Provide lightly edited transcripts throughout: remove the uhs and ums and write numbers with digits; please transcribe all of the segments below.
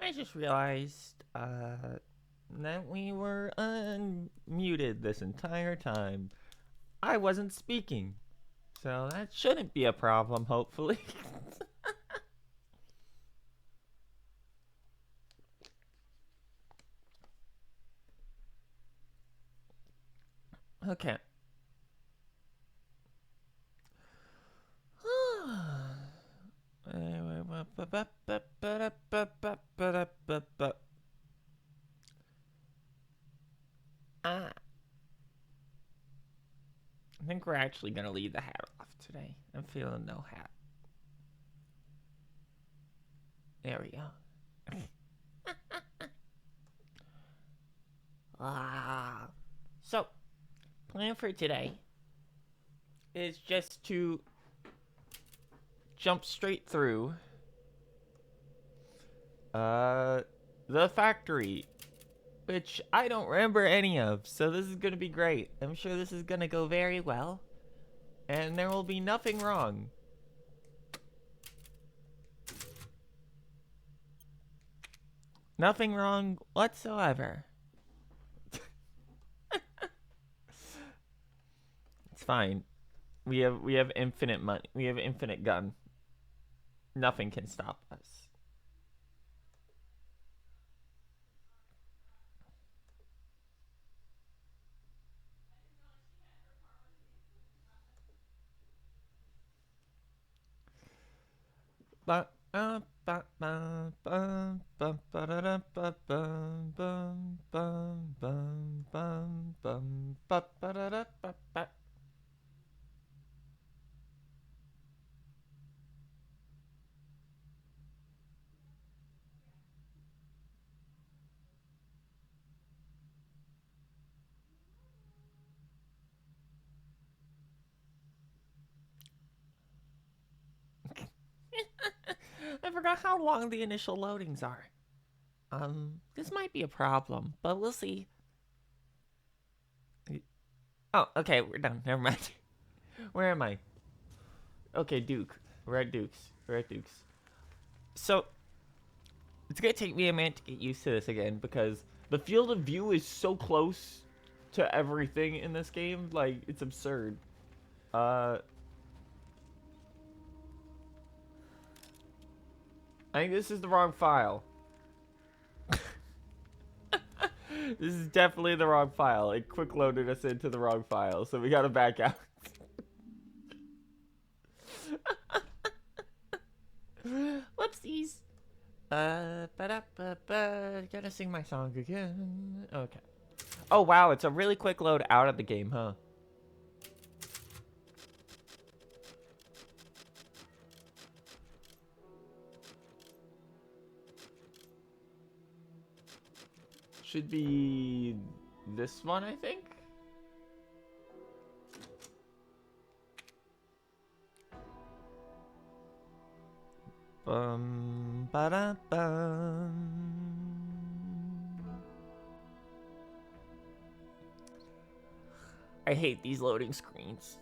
I just realized that we were unmuted this entire time. I wasn't speaking, so that shouldn't be a problem, hopefully. Okay. I think we're actually gonna leave the hat off today. I'm feeling no hat. There we go. So, plan for today is just to jump straight through the factory, which I don't remember any of, so this is gonna be great. I'm sure this is gonna go very well, and there will be nothing wrong. Nothing wrong whatsoever. It's fine. We have infinite money. We have infinite gun. Nothing can stop us. I forgot how long the initial loadings are. This might be a problem, but we'll see. Oh, okay, we're done. Never mind. Where am I? Okay, Duke. We're at Duke's. We're at Duke's. So, it's gonna take me a minute to get used to this again because the field of view is so close to everything in this game. Like, it's absurd. I think this is the wrong file. This is definitely the wrong file. It quick loaded us into the wrong file, so we gotta back out. Whoopsies. Gotta sing my song again. Okay. Oh wow, it's a really quick load out of the game, huh? Should be this one, I think. Ba da bum. I hate these loading screens.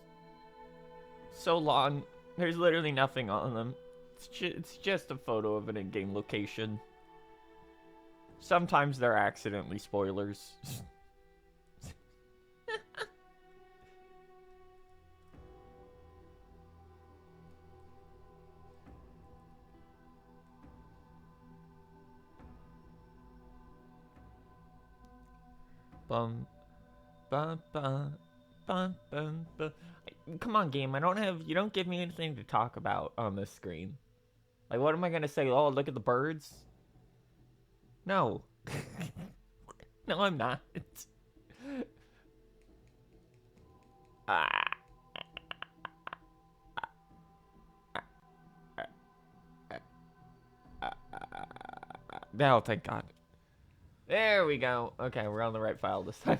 So long. There's literally nothing on them. It's just a photo of an in-game location. Sometimes they're accidentally spoilers. Bum, bum, bum, bum, bum, bum. Come on, game. You don't give me anything to talk about on this screen. Like, what am I gonna say? Oh, look at the birds? No. No, I'm not. Ah. No, thank God. There we go. Okay, we're on the right file this time.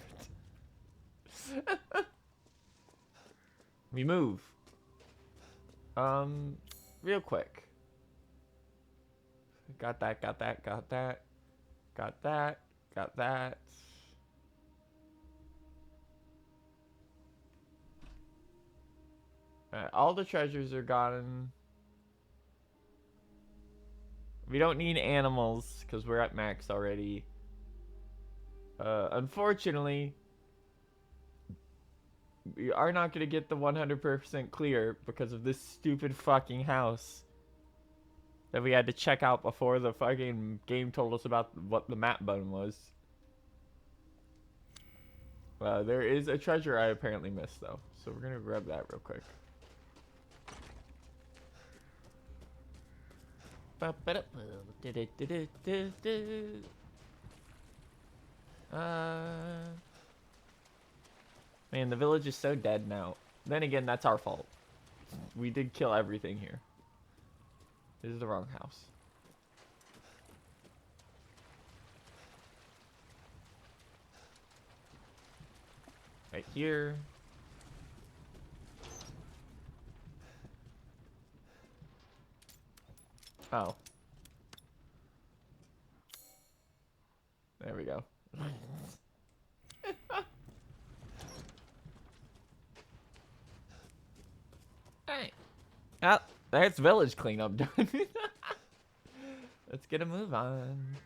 We move. Real quick. Got that, got that, got that. Got that, got that. All the treasures are gotten. We don't need animals because we're at max already. Unfortunately, we are not going to get the 100% clear because of this stupid fucking house that we had to check out before the fucking game told us about what the map button was. There is a treasure I apparently missed though, so we're gonna grab that real quick. Man, the village is so dead now. Then again, that's our fault. We did kill everything here. This is the wrong house. Right here. Oh. There we go. Alright. Oh, that's village cleanup done. Let's get a move on.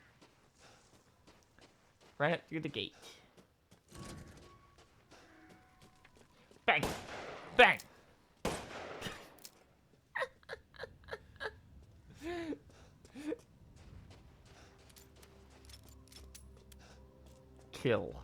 Right up through the gate. Bang! Bang! Kill.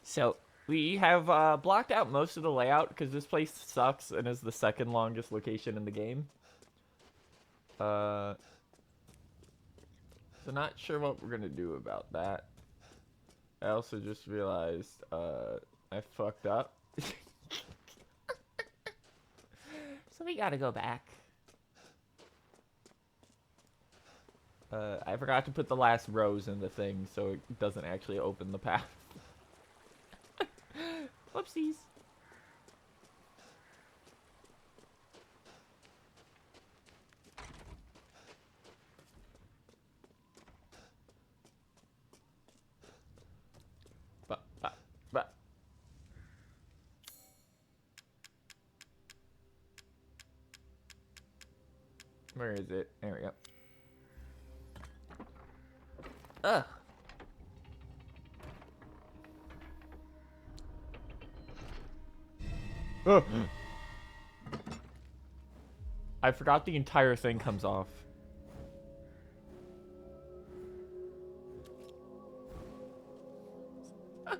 So, we have blocked out most of the layout because this place sucks and is the second longest location in the game. So not sure what we're gonna do about that. I also just realized I fucked up. So we gotta go back. I forgot to put the last rose in the thing so it doesn't actually open the path. Whoopsies. But. Where is it? There we go. Ugh. I forgot the entire thing comes off.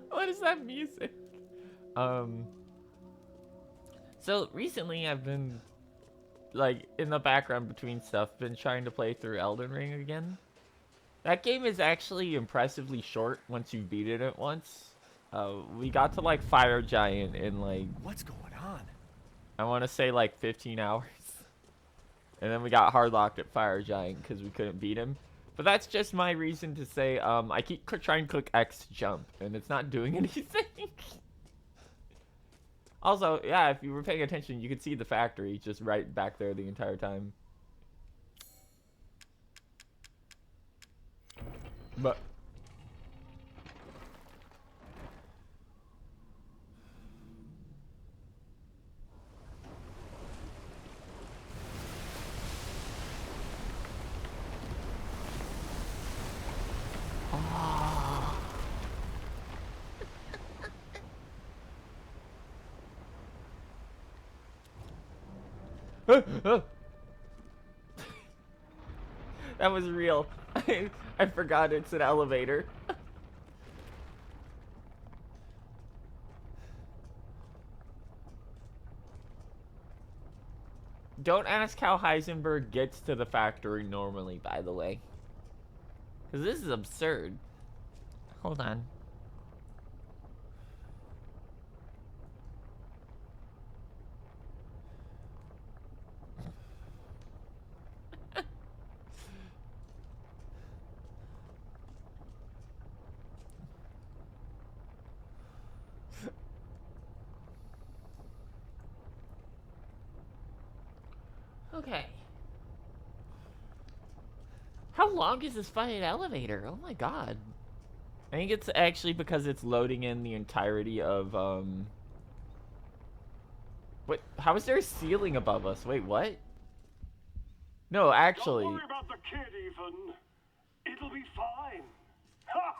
What is that music? So recently I've been, like, in the background between stuff, been trying to play through Elden Ring again. That game is actually impressively short once you beat it once. We got to, like, Fire Giant in, like... What's going on? I want to say, like, 15 hours. And then we got hardlocked at Fire Giant because we couldn't beat him. But that's just my reason to say, I keep trying to click X to jump, and it's not doing anything. Also, yeah, if you were paying attention, you could see the factory just right back there the entire time. But... That was real. I forgot it's an elevator. Don't ask how Heisenberg gets to the factory normally, by the way. Because this is absurd. Hold on. Okay. How long is this fucking elevator? Oh my god. I think it's actually because it's loading in the entirety of, What? How is there a ceiling above us? Wait, what? No, actually. Don't worry about the kid, Ethan. It'll be fine. Ha!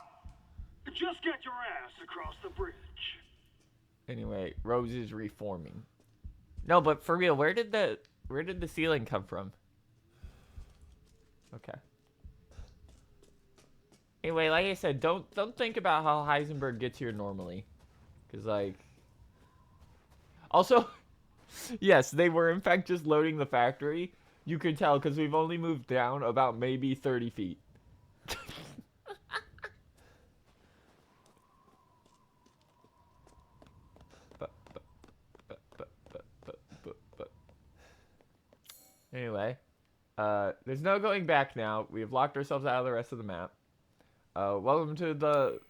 Just get your ass across the bridge. Anyway, Rose is reforming. No, but for real, where did the ceiling come from? Okay. Anyway, like I said, don't think about how Heisenberg gets here normally. Cause like also yes, they were in fact just loading the factory. You could tell because we've only moved down about maybe 30 feet. Anyway, there's no going back now. We have locked ourselves out of the rest of the map. Welcome to the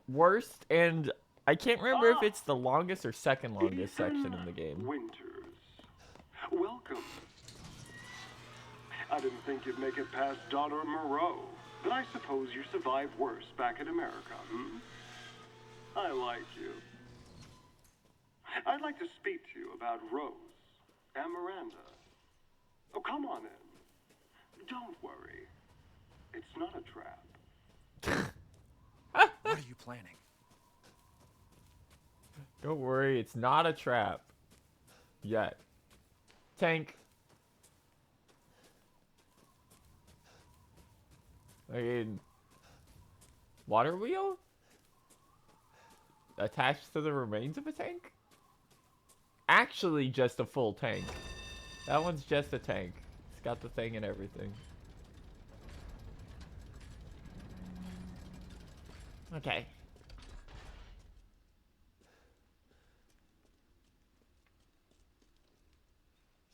worst, and I can't remember if it's the longest or second longest section in the game. Winters, welcome. I didn't think you'd make it past Daughter Moreau, but I suppose you survived worse back in America, hmm? I like you. I'd like to speak to you about Rose and Miranda. Oh, come on in. Don't worry. It's not a trap. What are you planning? Don't worry, it's not a trap. Yet. Tank. I mean, water wheel? Attached to the remains of a tank? Actually, just a full tank. That one's just a tank. It's got the thing and everything. Okay.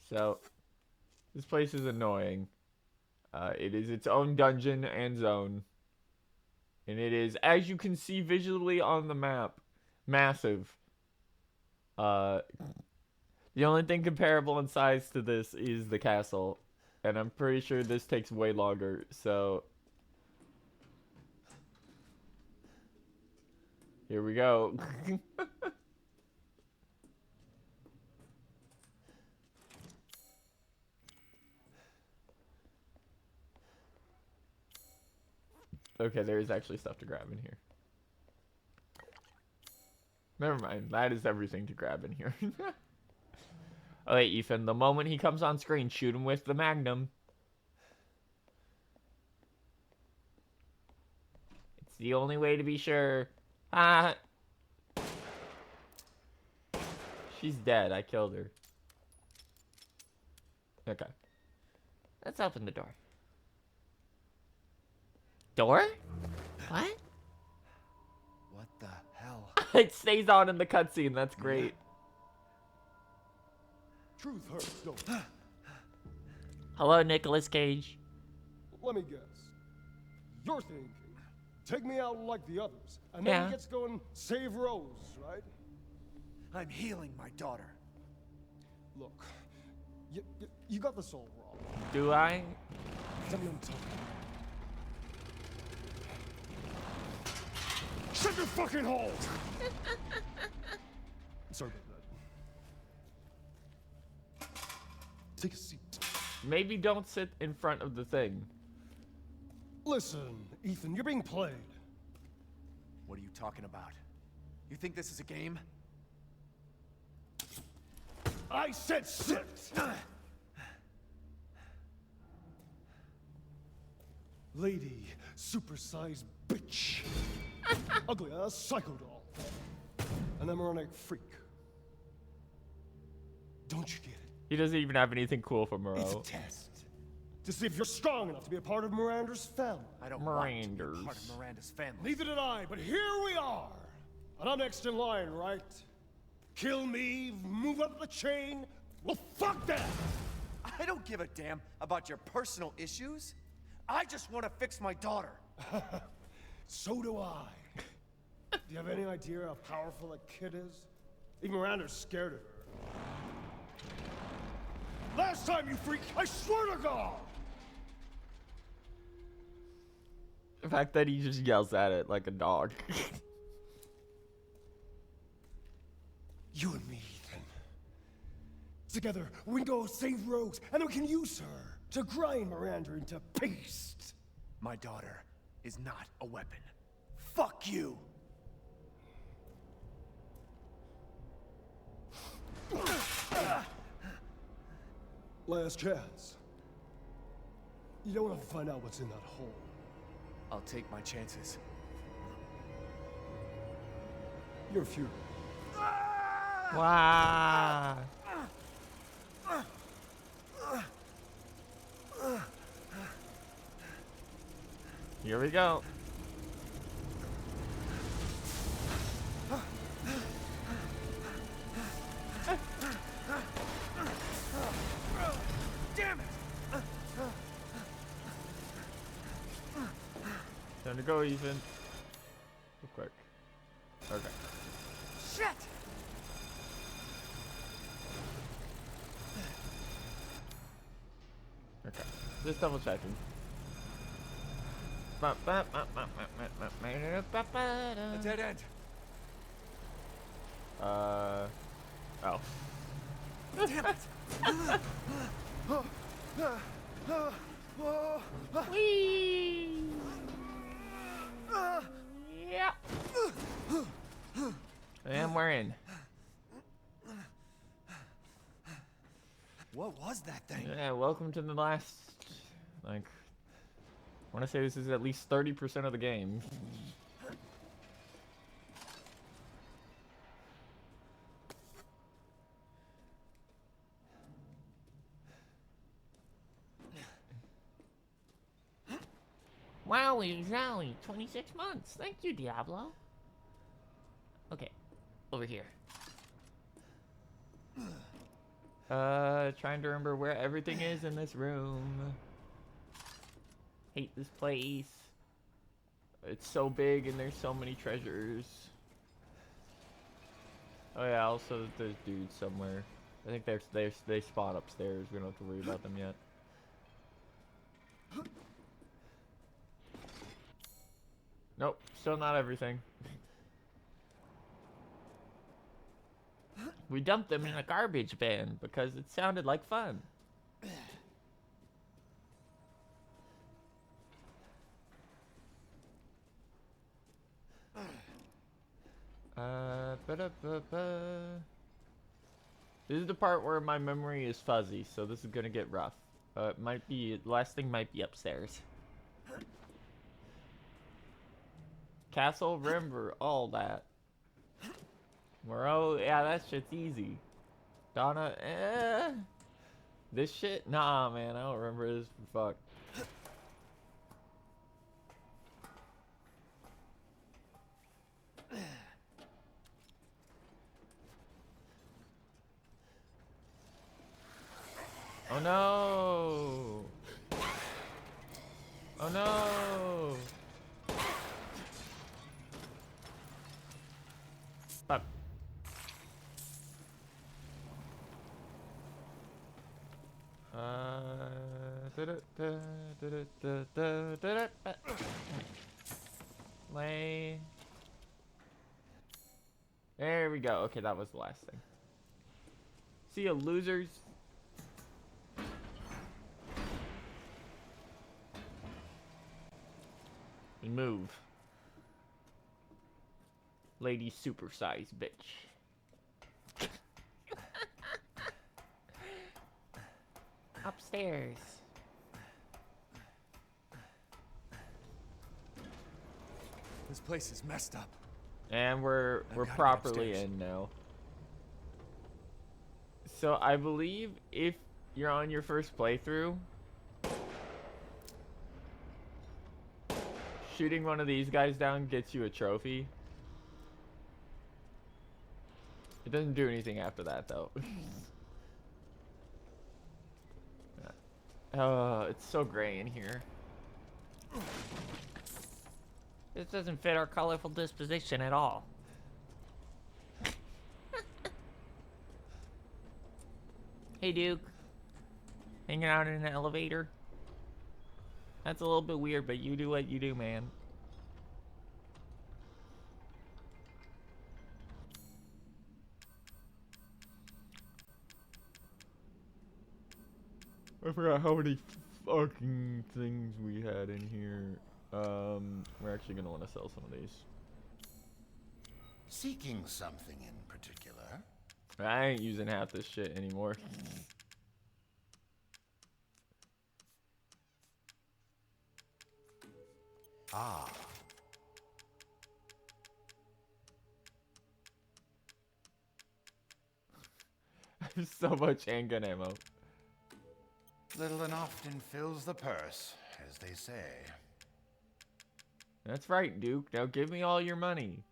So, this place is annoying. It is its own dungeon and zone. And it is, as you can see visually on the map, massive. The only thing comparable in size to this is the castle. And I'm pretty sure this takes way longer, so... Here we go. Okay, there is actually stuff to grab in here. Never mind, that is everything to grab in here. Alright, Ethan, the moment he comes on screen, shoot him with the Magnum. It's the only way to be sure. Ah! She's dead, I killed her. Okay. Let's open the door. Door? What? What the hell? It stays on in the cutscene, that's great. Truth hurts, don't it? Hello, Nicolas Cage. Let me guess. You're thinking, take me out like the others, and then he gets going, save Rose, right? I'm healing my daughter. Look, you got this all wrong. Do I? Tell me I'm talking. Shut your fucking hole! Sorry about that. Take a seat. Maybe don't sit in front of the thing. Listen, Ethan, you're being played. What are you talking about? You think this is a game? I said sit! Lady, supersized bitch. Ugly ass psycho doll. An embryonic freak. Don't you get it? He doesn't even have anything cool for Moreau. It's a test. To see if you're strong enough to be a part of Miranda's family. I don't want to be Miranders. part of Miranda's family. Neither did I, but here we are. And I'm next in line, right? Kill me, move up the chain. Well, fuck that! I don't give a damn about your personal issues. I just want to fix my daughter. So do I. Do you have any idea how powerful that kid is? Even Miranda's scared of her. Last time, you freak, I swear to God! The fact that he just yells at it like a dog. You and me, Ethan. Together, we go save Rose, and we can use her to grind Miranda into paste. My daughter is not a weapon. Fuck you! Last chance. You don't want to find out what's in that hole. I'll take my chances. You're futile. Wow. Here we go. Damn it! Time to go, Ethan. Real quick. Okay. Shit! Okay. Just double checking. A dead end. Oh. Damn it! Whee! Yeah. And we're in. What was that thing? Yeah, welcome to the last, like, I want to say this is at least 30% of the game. Wowie zowie, 26 months. Thank you, Diablo. Okay, over here. Trying to remember where everything is in this room. Hate this place. It's so big and there's so many treasures. Oh yeah, also there's dudes somewhere. I think they spawn upstairs. We don't have to worry about them yet. Nope, still not everything. We dumped them in a garbage bin because it sounded like fun. This is the part where my memory is fuzzy, so this is gonna get rough. It might be, the last thing might be upstairs. Castle, remember all that. Moreau, yeah, that shit's easy. Donna, this shit? Nah, man, I don't remember this for fuck. Oh no! Oh no! Fuck. Lay. There we go. Okay, that was the last thing. See ya, losers. We move. Lady supersized bitch. Upstairs. This place is messed up. And we're gotta get properly upstairs. in now. So I believe if you're on your first playthrough, shooting one of these guys down gets you a trophy. It doesn't do anything after that though. Oh, it's so gray in here. This doesn't fit our colorful disposition at all. Hey, Duke. Hanging out in an elevator. That's a little bit weird, but you do what you do, man. I forgot how many fucking things we had in here. We're actually gonna want to sell some of these. Seeking something in particular? I ain't using half this shit anymore. Ah. I have so much handgun ammo. Little and often fills the purse, as they say. That's right, Duke. Now give me all your money.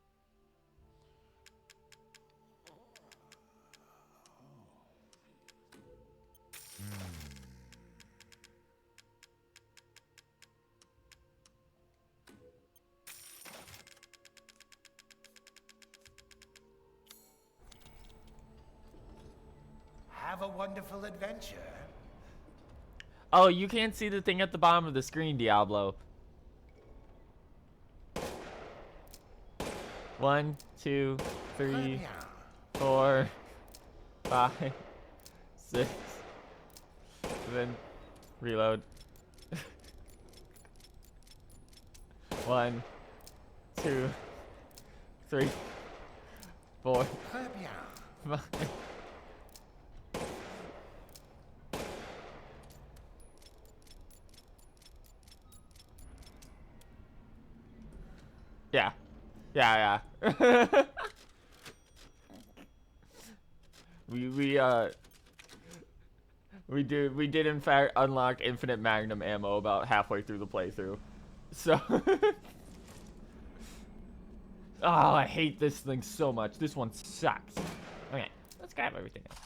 Have a wonderful adventure. Oh, you can't see the thing at the bottom of the screen, Diablo. 1, 2, 3, 4, 5, 6, 7. Reload. 1, 2, 3, 4, Très bien. 5. Yeah. Yeah. we did in fact unlock infinite magnum ammo about halfway through the playthrough. So oh, I hate this thing so much. This one sucks. Okay, let's grab everything else.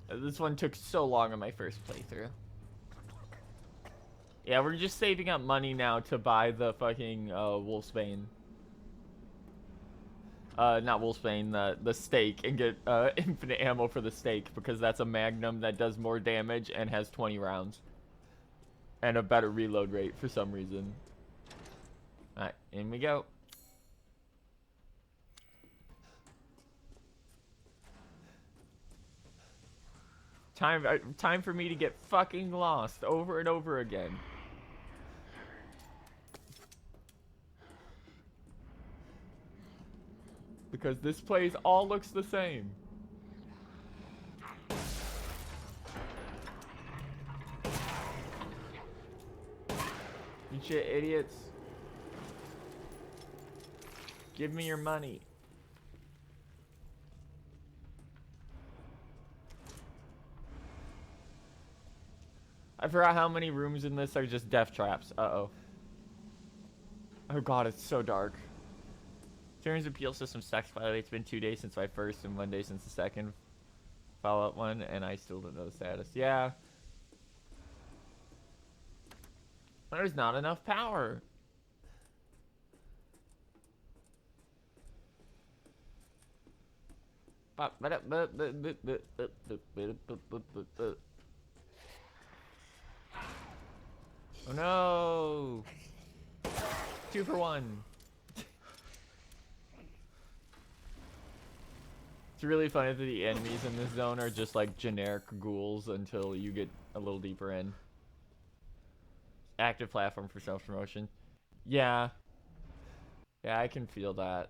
This one took so long on my first playthrough. Yeah, we're just saving up money now to buy the fucking Wolfsbane. Not Wolfsbane, the stake, and get infinite ammo for the stake, because that's a magnum that does more damage and has 20 rounds. And a better reload rate for some reason. Alright, in we go. Time for me to get fucking lost over and over again. Because this place all looks the same. You shit idiots. Give me your money. I forgot how many rooms in this are just death traps. Uh-oh. Oh god, it's so dark. Turns appeal system sucks, by the way. It's been 2 days since my first and 1 day since the second Fallout one, and I still don't know the status. Yeah. There's not enough power. Oh no! 2 for 1. It's really funny that the enemies in this zone are just like generic ghouls until you get a little deeper in. Active platform for self-promotion. Yeah. Yeah, I can feel that.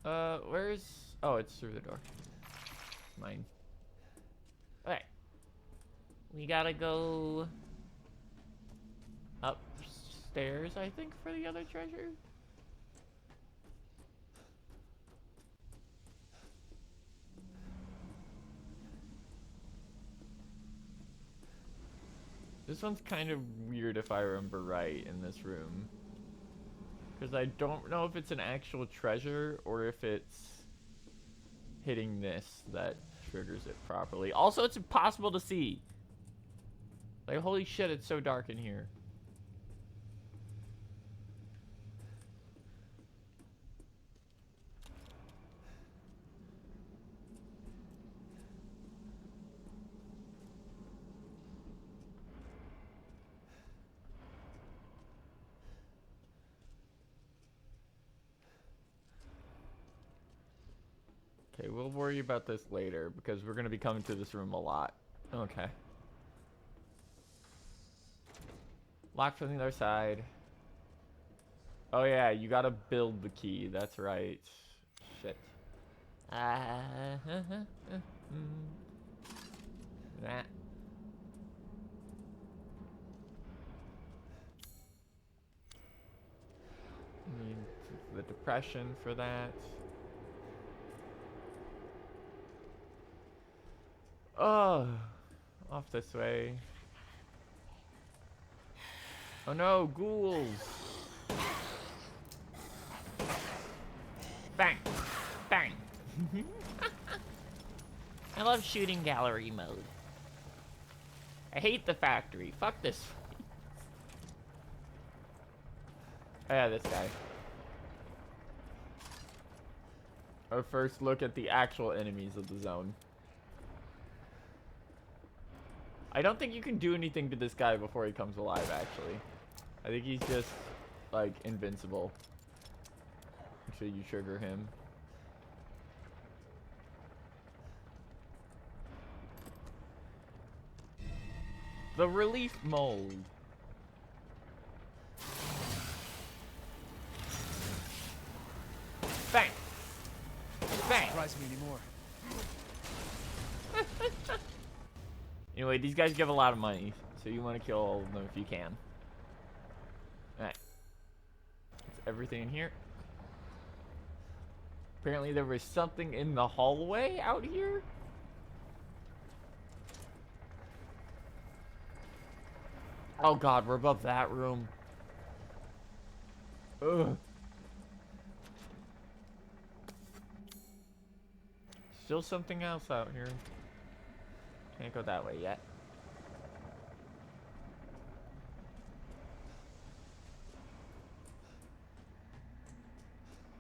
Where's... Oh, it's through the door. Mine. Okay. We gotta go... upstairs, I think, for the other treasure. This one's kind of weird if I remember right in this room. Because I don't know if it's an actual treasure or if it's hitting this that triggers it properly. Also, it's impossible to see. Like, holy shit, it's so dark in here. Okay, we'll worry about this later because we're gonna be coming to this room a lot. Okay. Lock from the other side. Oh yeah, you gotta build the key. That's right. Shit. That. Need the depression for that. Oh, off this way. Oh no, ghouls! Bang! Bang! I love shooting gallery mode. I hate the factory. Fuck this. Oh yeah, this guy. Our first look at the actual enemies of the zone. I don't think you can do anything to this guy before he comes alive, actually. I think he's just, like, invincible. Until you trigger him. The relief mold. Bang! Bang! Surprise me anymore. Anyway, these guys give a lot of money, so you want to kill all of them if you can. Alright. That's everything in here. Apparently there was something in the hallway out here? Oh god, we're above that room. Ugh. Still something else out here. Can't go that way yet.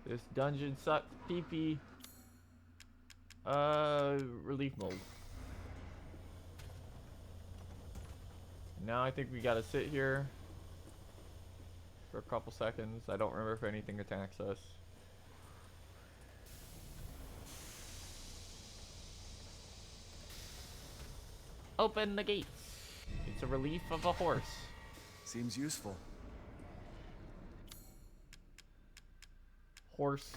This dungeon sucks pee-pee. Relief mold. Now I think we gotta sit here for a couple seconds. I don't remember if anything attacks us. Open the gates. It's a relief of a horse. Seems useful. Horse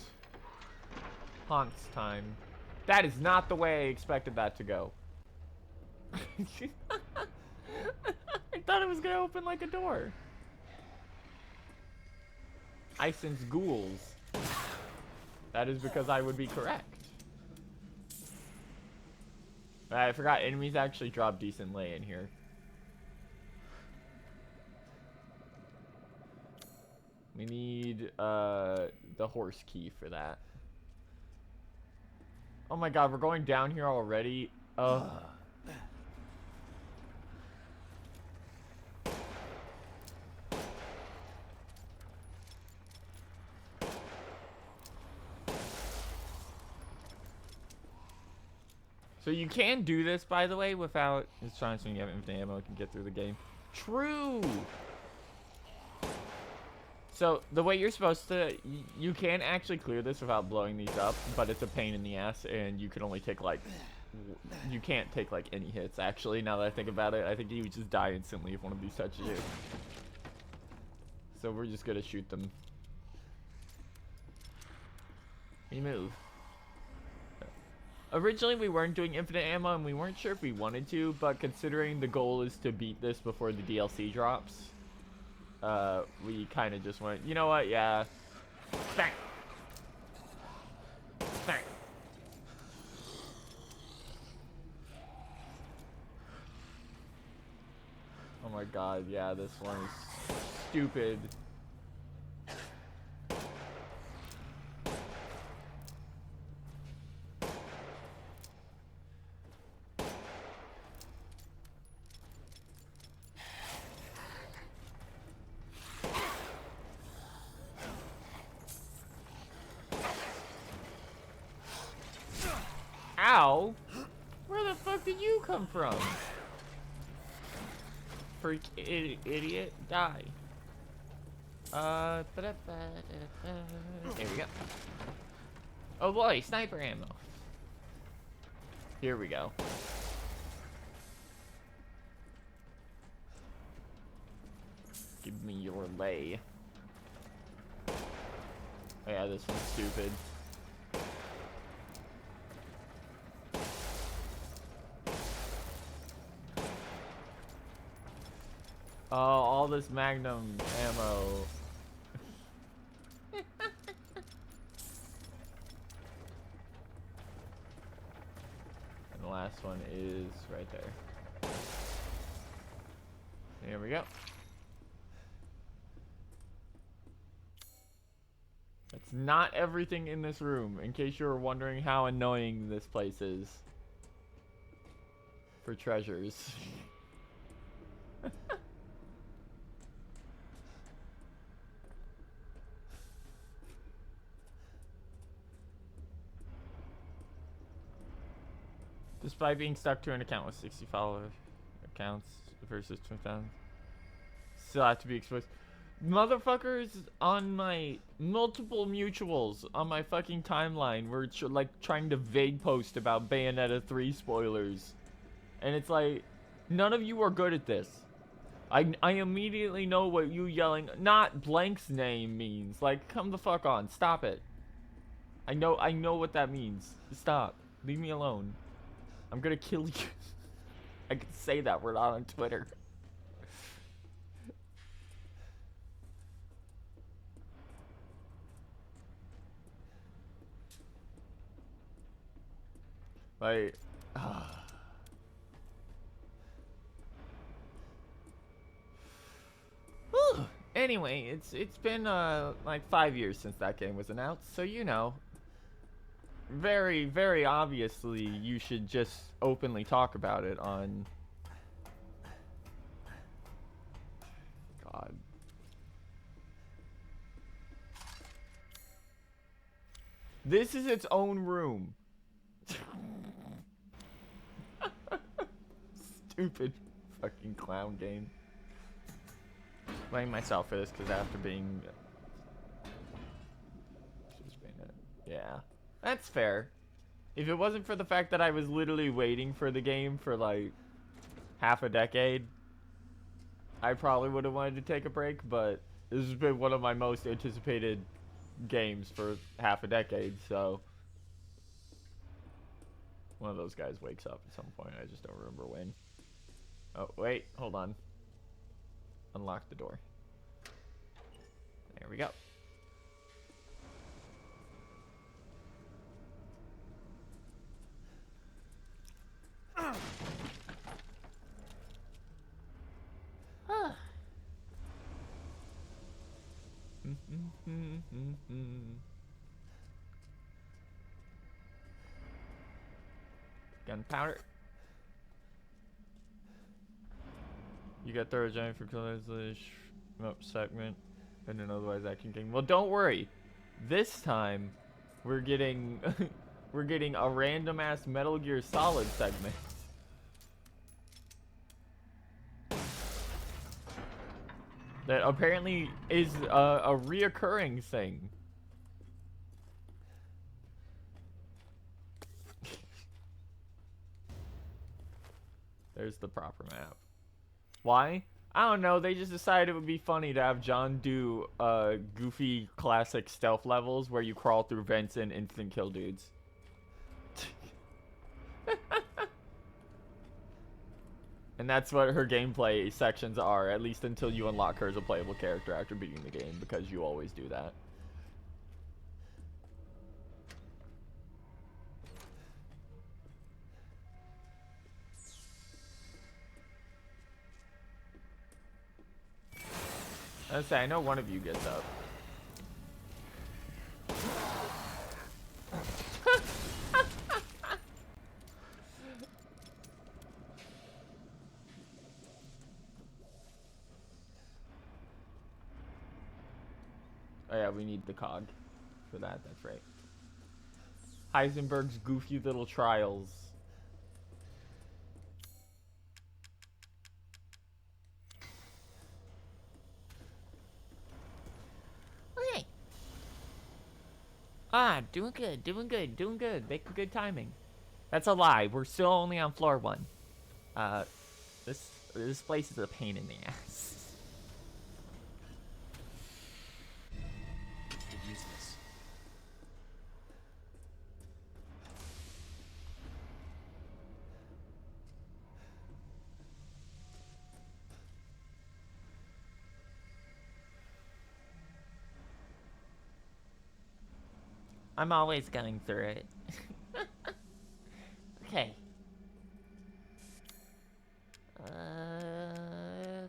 haunts time. That is not the way I expected that to go. I thought it was gonna open like a door. I sense ghouls. That is because I would be correct. I forgot enemies actually drop decent lay in here. We need the horse key for that. Oh my god, we're going down here already. Ugh. So you can do this, by the way, without... It's trying to when you have infinite ammo, you can get through the game. True! So, the way you're supposed to... You can actually clear this without blowing these up, but it's a pain in the ass, and you can only take, like... You can't take, like, any hits, actually, now that I think about it. I think you would just die instantly if one of these touches you. So we're just gonna shoot them. You move. Originally, we weren't doing infinite ammo, and we weren't sure if we wanted to, but considering the goal is to beat this before the DLC drops, we kind of just went, you know what, yeah. Bang! Bang! Oh my god, yeah, this one is stupid. Ow! Where the fuck did you come from? Freak idiot, die. There we go. Oh boy, sniper ammo. Here we go. Give me your lay. Oh yeah, this one's stupid. Oh, all this Magnum ammo. And the last one is right there. There we go. That's not everything in this room, in case you were wondering how annoying this place is. For treasures. Despite being stuck to an account with 60 follower accounts versus 2,000, still have to be exposed. Motherfuckers on my multiple mutuals on my fucking timeline were like trying to vague post about Bayonetta 3 spoilers. And it's like, none of you are good at this. I immediately know what you yelling, not blank's name means. Like, come the fuck on. Stop it. I know what that means. Stop. Leave me alone. I'm gonna kill you. I can say that. We're not on Twitter. Like, anyway, it's been like 5 years since that game was announced, so you know, very, very obviously you should just openly talk about it on God. This is its own room. Stupid fucking clown game. Blame myself for this because after being yeah, that's fair. If it wasn't for the fact that I was literally waiting for the game for like half a decade, I probably would have wanted to take a break, but this has been one of my most anticipated games for half a decade, so one of those guys wakes up at some point. I just don't remember when. Oh, wait, hold on. Unlock the door. There we go. Gunpowder. You got thorough giant for colors segment and an otherwise acting game. Well, don't worry. This time we're getting we're getting a random ass Metal Gear Solid segment. That apparently is a reoccurring thing. There's the proper map. Why? I don't know. They just decided it would be funny to have John do goofy classic stealth levels where you crawl through vents and instant kill dudes. And that's what her gameplay sections are, at least until you unlock her as a playable character after beating the game, because you always do that. Let's say I know one of you gets up. Oh yeah, we need the cog for that, that's right. Heisenberg's goofy little trials. Okay. Ah, doing good, doing good, doing good. Making good timing. That's a lie. We're still only on floor 1. This place is a pain in the ass. Could use this. I'm always going through it. Okay.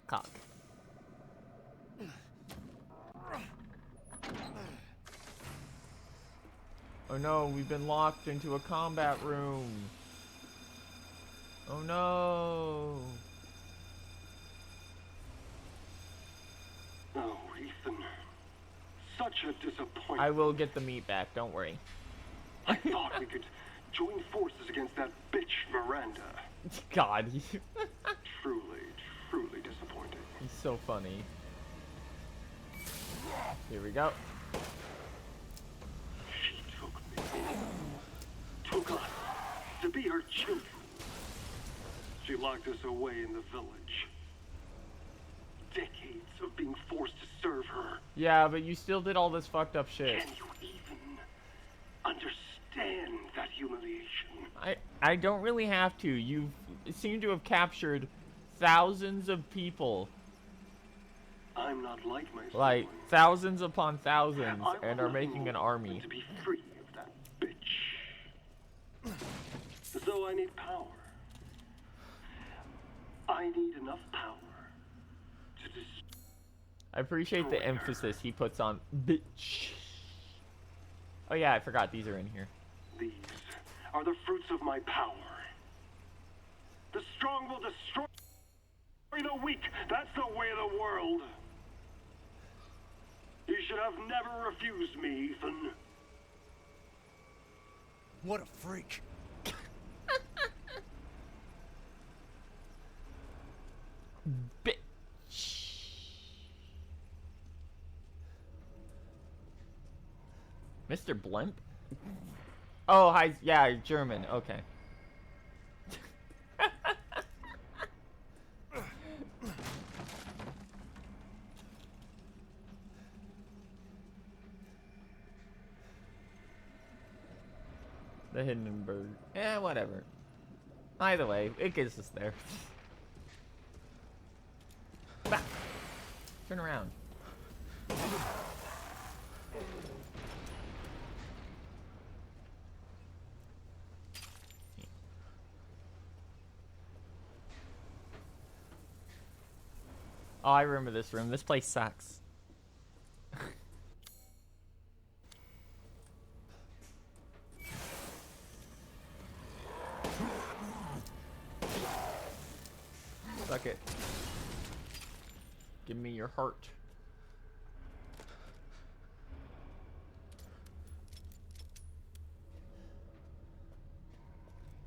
Cock. Oh no, we've been locked into a combat room. Oh no. Oh, Ethan. Such a disappointment. I will get the meat back, don't worry. I thought we could join forces against that bitch Miranda. God, Truly, truly disappointing. he's so funny. Here we go. She took me. Took us to be her children. She locked us away in the village. Decades of being forced to serve her. Yeah, but you still did all this fucked up shit. Can you even understand that humiliation? I don't really have to. You seem to have captured thousands of people. I'm not like my Like, siblings. thousands upon thousands, I and want are nothing making an more army. than to be free of that bitch. So I need power. I need enough power to I appreciate the emphasis he puts on bitch. Oh yeah, I forgot these are in here. These are the fruits of my power. The strong will destroy the weak. That's the way of the world. You should have never refused me, Ethan. What a freak. Bitch. Mr. Blimp? Oh, hi. Yeah, German. Okay. The Hindenburg. Eh, whatever. Either way, it gets us there. Back. Turn around. Oh, I remember this room. This place sucks. Suck it. Give me your heart.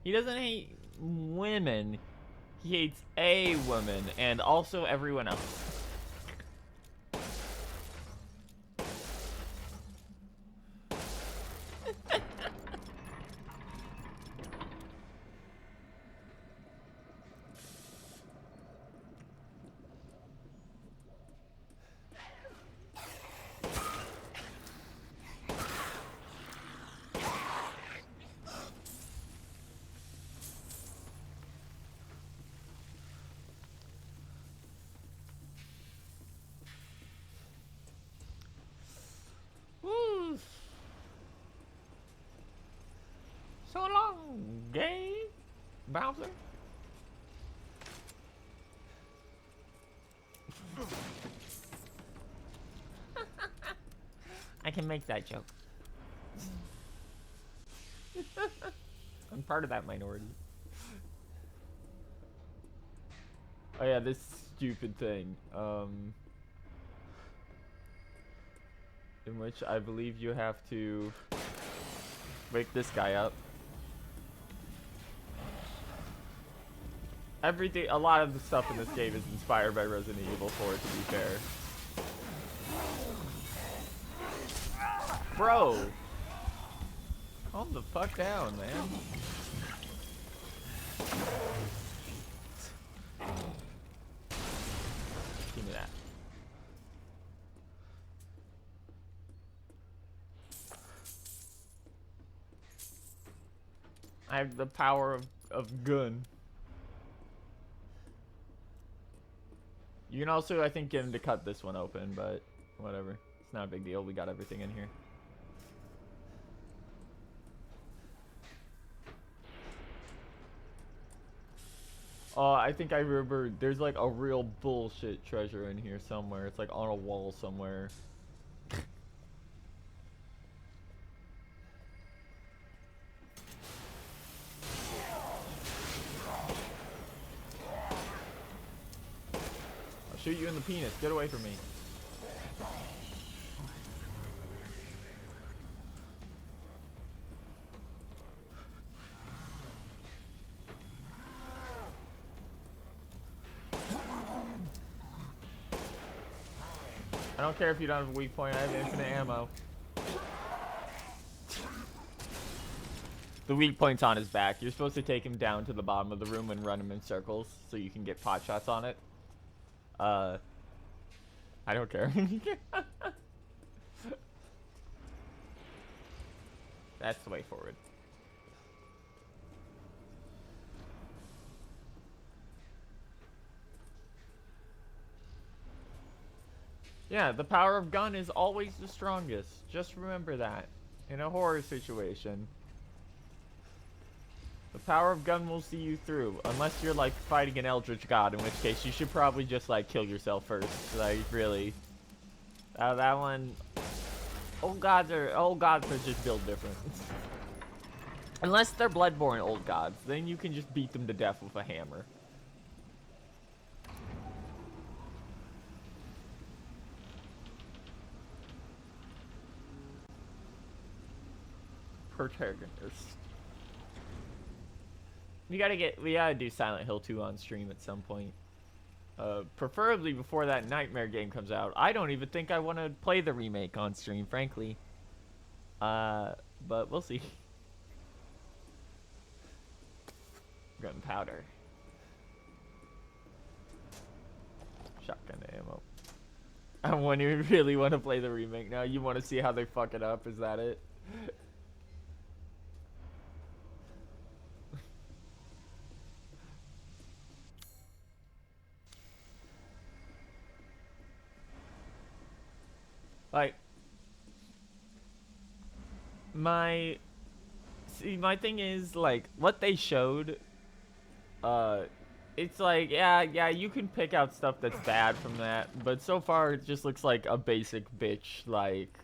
He doesn't hate women. He hates a woman and also everyone else. Woo. So long, gay Bowser. I can make that joke. I'm part of that minority. Oh yeah, this stupid thing. In which I believe you have to wake this guy up. Everything, a lot of the stuff in this game is inspired by Resident Evil 4, to be fair. Bro! Calm the fuck down, man. Give me that. I have the power of gun. You can also, I think, get him to cut this one open, but whatever. It's not a big deal. We got everything in here. Oh, I think I remember there's like a real bullshit treasure in here somewhere. It's like on a wall somewhere. I'll shoot you in the penis. Get away from me. I don't care if you don't have a weak point. I have infinite ammo. The weak point's on his back. You're supposed to take him down to the bottom of the room and run him in circles so you can get pot shots on it. I don't care. That's the way forward. Yeah, the power of gun is always the strongest. Just remember that. In a horror situation. The power of gun will see you through. Unless you're like fighting an eldritch god, in which case you should probably just like kill yourself first. Like really. That one. Old gods are just built different. Unless they're bloodborne old gods, then you can just beat them to death with a hammer. Protagonist. We gotta do Silent Hill 2 on stream at some point. Preferably before that Nightmare game comes out. I don't even think I want to play the remake on stream, frankly. But we'll see. Gunpowder. Shotgun ammo. I want to really want to play the remake now. You want to see how they fuck it up? Is that it? Like, my thing is, like, what they showed, it's like, yeah, you can pick out stuff that's bad from that, but so far it just looks like a basic bitch, like,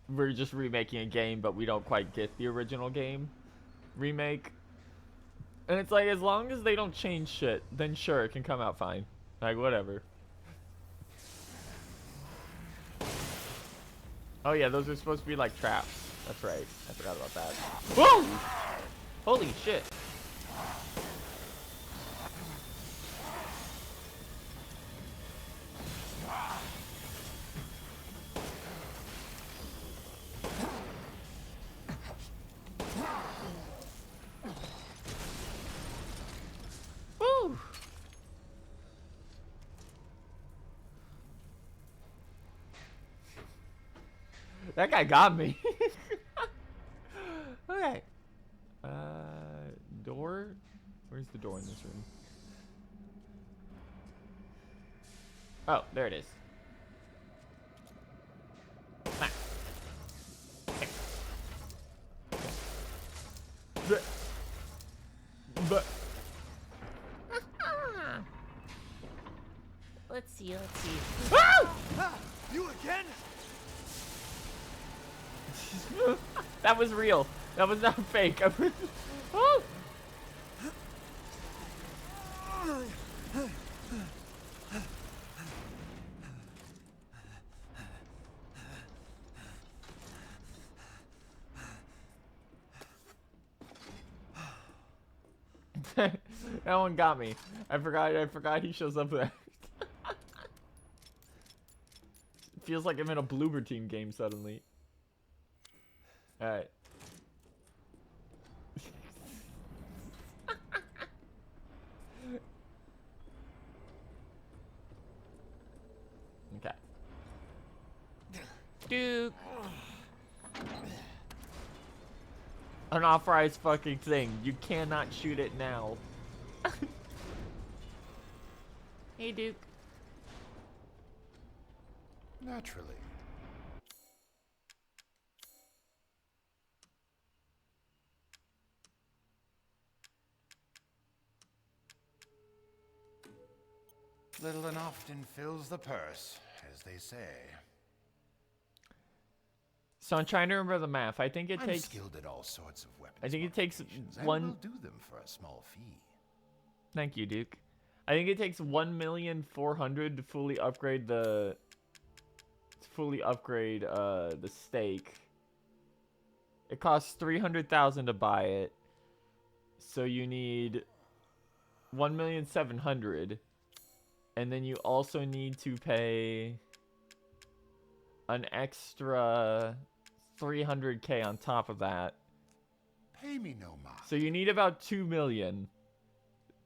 we're just remaking a game, but we don't quite get the original game remake. And it's like, as long as they don't change shit, then sure, it can come out fine. Like, whatever. Oh yeah, those are supposed to be like traps. That's right. I forgot about that. Whoa! Holy shit. Woo! That guy got me. Okay. Door? Where's the door in this room? Oh, there it is. Ah. But. Let's see. Ah, you again? That was real. That was not fake. Oh! That one got me. I forgot he shows up there. Feels like I'm in a Bloober Team game suddenly. Alright. Okay. Duke. Unauthorized fucking thing. You cannot shoot it now. Hey, Duke. Naturally. Little and often fills the purse, as they say. So I'm trying to remember the math. I think it I'm takes. skilled at all sorts of weapons. I think it takes modifications, one. and will do them for a small fee. Thank you, Duke. I think it takes 1,400,000 to fully upgrade the. The stake. It costs 300,000 to buy it. So you need 1,700,000, and then you also need to pay an extra 300K on top of that. Pay me no mind. So you need about 2 million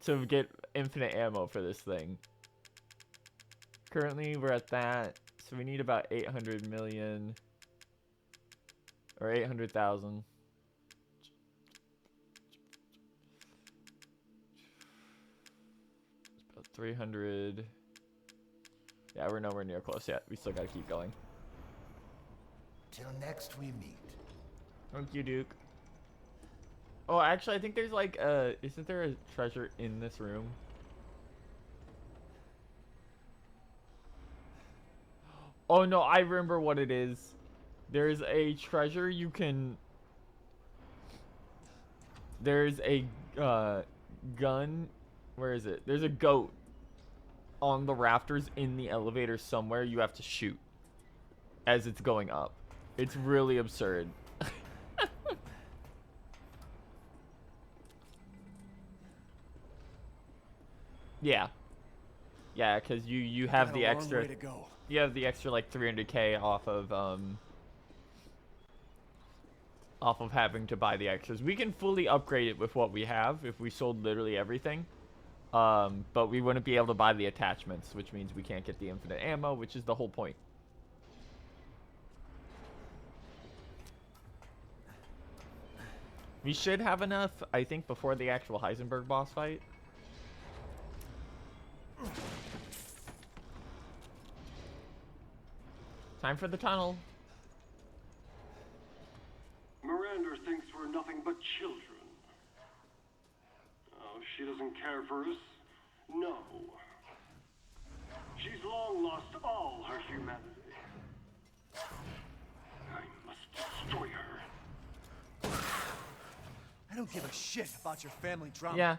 to get infinite ammo for this thing. Currently, we're at that, so we need about 800 million or 800,000. About 300. Yeah, we're nowhere near close yet. We still gotta keep going. Till next we meet. Thank you, Duke. Oh, actually, I think there's like isn't there a treasure in this room? Oh no, I remember what it is. There's a treasure you can. There's a gun. Where is it? There's a goat on the rafters in the elevator somewhere. You have to shoot as it's going up. It's really absurd. Yeah. Yeah, because you have the extra. Way to go. You have the extra like 300K off of having to buy the extras. We can fully upgrade it with what we have if we sold literally everything. But we wouldn't be able to buy the attachments, which means we can't get the infinite ammo, which is the whole point. We should have enough, I think, before the actual Heisenberg boss fight. Time for the tunnel. Miranda thinks we're nothing but children. Oh, she doesn't care for us? No. She's long lost all her humanity. I must destroy her. I don't give a shit about your family drama. Yeah.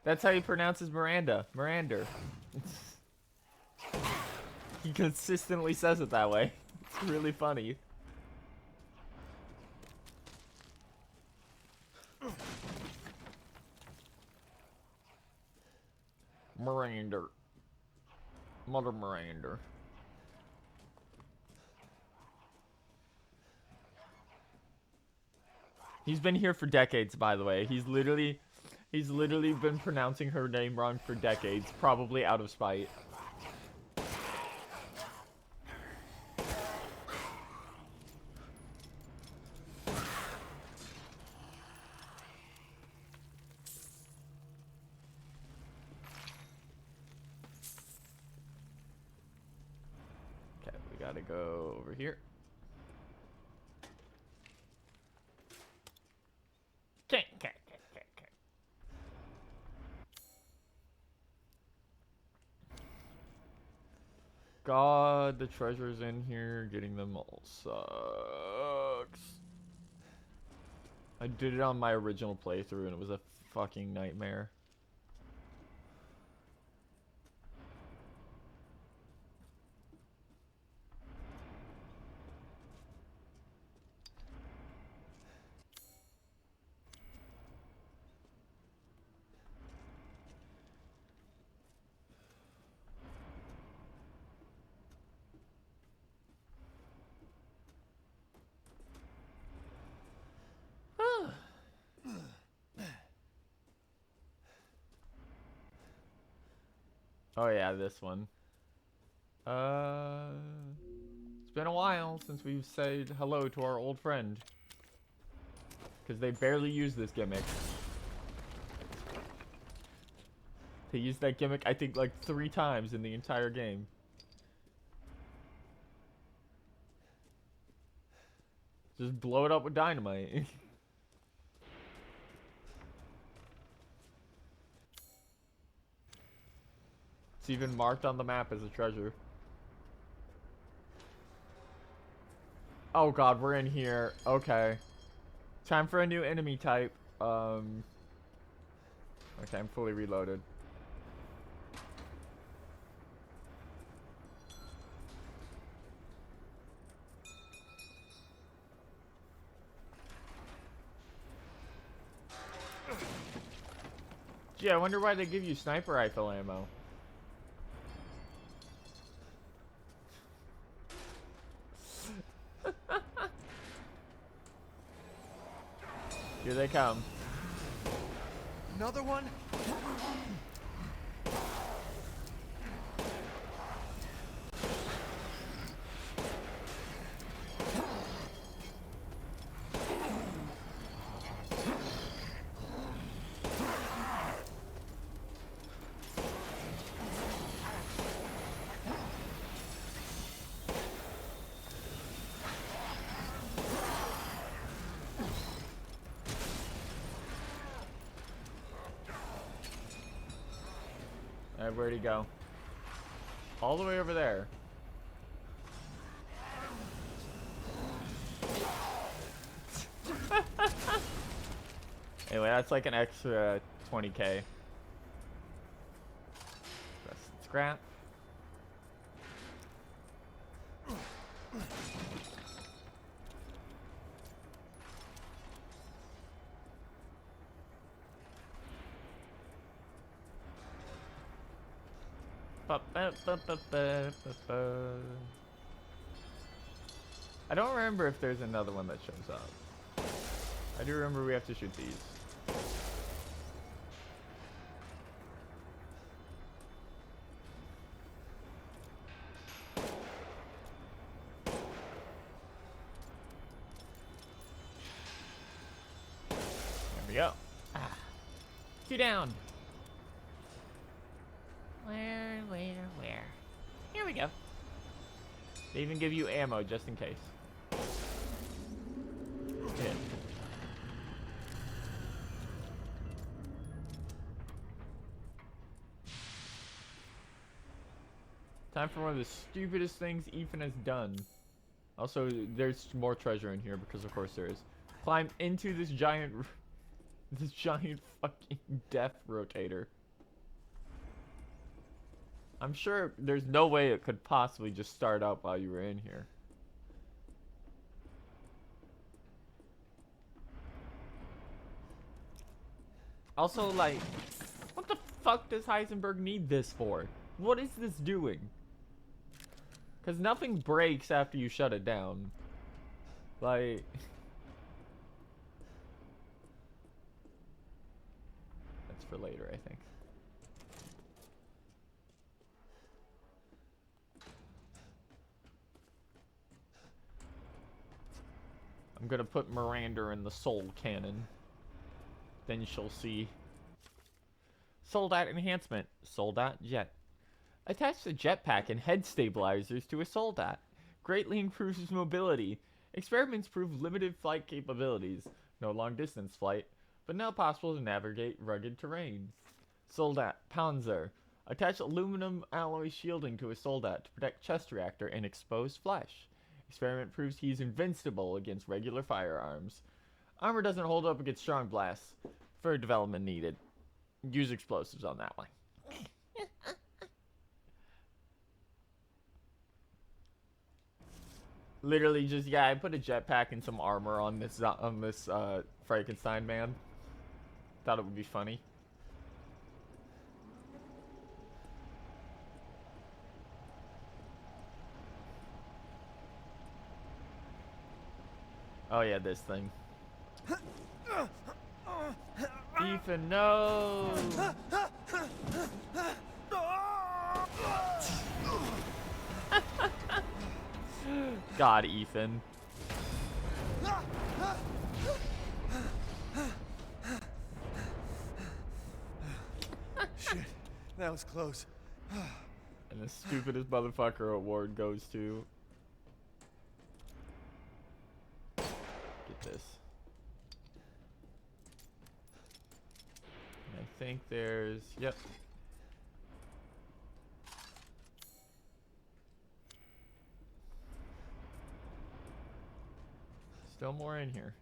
That's how he pronounces Miranda. Miranda. He consistently says it that way. It's really funny. Miranda. Mother Miranda. He's been here for decades, by the way. He's literally been pronouncing her name wrong for decades, probably out of spite. Okay, we gotta go over here. Okay. God, the treasures in here, getting them all sucks. I did it on my original playthrough and it was a fucking nightmare. Oh yeah, this one. It's been a while since we've said hello to our old friend. Because they barely use this gimmick. They used that gimmick, I think, like 3 times in the entire game. Just blow it up with dynamite. It's even marked on the map as a treasure. Oh god, we're in here. Okay. Time for a new enemy type. Okay, I'm fully reloaded. Gee, I wonder why they give you sniper rifle ammo. Here they come. Another one? Where'd he go? All the way over there. Anyway, that's like an extra 20k. Scrap. I don't remember if there's another one that shows up. I do remember we have to shoot these. There we go. Ah. 2 down. Where? Here we go. They even give you ammo just in case. Hit. Time for one of the stupidest things Ethan has done. Also, there's more treasure in here because of course there is. Climb into this giant fucking death rotator. I'm sure there's no way it could possibly just start up while you were in here. Also, like, what the fuck does Heisenberg need this for? What is this doing? Because nothing breaks after you shut it down. Like... That's for later, I think. I'm gonna put Miranda in the soul cannon. Then she'll see. Soldat enhancement. Soldat jet. Attach the jetpack and head stabilizers to a Soldat. Greatly improves his mobility. Experiments prove limited flight capabilities. No long distance flight, but now possible to navigate rugged terrain. Soldat Panzer. Attach aluminum alloy shielding to a Soldat to protect chest reactor and exposed flesh. Experiment proves he's invincible against regular firearms. Armor doesn't hold up against strong blasts. Further development needed. Use explosives on that one. Literally just, yeah, I put a jetpack and some armor on this Frankenstein man. Thought it would be funny. Oh yeah, this thing. Ethan, no! God, Ethan. Shit, that was close. And the stupidest motherfucker award goes to... Get this. And I think there's... Yep. Still more in here.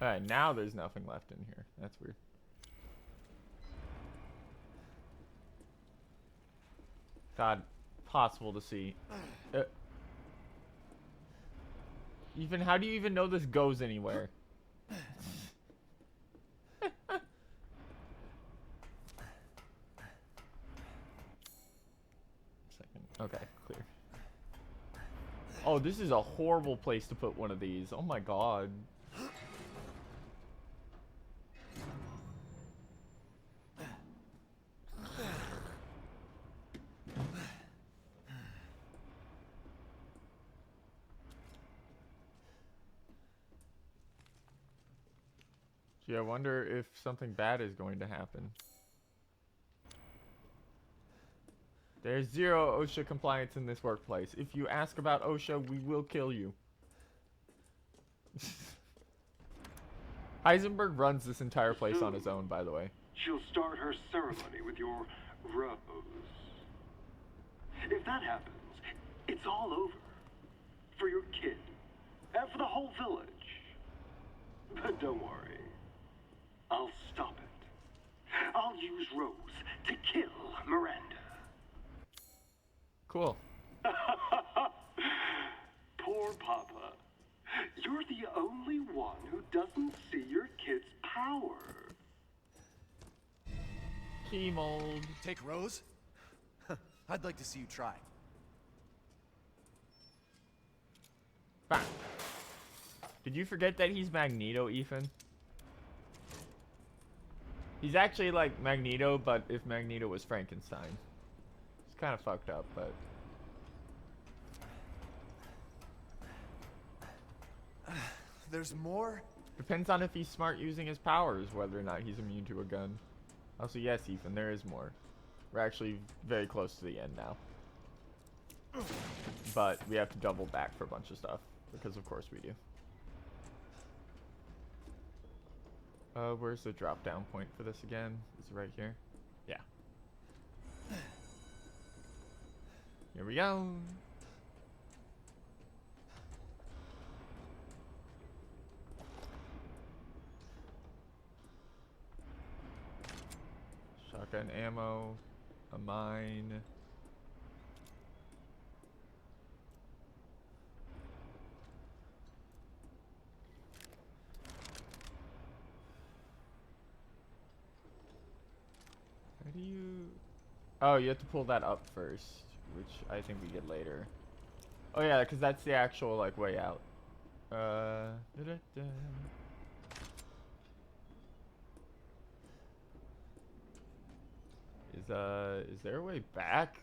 Alright, now there's nothing left in here. That's weird. God, possible to see. Even, how do you even know this goes anywhere? Second. Okay, clear. Oh, this is a horrible place to put one of these. Oh my god. Gee, I wonder if something bad is going to happen. There's zero OSHA compliance in this workplace. If you ask about OSHA, we will kill you. Heisenberg runs this entire place on his own, by the way. She'll start her ceremony with your rose. If that happens, it's all over. For your kid. And for the whole village. But don't worry. I'll stop it. I'll use Rose to kill Miranda. Cool. Poor Papa. You're the only one who doesn't see your kid's power. Key mold. Take Rose? I'd like to see you try. Bah. Did you forget that he's Magneto, Ethan? He's actually like Magneto, but if Magneto was Frankenstein. It's kind of fucked up, but... There's more? Depends on if he's smart using his powers, whether or not he's immune to a gun. Also, yes, Ethan, there is more. We're actually very close to the end now. But we have to double back for a bunch of stuff, because of course we do. Where's the drop down point for this again? Is it right here? Yeah. Here we go. Shotgun ammo, a mine. How do you... Oh, you have to pull that up first, which I think we get later. Oh yeah, because that's the actual, like, way out. Da-da-da. Is there a way back?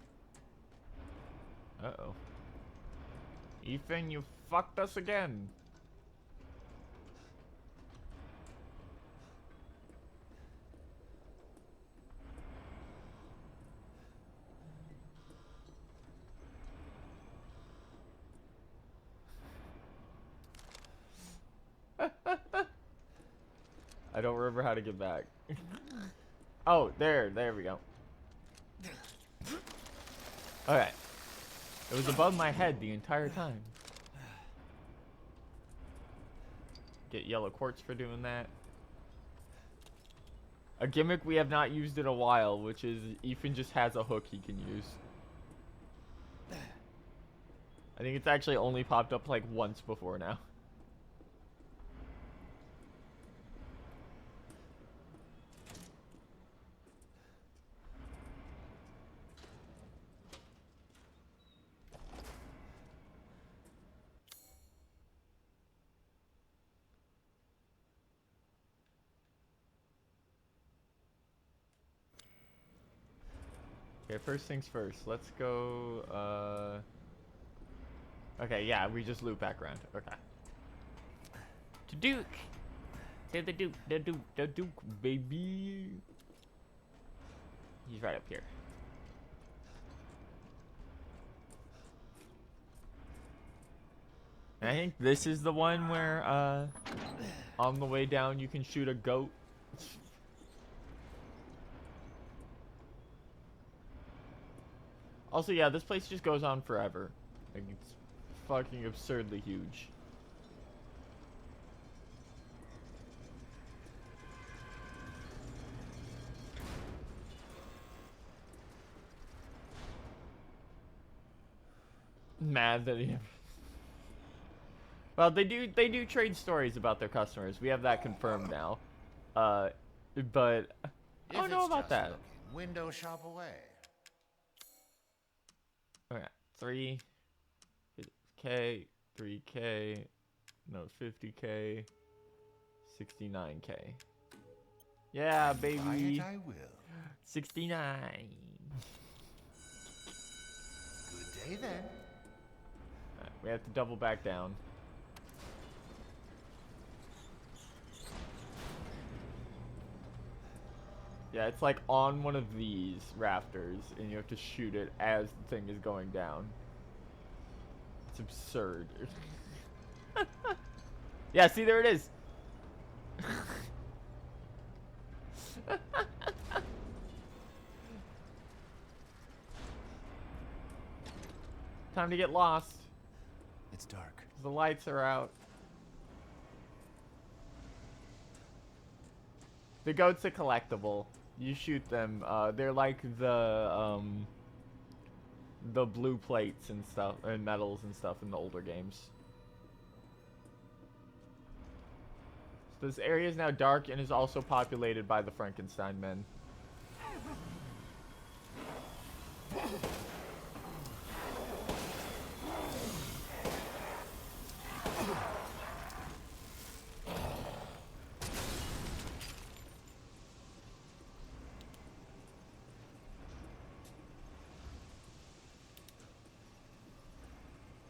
Uh-oh. Ethan, you fucked us again. I don't remember how to get back. Oh, there we go. Alright. It was above my head the entire time. Get yellow quartz for doing that. A gimmick we have not used in a while, which is Ethan just has a hook he can use. I think it's actually only popped up like once before now. Okay, first things first. Let's go, okay, yeah, we just loop back around. Okay. To Duke! Say the Duke, baby! He's right up here. And I think this is the one where, on the way down you can shoot a goat. Also, yeah, this place just goes on forever. Like, it's fucking absurdly huge. Mad that he... Well, they do trade stories about their customers. We have that confirmed now. But I don't know about that. Window shop away. Okay, 3K, 3K, no, 50K, 69K. Yeah, baby. Buy it I will. 69. Good day then. Alright, we have to double back down. Yeah, it's like on one of these rafters, and you have to shoot it as the thing is going down. It's absurd. Yeah, see, there it is. Time to get lost. It's dark. The lights are out. The goat's a collectible. You shoot them. They're like the blue plates and stuff, and medals and stuff in the older games. So this area is now dark and is also populated by the Frankenstein men.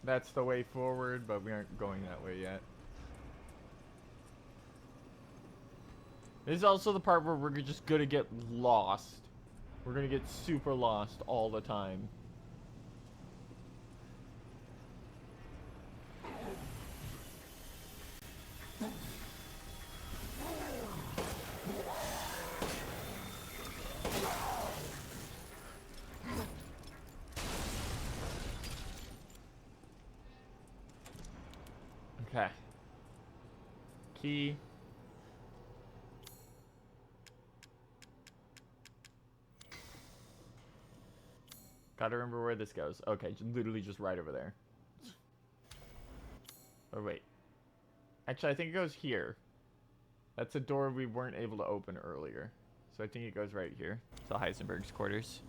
That's the way forward, but we aren't going that way yet. This is also the part where we're just gonna get lost. We're gonna get super lost all the time. Okay. Key. Gotta remember where this goes. Okay, literally just right over there. Oh, wait. Actually, I think it goes here. That's a door we weren't able to open earlier. So I think it goes right here. To Heisenberg's quarters.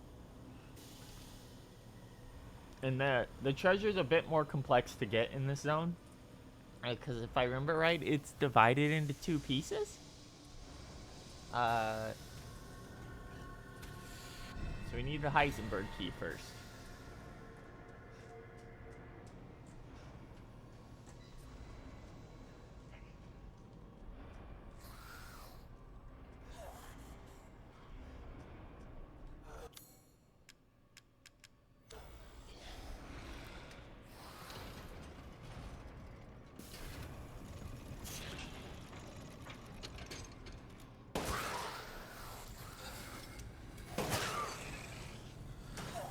And the treasure's a bit more complex to get in this zone. Because if I remember right, it's divided into 2 pieces. So we need the Heisenberg key first.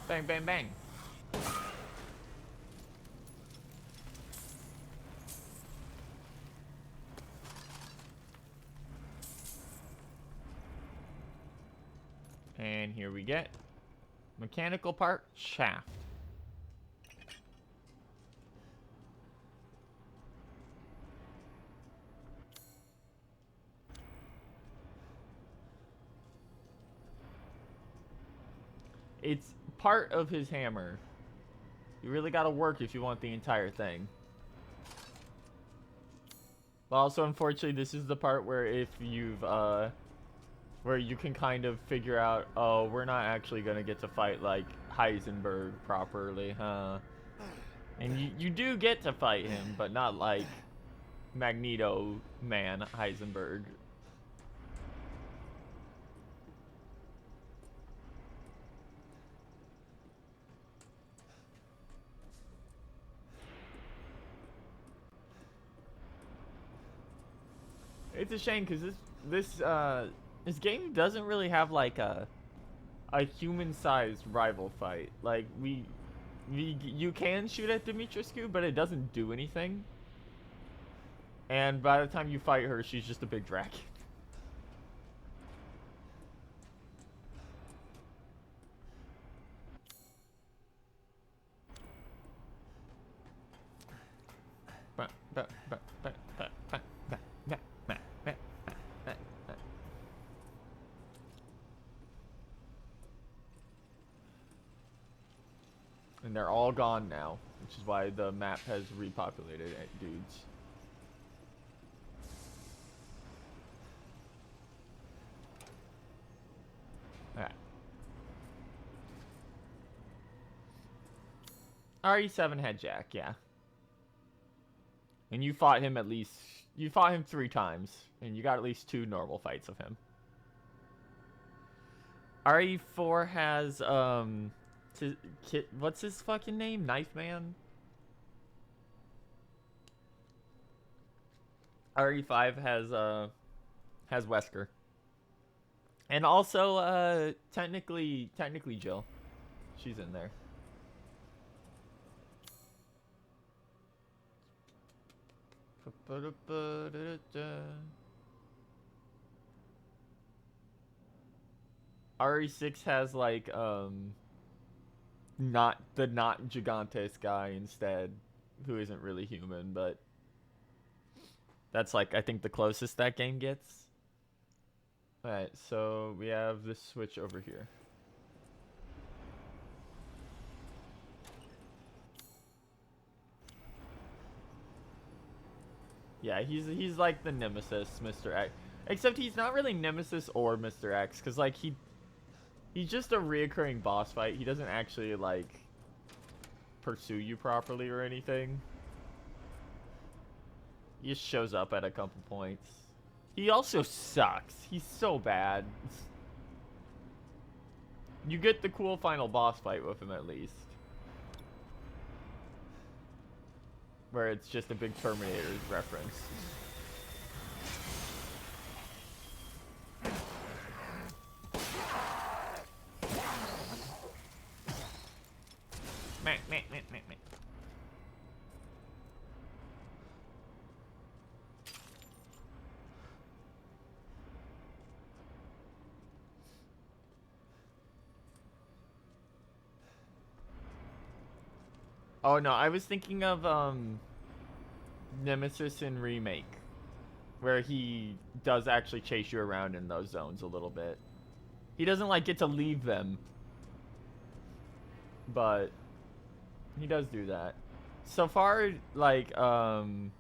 Bang, bang, bang. And here we get mechanical part, shaft. It's part of his hammer. You really gotta work if you want the entire thing. But also, unfortunately, this is the part where if you've where you can kind of figure out, oh, we're not actually gonna get to fight like Heisenberg properly, huh? And you do get to fight him, but not like Magneto Man Heisenberg. It's a shame because this game doesn't really have like a human-sized rival fight. Like you can shoot at Dimitrescu, but it doesn't do anything. And by the time you fight her, she's just a big dragon. And they're all gone now, which is why the map has repopulated dudes. Alright. RE7 had Jack, yeah. And you fought him you fought him 3 times, and you got at least 2 normal fights of him. RE4 has, what's his fucking name? Knife Man? RE5 has Wesker. And also, technically Jill. She's in there. RE6 has like not Gigantes guy instead, who isn't really human, but that's like I think the closest that game gets. Alright, so we have this switch over here. Yeah, he's like the nemesis, Mr. X. Except he's not really nemesis or Mr. X, because like he's just a reoccurring boss fight. He doesn't actually like pursue you properly or anything. He just shows up at a couple points. He also sucks. He's so bad. You get the cool final boss fight with him at least. Where it's just a big Terminator reference. Meh, meh, meh, meh, meh. Oh no, I was thinking of Nemesis in Remake, where he does actually chase you around in those zones a little bit. He doesn't like get to leave them, but he does do that. So far, like so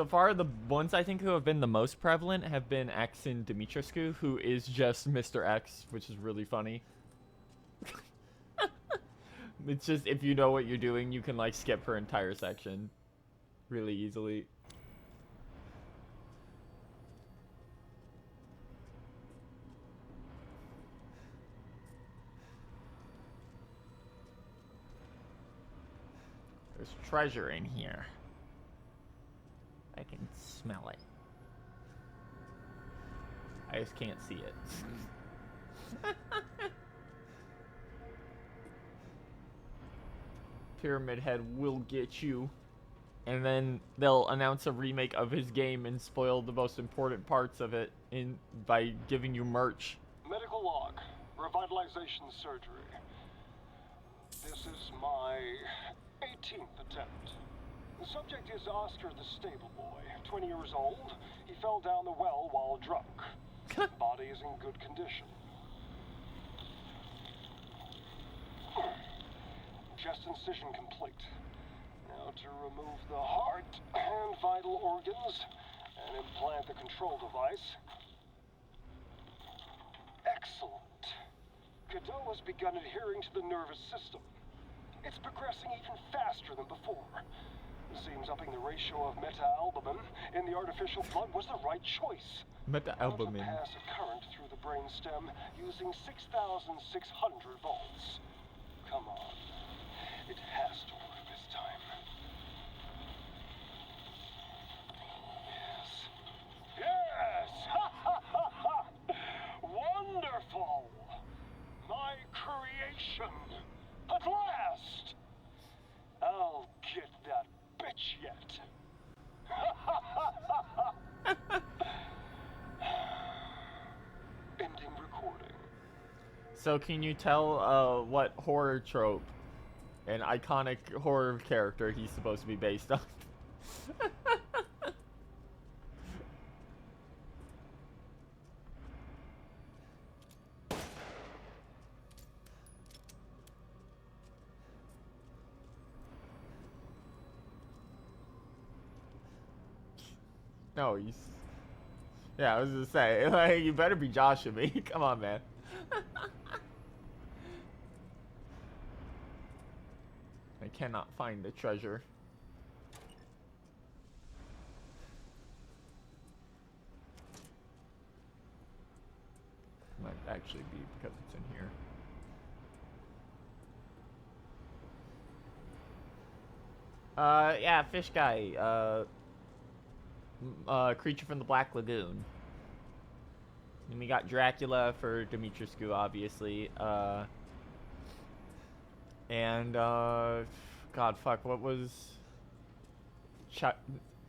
far the ones I think who have been the most prevalent have been X and Dimitrescu, who is just Mr. X, which is really funny. It's just, if you know what you're doing, you can, like, skip her entire section really easily. There's treasure in here. I can smell it. I just can't see it. Pyramid Head will get you. And then they'll announce a remake of his game and spoil the most important parts of it by giving you merch. Medical log. Revitalization surgery. This is my 18th attempt. The subject is Oscar the stable boy, 20 years old. He fell down the well while drunk. Body is in good condition. Chest incision complete. Now to remove the heart and vital organs and implant the control device. Excellent. Godot has begun adhering to the nervous system. It's progressing even faster than before. Seems upping the ratio of meta-albumin in the artificial blood was the right choice. Meta-albumin. Pass a current through the brainstem using 6,600 volts. Come on. It has to work this time. Yes. Yes! Ha ha ha ha! Wonderful! My creation! At last! I'll get that bitch yet. Ending recording. So can you tell what horror trope an iconic horror character he's supposed to be based on? No, he's... Yeah, I was gonna say, like, you better be joshing me. Come on, man. I cannot find the treasure. Might actually be because it's in here. Yeah, fish guy. Creature from the Black Lagoon. And we got Dracula for Dimitrescu, obviously. God, fuck, what was... Chuck...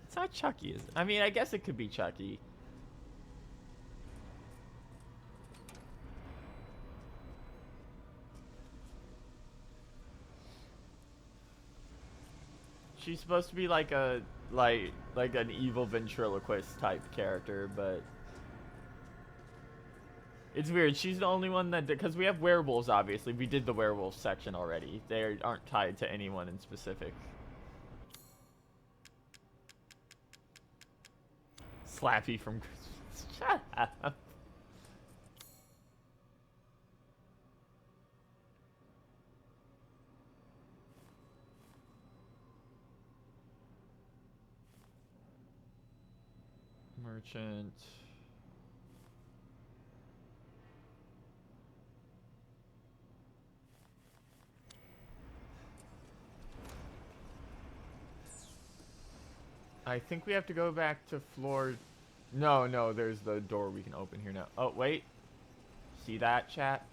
It's not Chucky, is it? I mean, I guess it could be Chucky. She's supposed to be like a... like an evil ventriloquist type character, but... It's weird. She's the only one that... Because we have werewolves, obviously. We did the werewolf section already. They aren't tied to anyone in specific. Slappy from... Shut up. Merchant... I think we have to go back to floor... No, there's the door we can open here now. Oh, wait. See that, chat?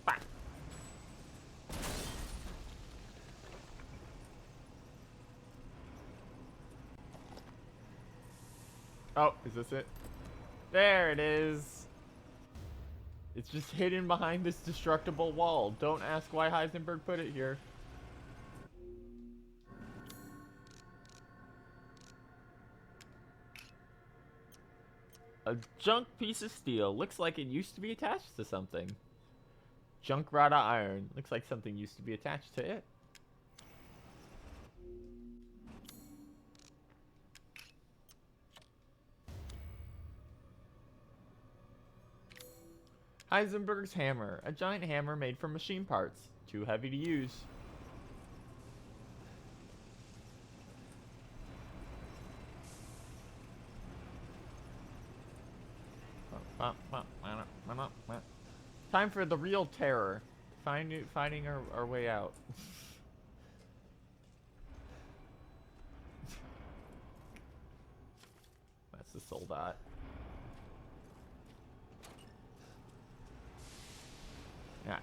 Ah. Oh, is this it? There it is. It's just hidden behind this destructible wall. Don't ask why Heisenberg put it here. A junk piece of steel. Looks like it used to be attached to something. Junk rod of iron. Looks like something used to be attached to it. Heisenberg's hammer. A giant hammer made from machine parts. Too heavy to use. Time for the real terror. Finding our way out. That's the soldat. Yeah.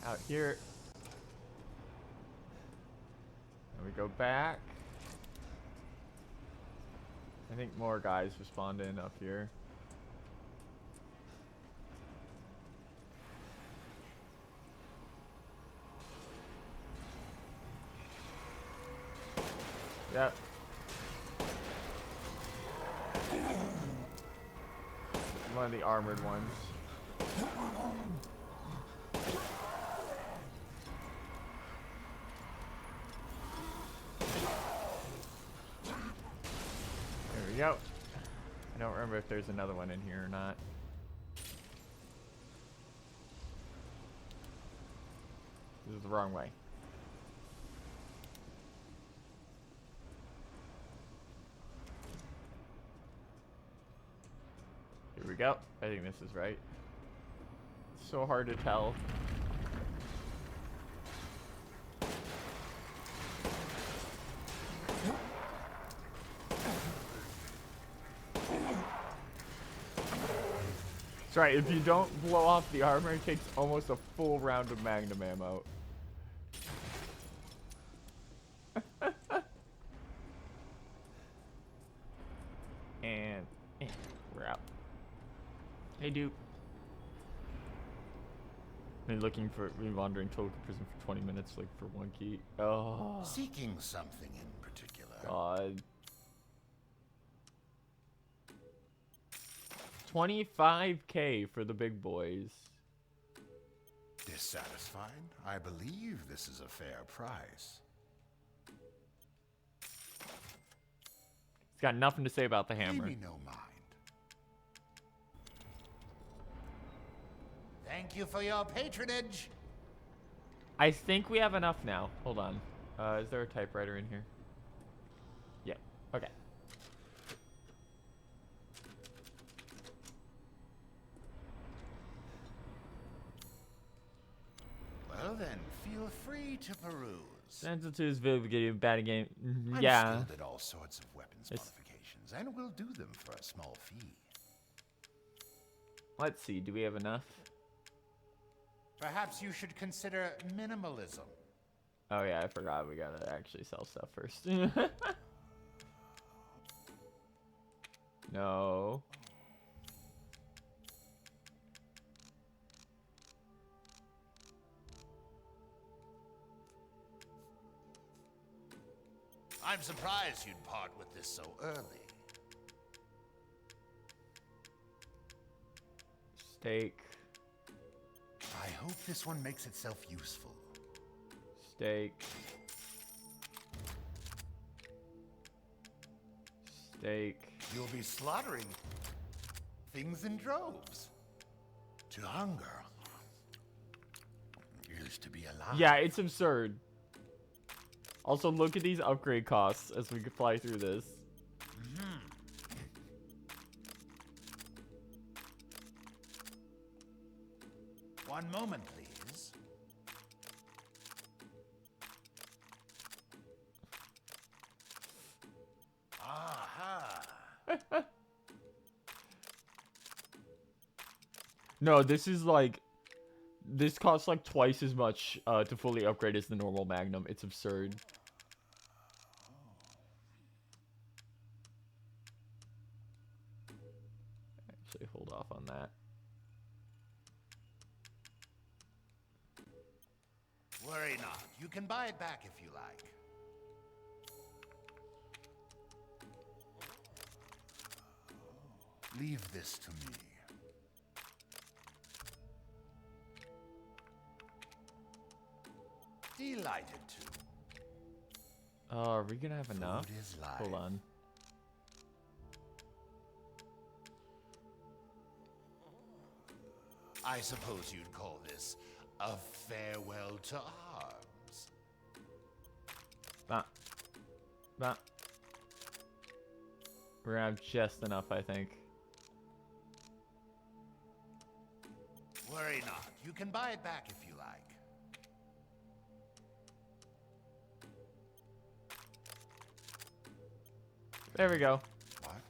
Out here. And we go back. I think more guys respawned in up here. Yep. One of the armored ones. go. I don't remember if there's another one in here or not. This is the wrong way. Here we go. I think this is right. It's so hard to tell. That's right, if you don't blow off the armor, it takes almost a full round of magnum ammo. And we're out. Hey, dude. Been wandering total prison for 20 minutes, like for one key. Oh. Seeking something in particular. God. 25K for the big boys. Dissatisfied? I believe this is a fair price. He's got nothing to say about the Pay hammer. me no mind. Thank you for your patronage. I think we have enough now. Hold on. Is there a typewriter in here? Yeah. Okay. Well then, feel free to peruse. Sends to his video bad game. I'm Yeah. skilled at all sorts of weapons modifications, and will do them for a small fee. Let's see. Do we have enough? Perhaps you should consider minimalism. Oh yeah, I forgot. We gotta actually sell stuff first. No. I'm surprised you'd part with this so early. Steak. I hope this one makes itself useful. Steak. Steak. You'll be slaughtering things in droves. To hunger is to be alive. Yeah, it's absurd. Also, look at these upgrade costs as we fly through this. One moment, please. Aha! No, this is like... This costs like twice as much to fully upgrade as the normal Magnum. It's absurd. Actually, hold off on that. Worry not. You can buy it back if you like. Leave this to me. Delighted to. Are we gonna have enough? Food is life. Hold on. I suppose you'd call this a farewell to arms. Bah. Bah. We're gonna have just enough, I think. Worry not. You can buy it back if you like. There we go. What?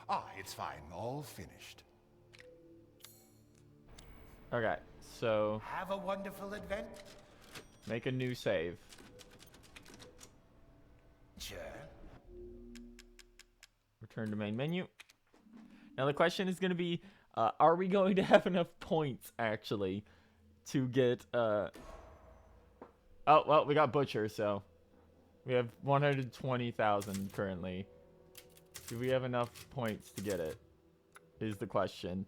Ah, it's fine. All finished. Okay, so Have a wonderful adventure. make a new save. Return to main menu. Now the question is going to be, are we going to have enough points, actually, to get... Oh, well, we got Butcher, so... We have 120,000 currently. Do we have enough points to get it? Is the question.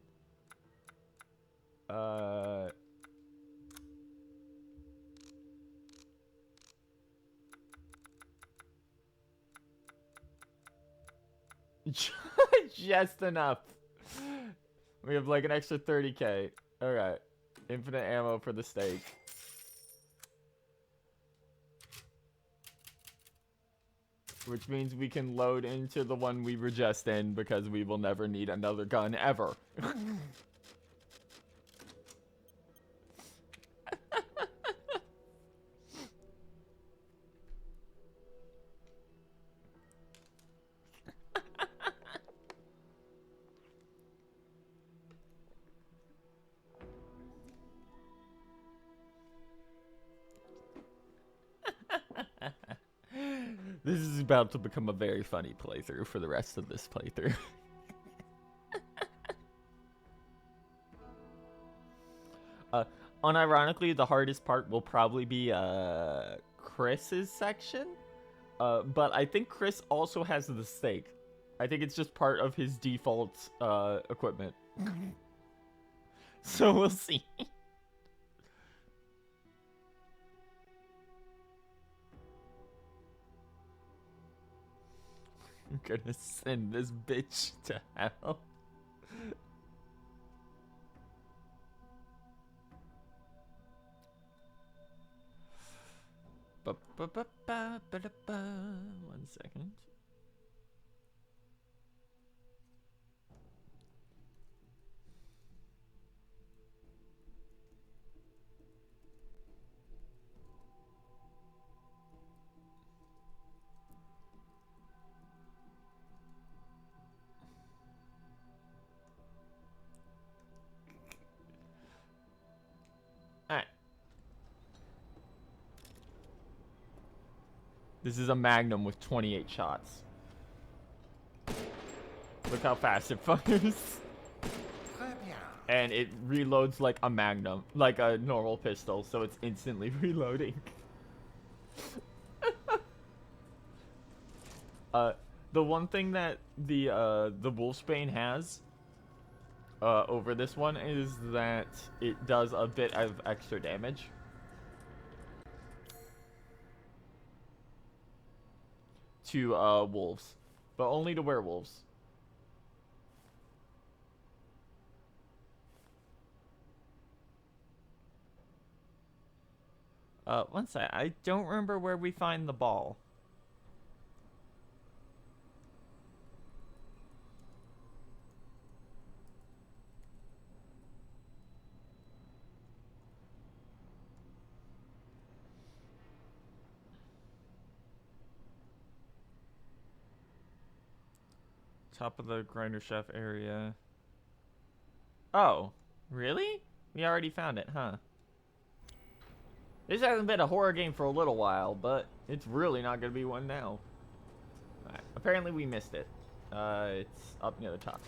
Just enough. We have like an extra 30k. Alright. Infinite ammo for the stake. Which means we can load into the one we were just in because we will never need another gun ever. This is about to become a very funny playthrough for the rest of this playthrough. Unironically, the hardest part will probably be Chris's section. But I think Chris also has the stake. I think it's just part of his default equipment. So we'll see. I'm gonna send this bitch to hell. One second. Alright. This is a Magnum with 28 shots. Look how fast it fires. And it reloads like a Magnum, like a normal pistol, so it's instantly reloading. The one thing that the Wolfsbane has over this one is that it does a bit of extra damage. To wolves, but only to werewolves. One sec, I don't remember where we find the ball. Top of the grinder shaft area. Oh, really? We already found it, huh? This hasn't been a horror game for a little while, but it's really not going to be one now. Alright, apparently we missed it. It's up near the top.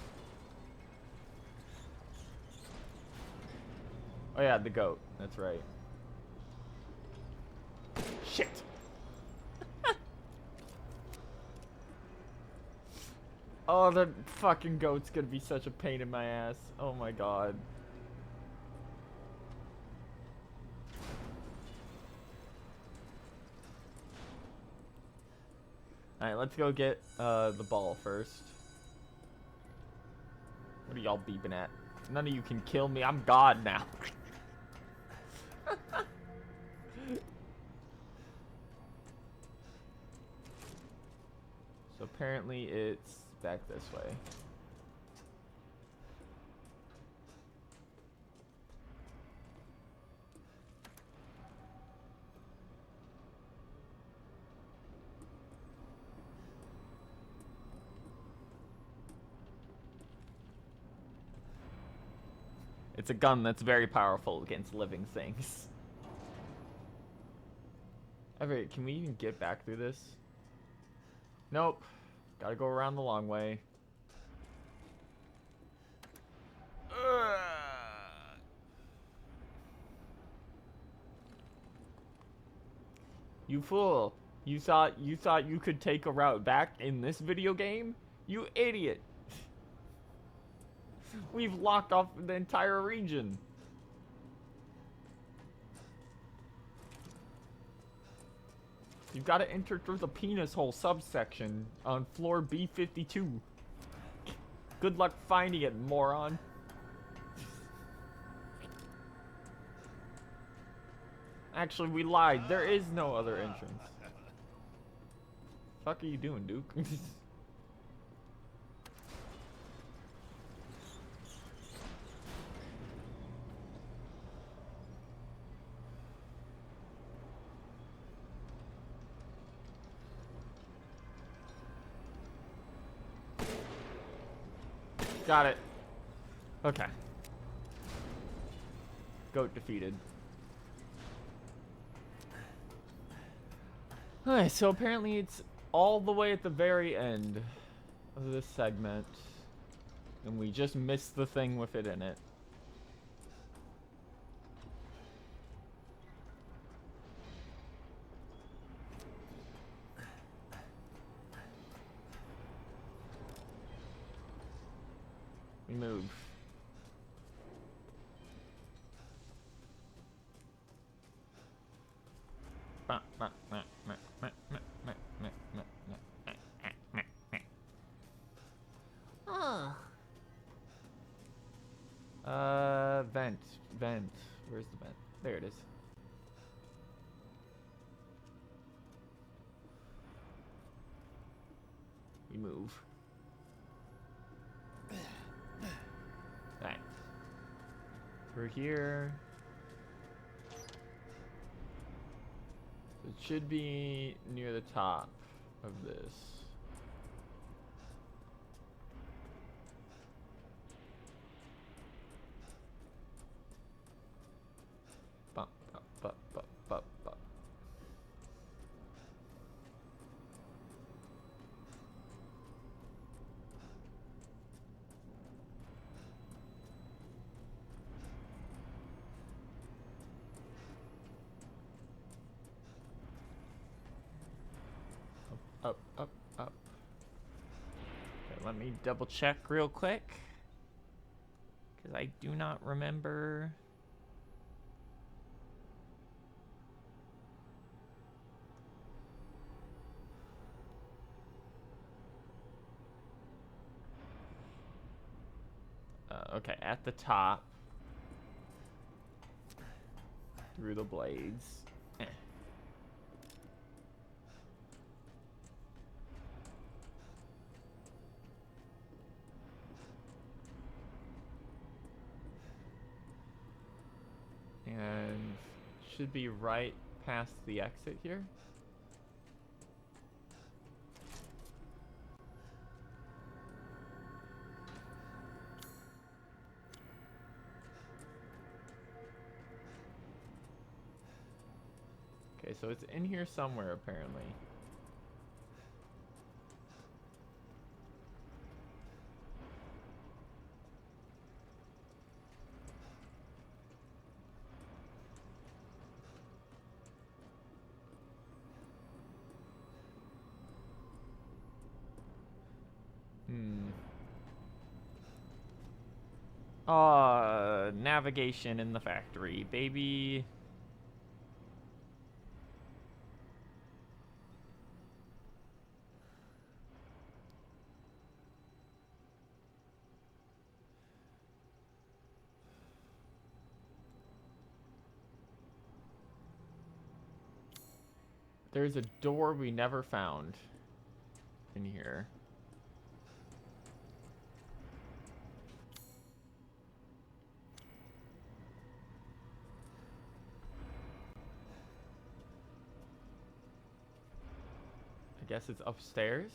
Oh yeah, the goat. That's right. Shit! Oh, the fucking goat's gonna be such a pain in my ass. Oh my god. Alright, let's go get the ball first. What are y'all beeping at? None of you can kill me. I'm God now. So apparently it's back this way. It's a gun that's very powerful against living things. Alright, can we even get back through this? Nope. Gotta go around the long way. You fool. You thought you could take a route back in this video game? You idiot. We've locked off the entire region. You've got to enter through the penis hole subsection on floor B52. Good luck finding it, moron. Actually, we lied. There is no other entrance. Fuck are you doing, Duke? Got it. Okay. Goat defeated. Alright, so apparently it's all the way at the very end of this segment. And we just missed the thing with it in it. We move. Vent. Where's the vent? There it is. We move. Right. We're here. So it should be near the top of this. Bump, bump, bump, bump, bump, bump. Up, up, up. Okay, let me double check real quick. Because I do not remember. Okay, at the top. Through the blades. And should be right past the exit here. Okay, so it's in here somewhere apparently. Navigation in the factory, baby. There's a door we never found in here. I guess it's upstairs.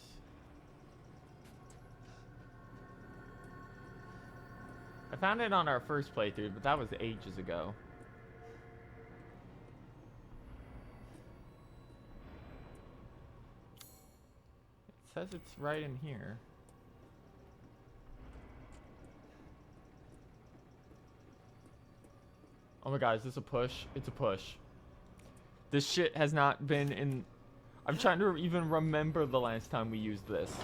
I found it on our first playthrough, but that was ages ago. It says it's right in here. Oh my god, is this a push? It's a push. This shit has not been in... I'm trying to even remember the last time we used this.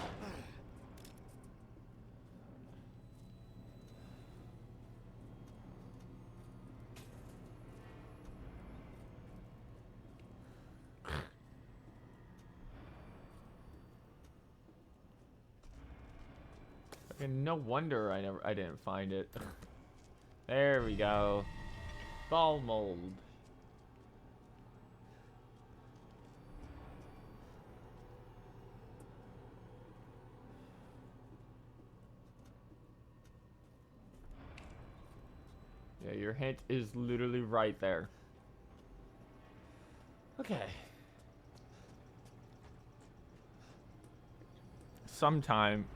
And no wonder I didn't find it. There we go. Ball mold. Yeah, your hint is literally right there. Okay.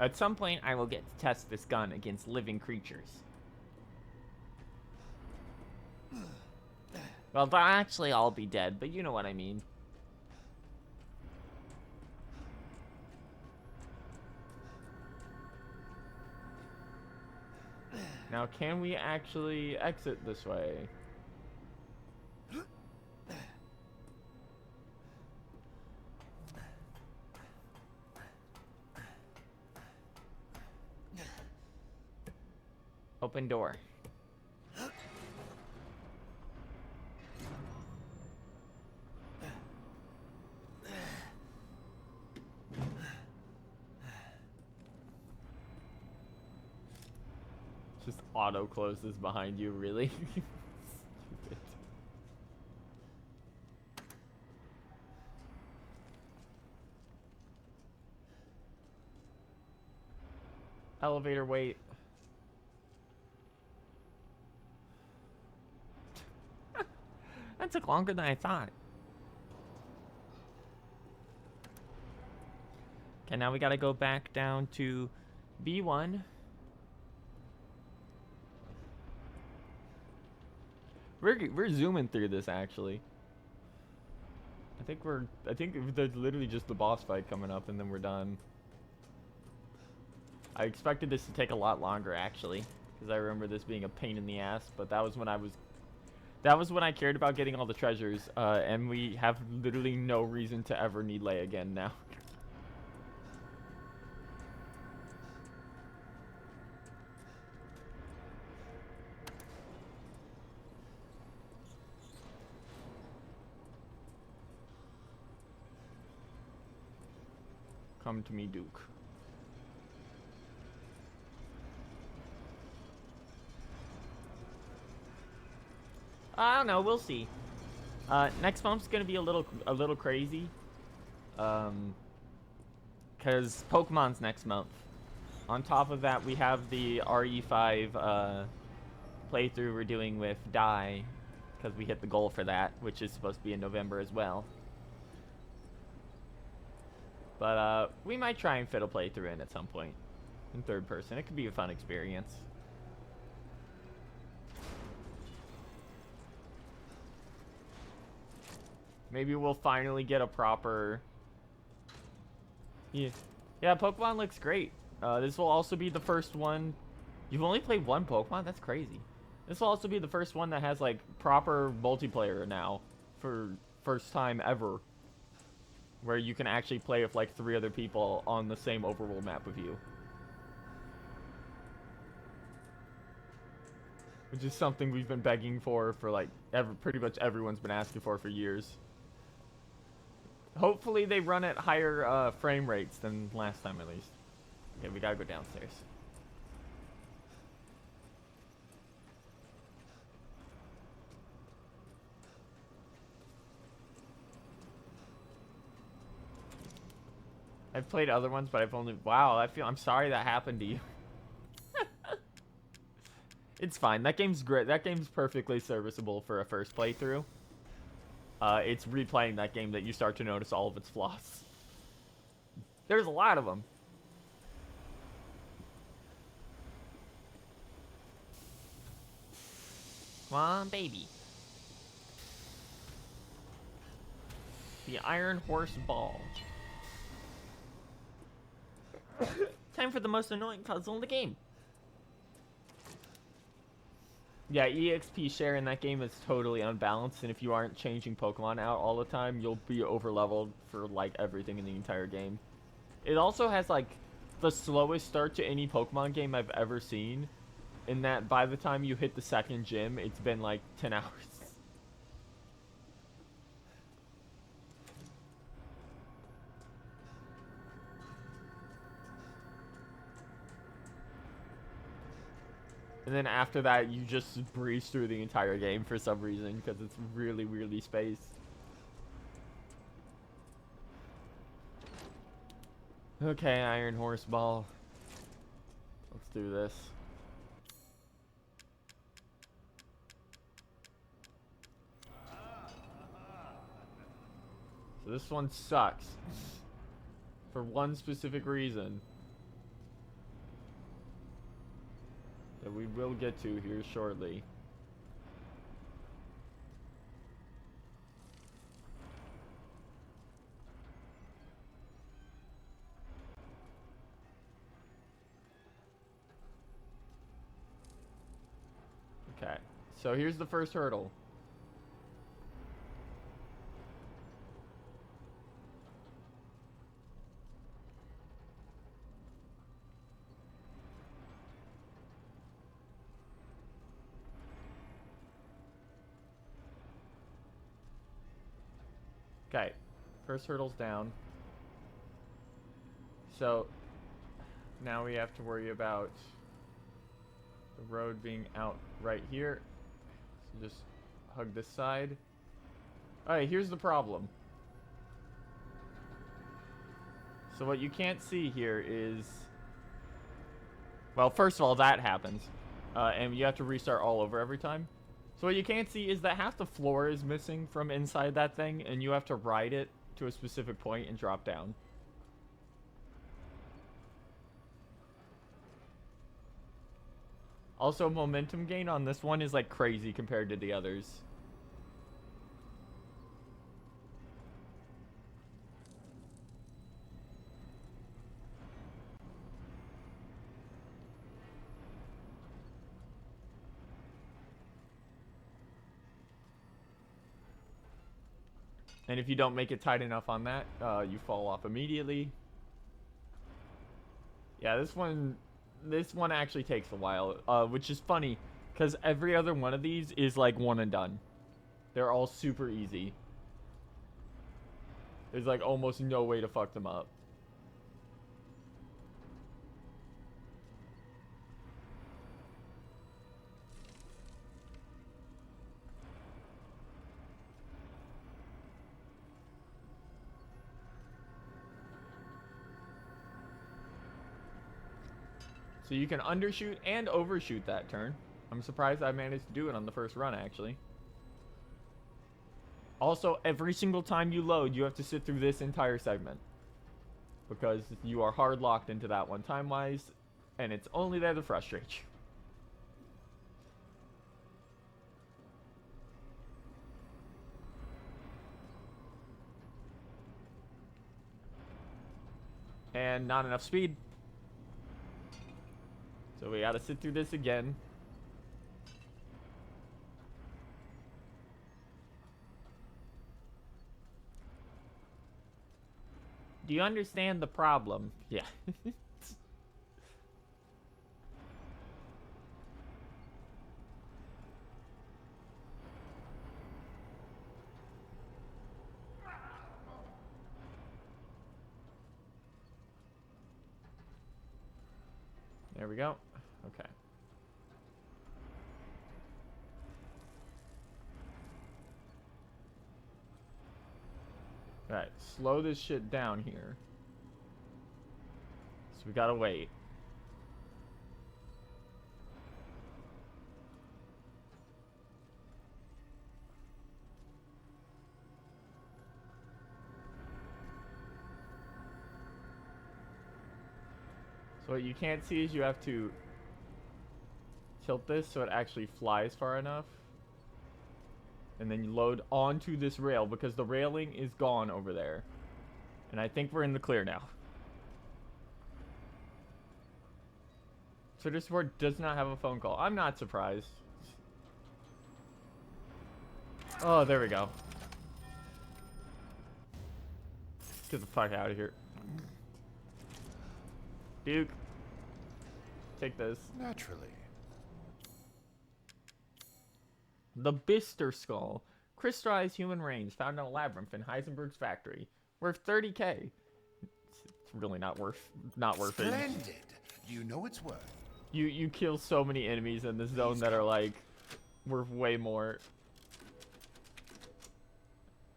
At some point, I will get to test this gun against living creatures. Well, they'll actually all be dead, but you know what I mean. Now, can we actually exit this way? Open door. Just auto closes behind you, really? Stupid. Elevator wait. That took longer than I thought. Okay, now we gotta go back down to B1. We're zooming through this actually. I think there's literally just the boss fight coming up and then we're done. I expected this to take a lot longer actually, because I remember this being a pain in the ass, but that was when I cared about getting all the treasures, and we have literally no reason to ever need Lay again now. Come to me, Duke. I don't know, we'll see. Next month's gonna be a little crazy. Cause Pokemon's next month. On top of that, we have the RE5 playthrough we're doing with Dai, because we hit the goal for that, which is supposed to be in November as well. But we might try and fit a playthrough in at some point in third person. It could be a fun experience. Maybe we'll finally get a proper... Yeah, Pokemon looks great. This will also be the first one... You've only played one Pokemon? That's crazy. This will also be the first one that has, like, proper multiplayer now. For first time ever. Where you can actually play with, like, 3 other people on the same overworld map with you. Which is something we've been begging for like, pretty much everyone's been asking for years. Hopefully they run at higher frame rates than last time, at least. Okay, we gotta go downstairs. I've played other ones, but I've only... Wow, I'm sorry that happened to you. It's fine. That game's great. That game's perfectly serviceable for a first playthrough. It's replaying that game that you start to notice all of its flaws. There's a lot of them. Come on, baby. The Iron Horse Ball. Time for the most annoying puzzle in the game. Yeah, EXP share in that game is totally unbalanced, and if you aren't changing Pokemon out all the time, you'll be overleveled for, like, everything in the entire game. It also has, like, the slowest start to any Pokemon game I've ever seen, in that by the time you hit the second gym, it's been, like, 10 hours. And then after that, you just breeze through the entire game for some reason, because it's really, really spaced. Okay, Iron Horse Ball. Let's do this. So this one sucks. For one specific reason. That we will get to here shortly. Okay, so here's the first hurdle. Okay, first hurdle's down. So now we have to worry about the road being out right here. So just hug this side. Alright, here's the problem. So what you can't see here is... Well, first of all, that happens. And you have to restart all over every time. So what you can't see is that half the floor is missing from inside that thing, and you have to ride it to a specific point and drop down. Also, momentum gain on this one is like crazy compared to the others. And if you don't make it tight enough on that, you fall off immediately. Yeah, this one actually takes a while, which is funny, because every other one of these is like one and done. They're all super easy. There's like almost no way to fuck them up. So you can undershoot and overshoot that turn. I'm surprised I managed to do it on the first run, actually. Also, every single time you load, you have to sit through this entire segment. Because you are hard locked into that one time-wise, and it's only there to frustrate you. And not enough speed. So we gotta sit through this again. Do you understand the problem? Yeah. There we go. Okay. Alright, slow this shit down here. So we gotta wait. So what you can't see is you have to tilt this so it actually flies far enough. And then you load onto this rail because the railing is gone over there. And I think we're in the clear now. Twitter support does not have a phone call. I'm not surprised. Oh, there we go. Get the fuck out of here. Duke. Take this. Naturally. The Bister Skull. Crystallized human remains found in a labyrinth in Heisenberg's factory. Worth 30K. It's really not worth it. Splendid. Do you know its worth? You kill so many enemies in this zone that are like worth way more.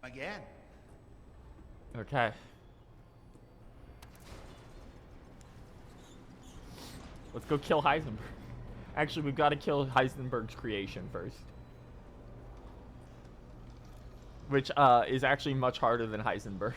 Again. Okay. Let's go kill Heisenberg. Actually, we've got to kill Heisenberg's creation first. Which is actually much harder than Heisenberg.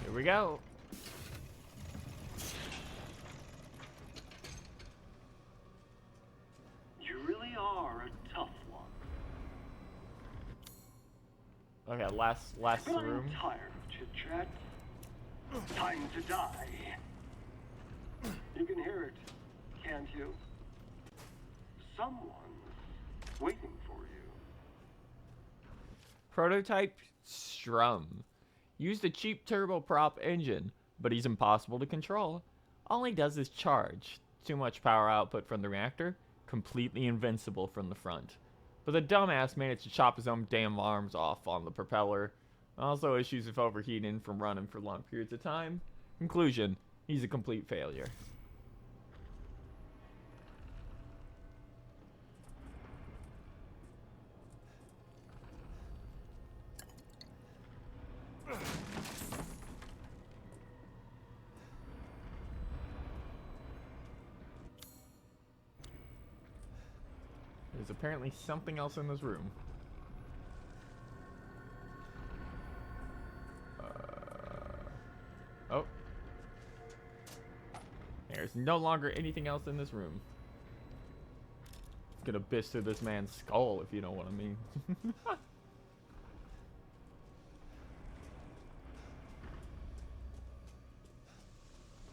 Here we go. You really are a tough one. Okay, last But room. I'm tired of chit-chat. Time to die. You can hear it, can't you? Someone's waiting for you. Prototype Strum. Used a cheap turboprop engine, but he's impossible to control. All he does is charge. Too much power output from the reactor. Completely invincible from the front. But the dumbass managed to chop his own damn arms off on the propeller. Also issues with overheating from running for long periods of time. Conclusion, he's a complete failure. There's apparently something else in this room. Oh. There's no longer anything else in this room. It's gonna biss through this man's skull, if you know what I mean.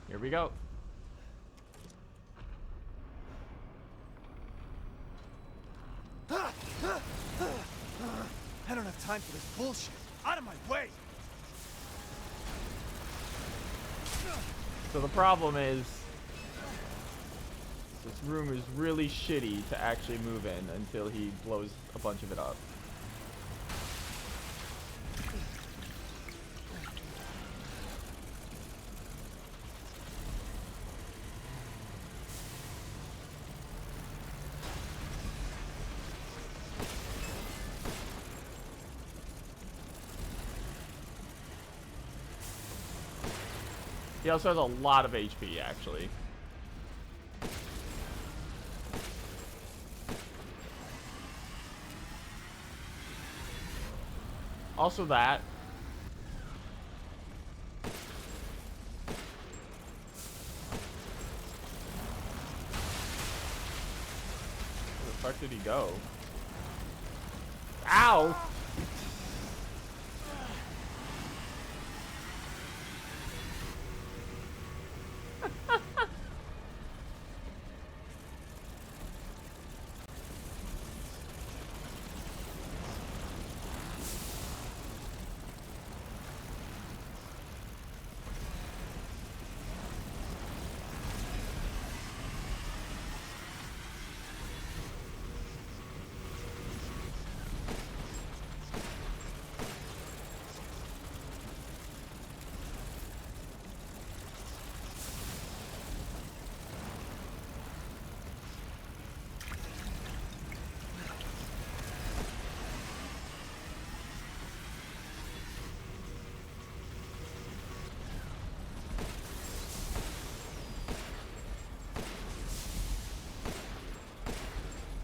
Here we go. I don't have time for this bullshit. Out of my way! So the problem is, this room is really shitty to actually move in until he blows a bunch of it up. He also has a lot of HP, actually. Also that. Where the fuck did he go? Ow!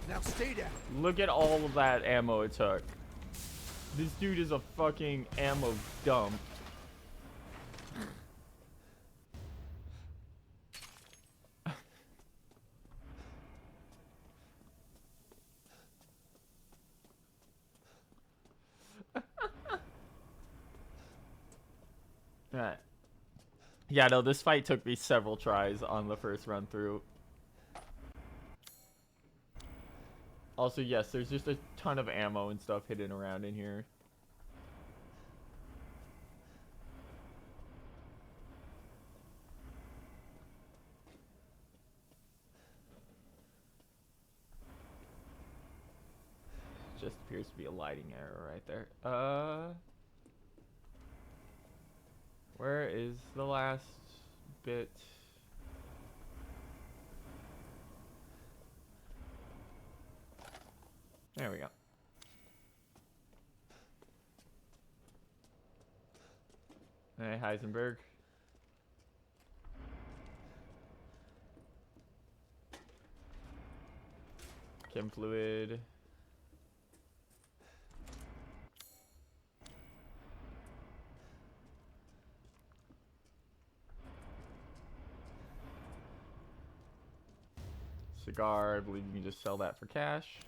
Now stay down. Look at all of that ammo it took. This dude is a fucking ammo dump. Alright. Yeah, no, this fight took me several tries on the first run through. Also, yes, there's just a ton of ammo and stuff hidden around in here. just appears to be a lighting error right there. Where is the last bit? There we go. Hey, Heisenberg. Chem fluid. Cigar, I believe you can just sell that for cash.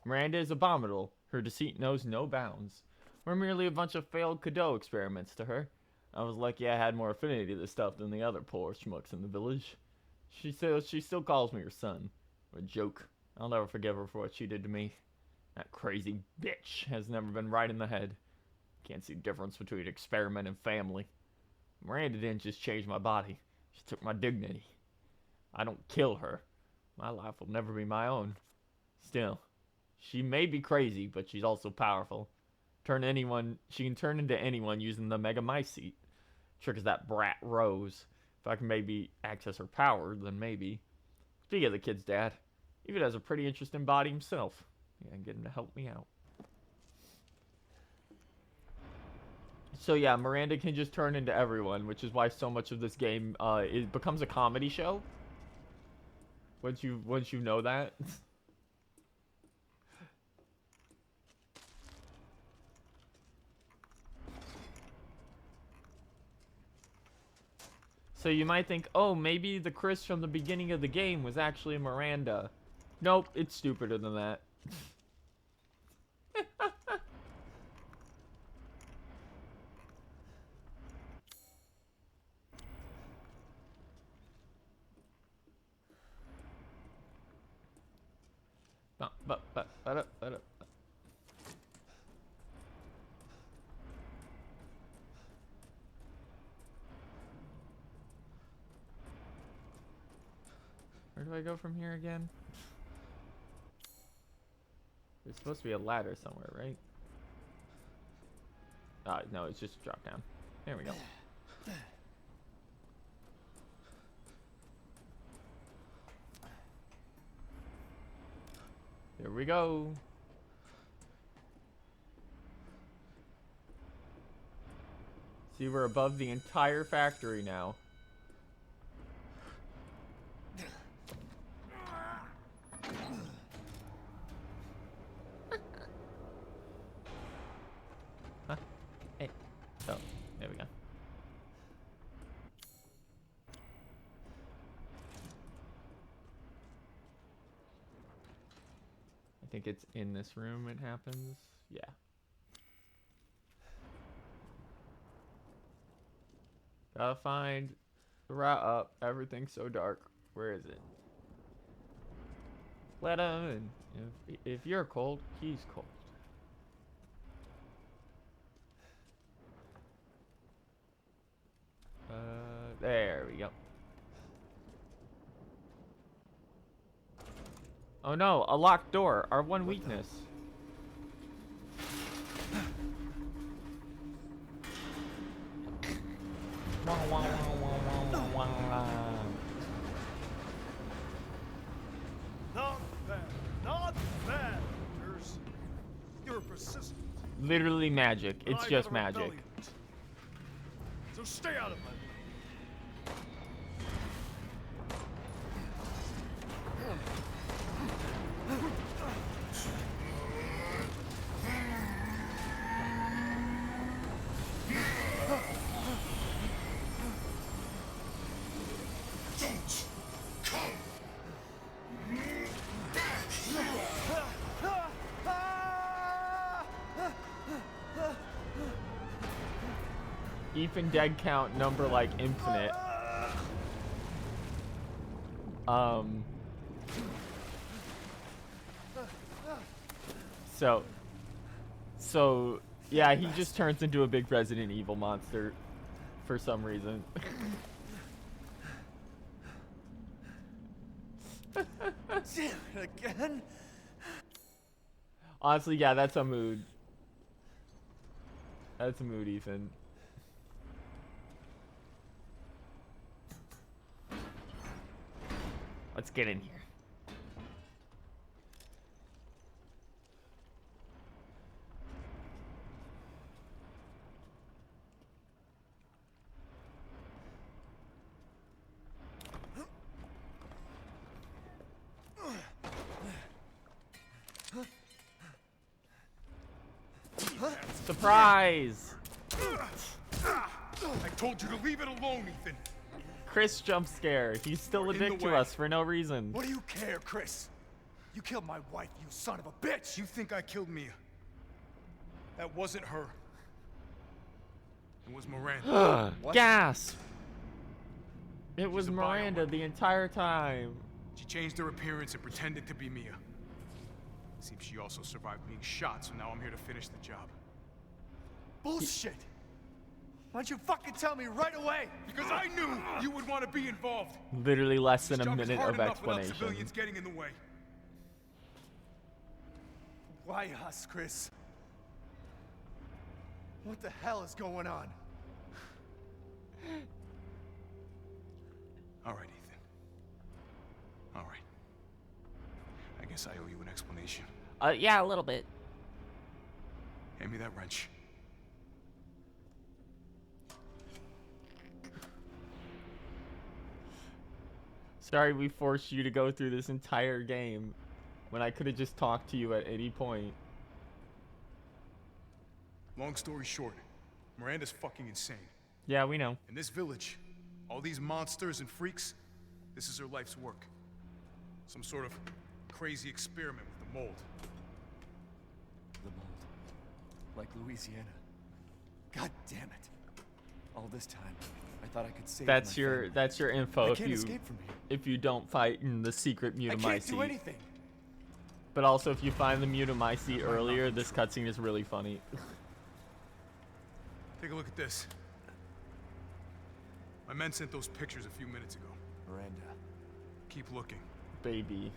Miranda is abominable. Her deceit knows no bounds. We're merely a bunch of failed Cadeau experiments to her. I was lucky I had more affinity to this stuff than the other poor schmucks in the village. She says she still calls me her son. What a joke. I'll never forgive her for what she did to me. That crazy bitch has never been right in the head. Can't see the difference between experiment and family. Miranda didn't just change my body. She took my dignity. I don't kill her. My life will never be my own. Still, she may be crazy, but she's also powerful. She can turn into anyone using the Mega Mice seat. Trick is that brat Rose. If I can maybe access her power, then maybe. Speaking of the kid's dad, he even has a pretty interesting body himself. Yeah, I can get him to help me out. So yeah, Miranda can just turn into everyone, which is why so much of this game it becomes a comedy show. Once you know that. So you might think, oh, maybe the Chris from the beginning of the game was actually Miranda. Nope, it's stupider than that. Where do I go from here again? There's supposed to be a ladder somewhere, right? No, it's just a drop down. There we go. Here we go. See, we're above the entire factory now. Huh? Hey. Oh, there we go. I think it's in this room it happens. Yeah. Gotta find the route up. Everything's so dark. Where is it? Let him in. If you're cold, he's cold. There we go. Oh no, a locked door. Our one weakness. Not bad. Not bad, Rangers. You're persistent. Literally magic. but It's I just got a magic. rebellion. So stay out of my way. Even dead count number like infinite. So yeah, he just turns into a big Resident Evil monster for some reason. Damn it again. Honestly, yeah, that's a mood. That's a mood, Ethan. Let's get in here. Surprise! I told you to leave it alone, Ethan. Chris jump scare. He's still a You're in dick the to way. us for no reason. What do you care, Chris? You killed my wife, you son of a bitch! You think I killed Mia? That wasn't her. It was Miranda. What? Gas! It was a Miranda bioweapon. the entire time. She changed her appearance and pretended to be Mia. Seems she also survived being shot, so now I'm here to finish the job. Bullshit! Why don't you fucking tell me right away? Because I knew you would want to be involved. Literally less than This a job is minute hard of enough without explanation. civilians getting in the way. Why us, Chris? What the hell is going on? All right, Ethan. All right. I guess I owe you an explanation. Yeah, a little bit. Hand me that wrench. Sorry we forced you to go through this entire game when I could have just talked to you at any point. Long story short, Miranda's fucking insane. Yeah, we know. In this village, all these monsters and freaks, this is her life's work. Some sort of crazy experiment with the mold. The mold. Like Louisiana. God damn it. All this time, I thought I could save That's my your family. that's your info I if can't you escape from here. if you don't fight in the secret I can't do Mutamycete. anything. But also if you find the Mutamycete earlier, this cutscene is really funny. Take a look at this. My men sent those pictures a few minutes ago. Miranda. Keep looking. Baby.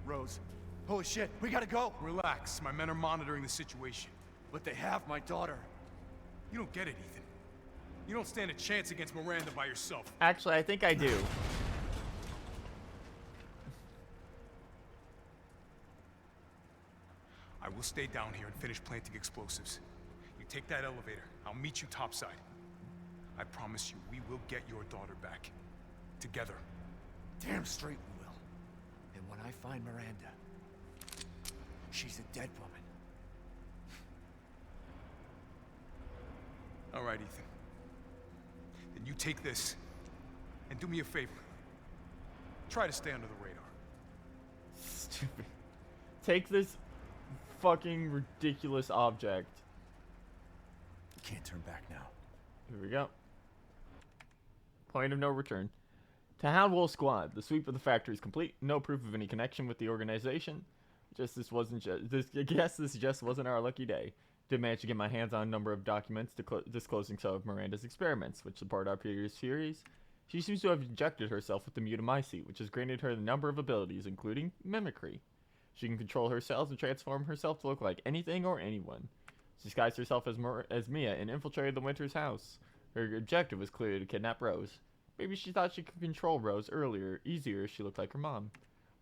Rose. Holy shit, we gotta go! Relax. My men are monitoring the situation. But they have my daughter. You don't get it, Ethan. You don't stand a chance against Miranda by yourself. Actually, I think I do. I will stay down here and finish planting explosives. You take that elevator. I'll meet you topside. I promise you, we will get your daughter back. Together. Damn straight we will. And when I find Miranda, she's a dead woman. All right, Ethan. Then you take this and do me a favor. Try to stay under the radar. Stupid. Take this fucking ridiculous object. You can't turn back now. Here we go. Point of no return. To Hound Wolf Squad, the sweep of the factory is complete. No proof of any connection with the organization. I guess this just wasn't our lucky day. Did manage to get my hands on a number of documents disclosing some of Miranda's experiments, which support our previous theories. She seems to have injected herself with the Mutamycete, which has granted her a number of abilities, including mimicry. She can control her cells and transform herself to look like anything or anyone. She disguised herself as Mia and infiltrated the Winter's house. Her objective was clearly to kidnap Rose. Maybe she thought she could control Rose easier if she looked like her mom.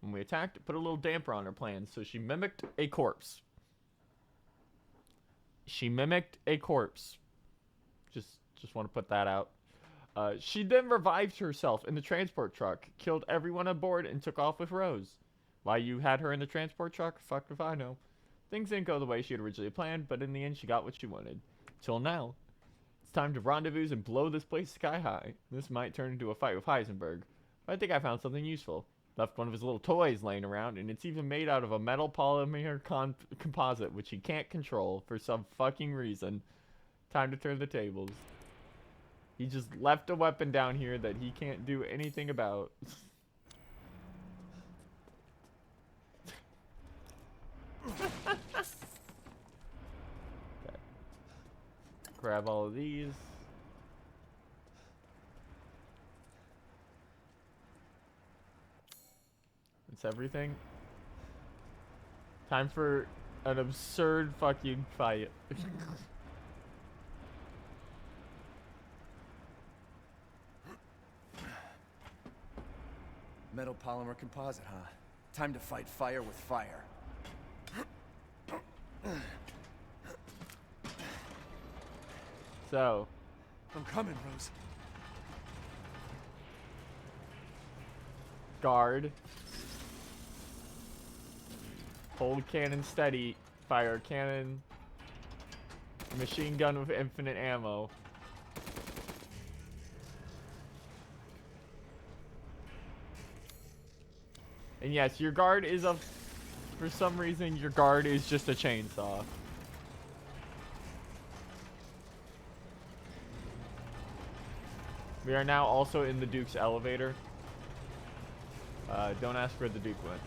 When we attacked, it put a little damper on her plans, so she mimicked a corpse. Just want to put that out. She then revived herself in the transport truck, killed everyone aboard, and took off with Rose. Why you had her in the transport truck? Fuck if I know. Things didn't go the way she had originally planned, but in the end she got what she wanted. Till now. It's time to rendezvous and blow this place sky high. This might turn into a fight with Heisenberg, but I think I found something useful. Left one of his little toys laying around, and it's even made out of a metal polymer composite, which he can't control for some fucking reason. Time to turn the tables. He just left a weapon down here that he can't do anything about. Okay. Grab all of these. It's everything. Time for an absurd fucking fight. Metal polymer composite, huh? Time to fight fire with fire. So, I'm coming, Rose. guard. Hold cannon steady. Fire cannon. Machine gun with infinite ammo. And yes, your guard is a... For some reason, your guard is just a chainsaw. We are now also in the Duke's elevator. Don't ask where the Duke went.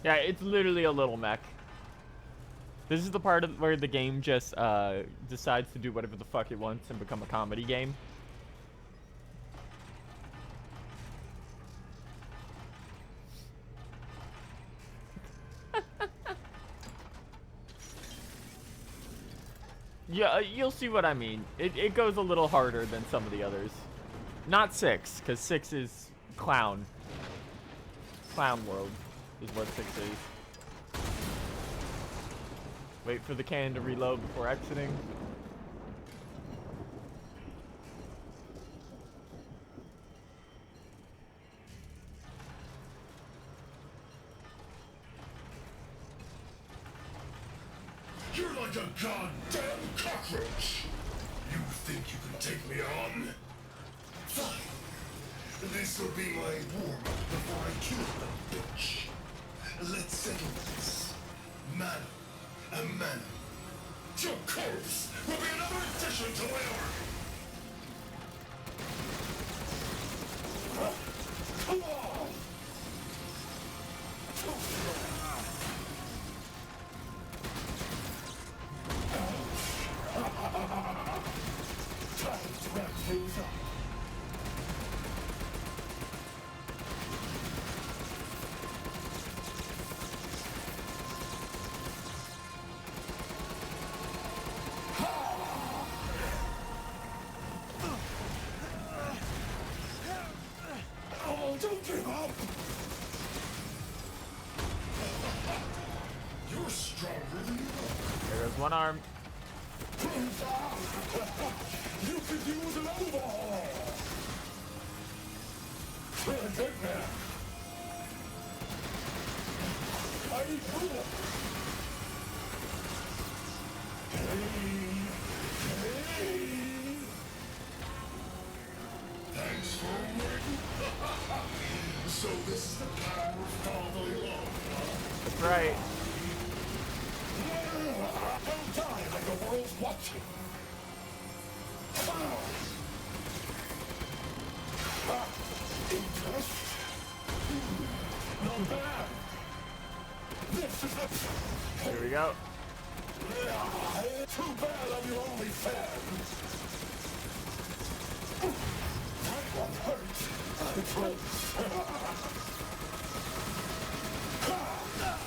Yeah, it's literally a little mech. This is the part of where the game just decides to do whatever the fuck it wants and become a comedy game. Yeah, you'll see what I mean. It goes a little harder than some of the others. Not 6, because 6 is clown. Clown world is what 6 is. Wait for the cannon to reload before exiting. You're like a goddamn cockroach. You think you can take me on? Fine. This will be my warm-up before I kill the bitch. Let's settle this. Man, a man. Your corpse will be another addition to my army. Don't give up! You're stronger than you are. There goes one arm. You could use an overhaul! Take that! I need food! Hey! Thanks for waiting. So this is the power of fatherly love, huh? That's right. Don't die like the world's watching. Interest? Not bad. This is a... Here we go. Too bad I'm your only fan. That one hurt.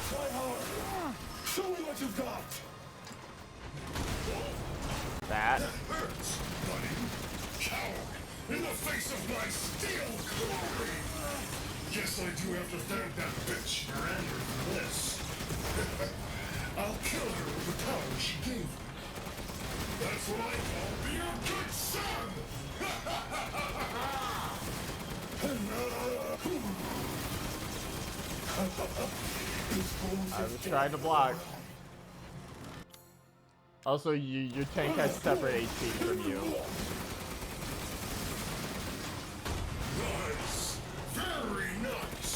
Try hard. Show me what you've got. That. Hurts, buddy. Coward. In the face of my steel glory. Guess I do have to thank that bitch Miranda for this. I'll kill her with the power she gave me. That's what I call being a good son! I was trying to block. Also, your tank has separate HP from you. Nice! Very nice!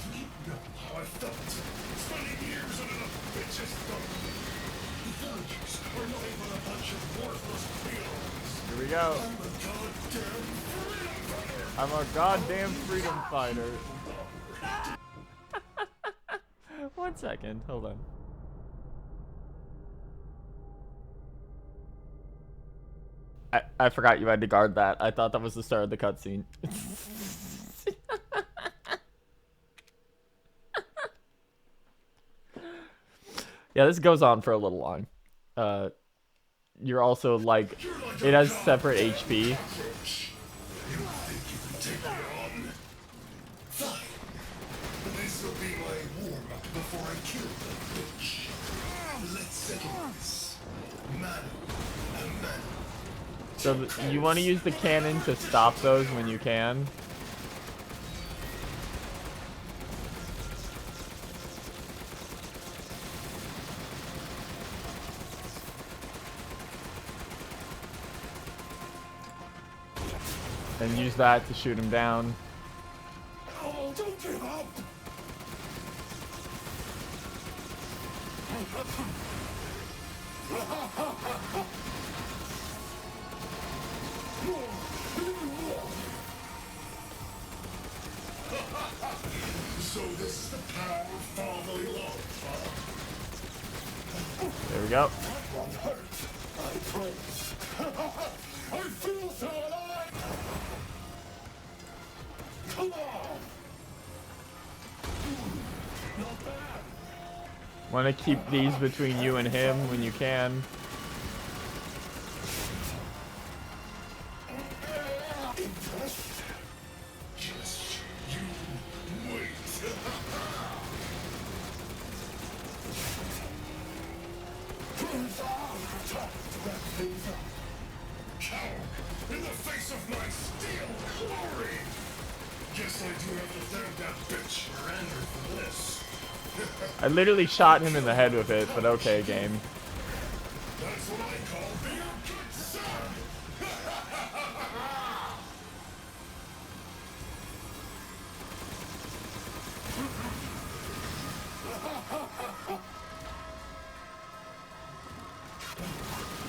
Do you know how I felt? Spending years under the bitch's thumb. The villagers are not even a bunch of worthless peons. Here we go. I'm a goddamn I'm a goddamn freedom fighter! freedom fighter. 1 second, hold on. I forgot you had to guard that. I thought that was the start of the cutscene. Yeah, this goes on for a little long. You're also like, it has separate HP. You think you can take me on? Fine. This'll be my warm-up before I kill the bitch. Let's settle this. Mano a mano. So you want to use the cannon to stop those when you can. And use that to shoot him down. Oh, don't give up! So this is the power of fatherly love, huh? There we go. That one hurts. I promise. I feel so alive! Come on! Not bad. Want to keep these between you and him when you can. Just you wait. Coward, in the face of my steel glory! Guess I do have to thank that bitch Miranda for this. I literally shot him in the head with it, but okay, game. That's what I call being a good son!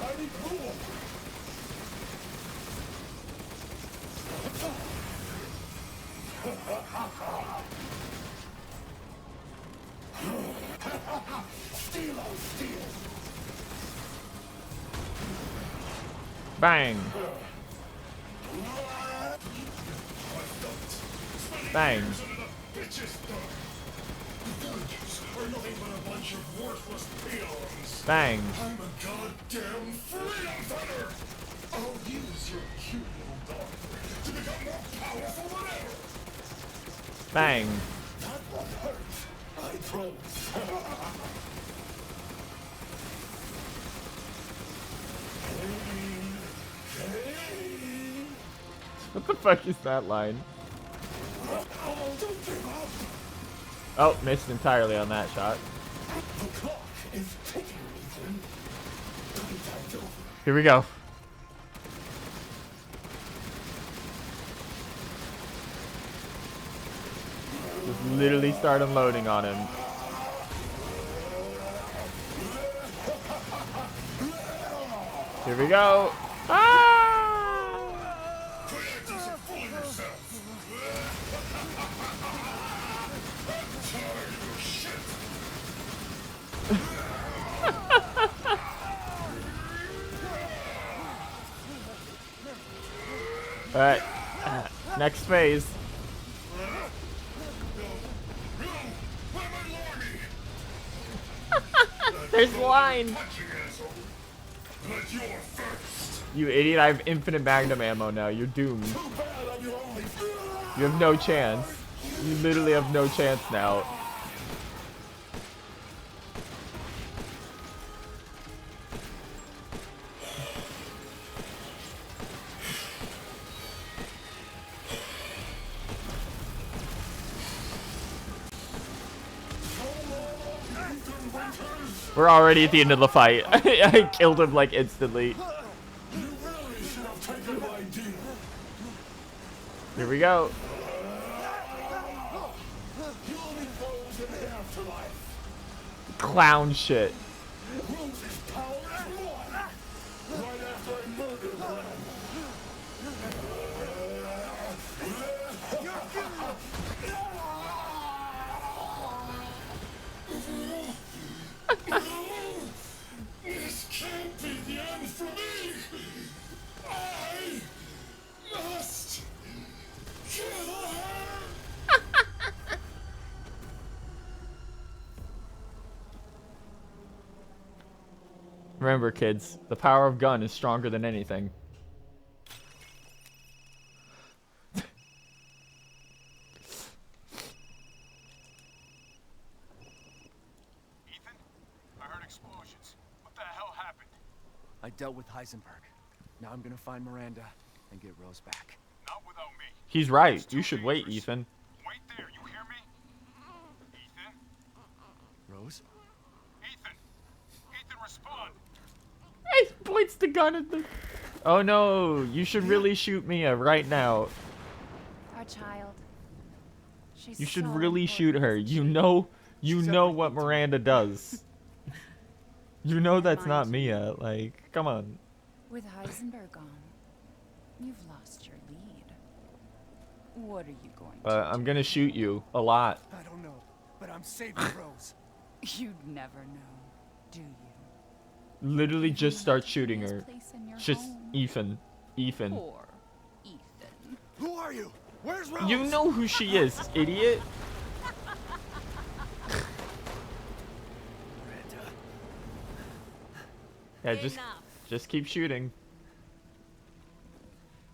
I need more! Steel on steel! Bang. Bang. Bitches, though. The villagers are nothing but a bunch of worthless peons. Bang. I'm a goddamn freedom fighter! I'll use your cute little daughter to become more powerful than ever! Bang. That one hurts, I promise. What the fuck is that line? Oh, don't give up! Oh, missed entirely on that shot. The clock is ticking, Ethan. Time's over. Here we go. Just literally start unloading on him. Here we go. Ah! Quit acting so full of yourself! I'm tired of your shit! Alright. Next phase. There's the line. But you're first. You idiot, I have infinite magnum ammo now. You're doomed. Too bad I'm your only. You have no chance. You literally have no chance now. We're already at the end of the fight. I killed him like instantly. You really should have taken my deal. Here we go. You only those in the afterlife. Clown shit. Rose's power is one. Right after I murdered her. This can't be the end for me! Remember, kids, the power of gun is stronger than anything. Ethan, I heard explosions. What the hell happened? I dealt with Heisenberg. Now I'm gonna find Miranda and get Rose back. Not without me. He's right. It's You too should wait, dangerous. Ethan. Wait there, you hear me? Ethan? Rose? Ethan! Ethan, respond! He points the gun at the... Oh no, you should really shoot Mia right now. Our child. She's You should so really shoot important, her. isn't You she? know She's what everything to me. Miranda does. You know that's Mind not you. Mia. Like, come on. With Heisenberg gone, you've lost your lead. What are you going to I'm gonna shoot you a lot. I don't know, but I'm saving Rose. You'd never know, do you? Literally just start shooting His her. place in your Just home. Ethan. Ethan. Poor Ethan. Who are you? Where's Rose? You know who she is, idiot. Miranda. Yeah, Enough. just keep shooting.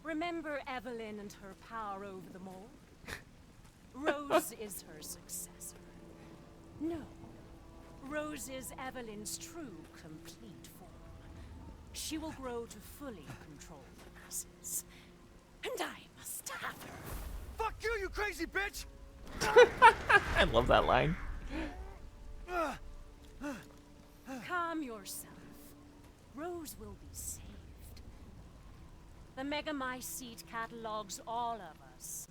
Remember Evelyn and her power over them all? Rose is her successor. No. Rose is Evelyn's true, complete form. She will grow to fully control the masses. And I must have her. Fuck you, you crazy bitch! I love that line. Calm yourself. Rose will be saved. The Megamycete catalogs all of us.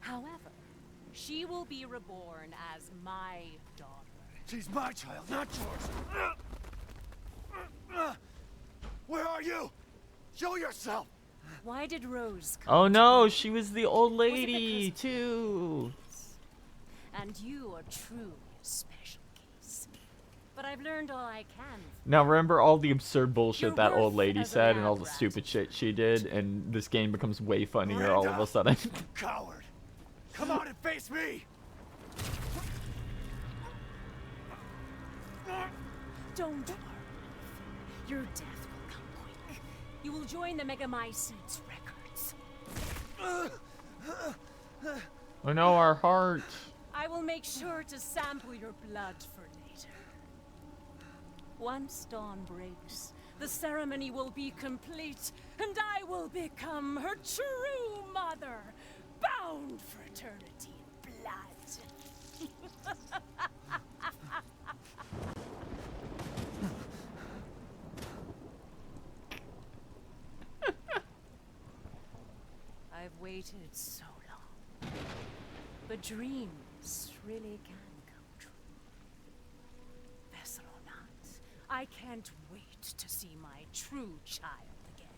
However, she will be reborn as my daughter. She's my child, not yours. Where are you? Show yourself! Why did Rose come Oh to no, me? she was the old Was it lady because of too. And you are truly a special case. But I've learned all I can. Now remember all the absurd bullshit Your that old worth lady as a said and all lab the rat. stupid shit she did, and this game becomes way funnier all of a Miranda! sudden. Coward! Come on and face me! Don't worry. Your death will come quick. You will join the Megamycete's records. Oh no, our heart. I will make sure to sample your blood for later. Once dawn breaks, the ceremony will be complete, and I will become her true mother, bound for eternity in blood. I've waited so long. But dreams really can come true. Vessel or not, I can't wait to see my true child again.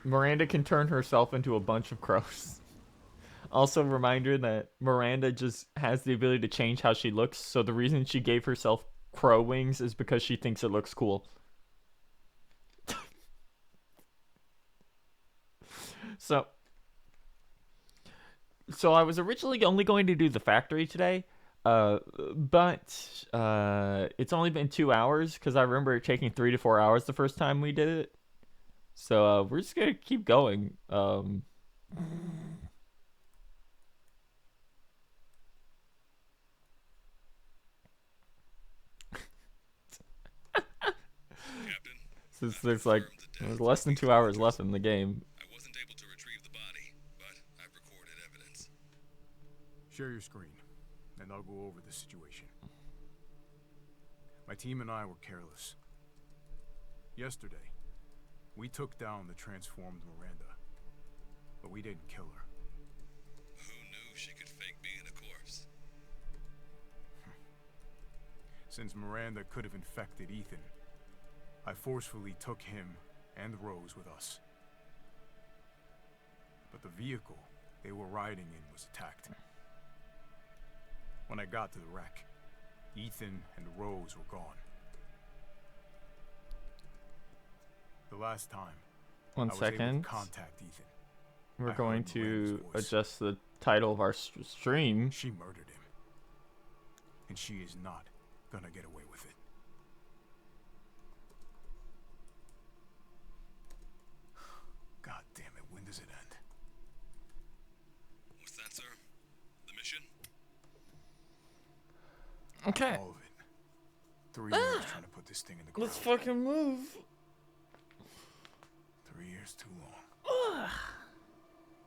Miranda can turn herself into a bunch of crows. Also, reminder that Miranda just has the ability to change how she looks, so the reason she gave herself crow wings is because she thinks it looks cool. So I was originally only going to do the factory today, but it's only been 2 hours because I remember it taking 3 to 4 hours the first time we did it. So we're just gonna keep going. Since there's like there's less than 2 hours left in the game. I wasn't able to retrieve the body, but I've recorded evidence. Share your screen, and I'll go over the situation. My team and I were careless. Yesterday, we took down the transformed Miranda, but we didn't kill her. Who knew she could fake being a corpse? Since Miranda could have infected Ethan, I forcefully took him and Rose with us. But the vehicle they were riding in was attacked. When I got to the wreck, Ethan and Rose were gone. The last time One I was able second. to contact Ethan, We're I going heard to Miranda's voice. adjust the title of our stream. She murdered him. and she is not gonna get away with it. God damn it, when does it end? What's that, sir? The mission? Okay. All of it. 3 years trying to put this thing in the ground. Let's fucking move. 3 years too long. Oh,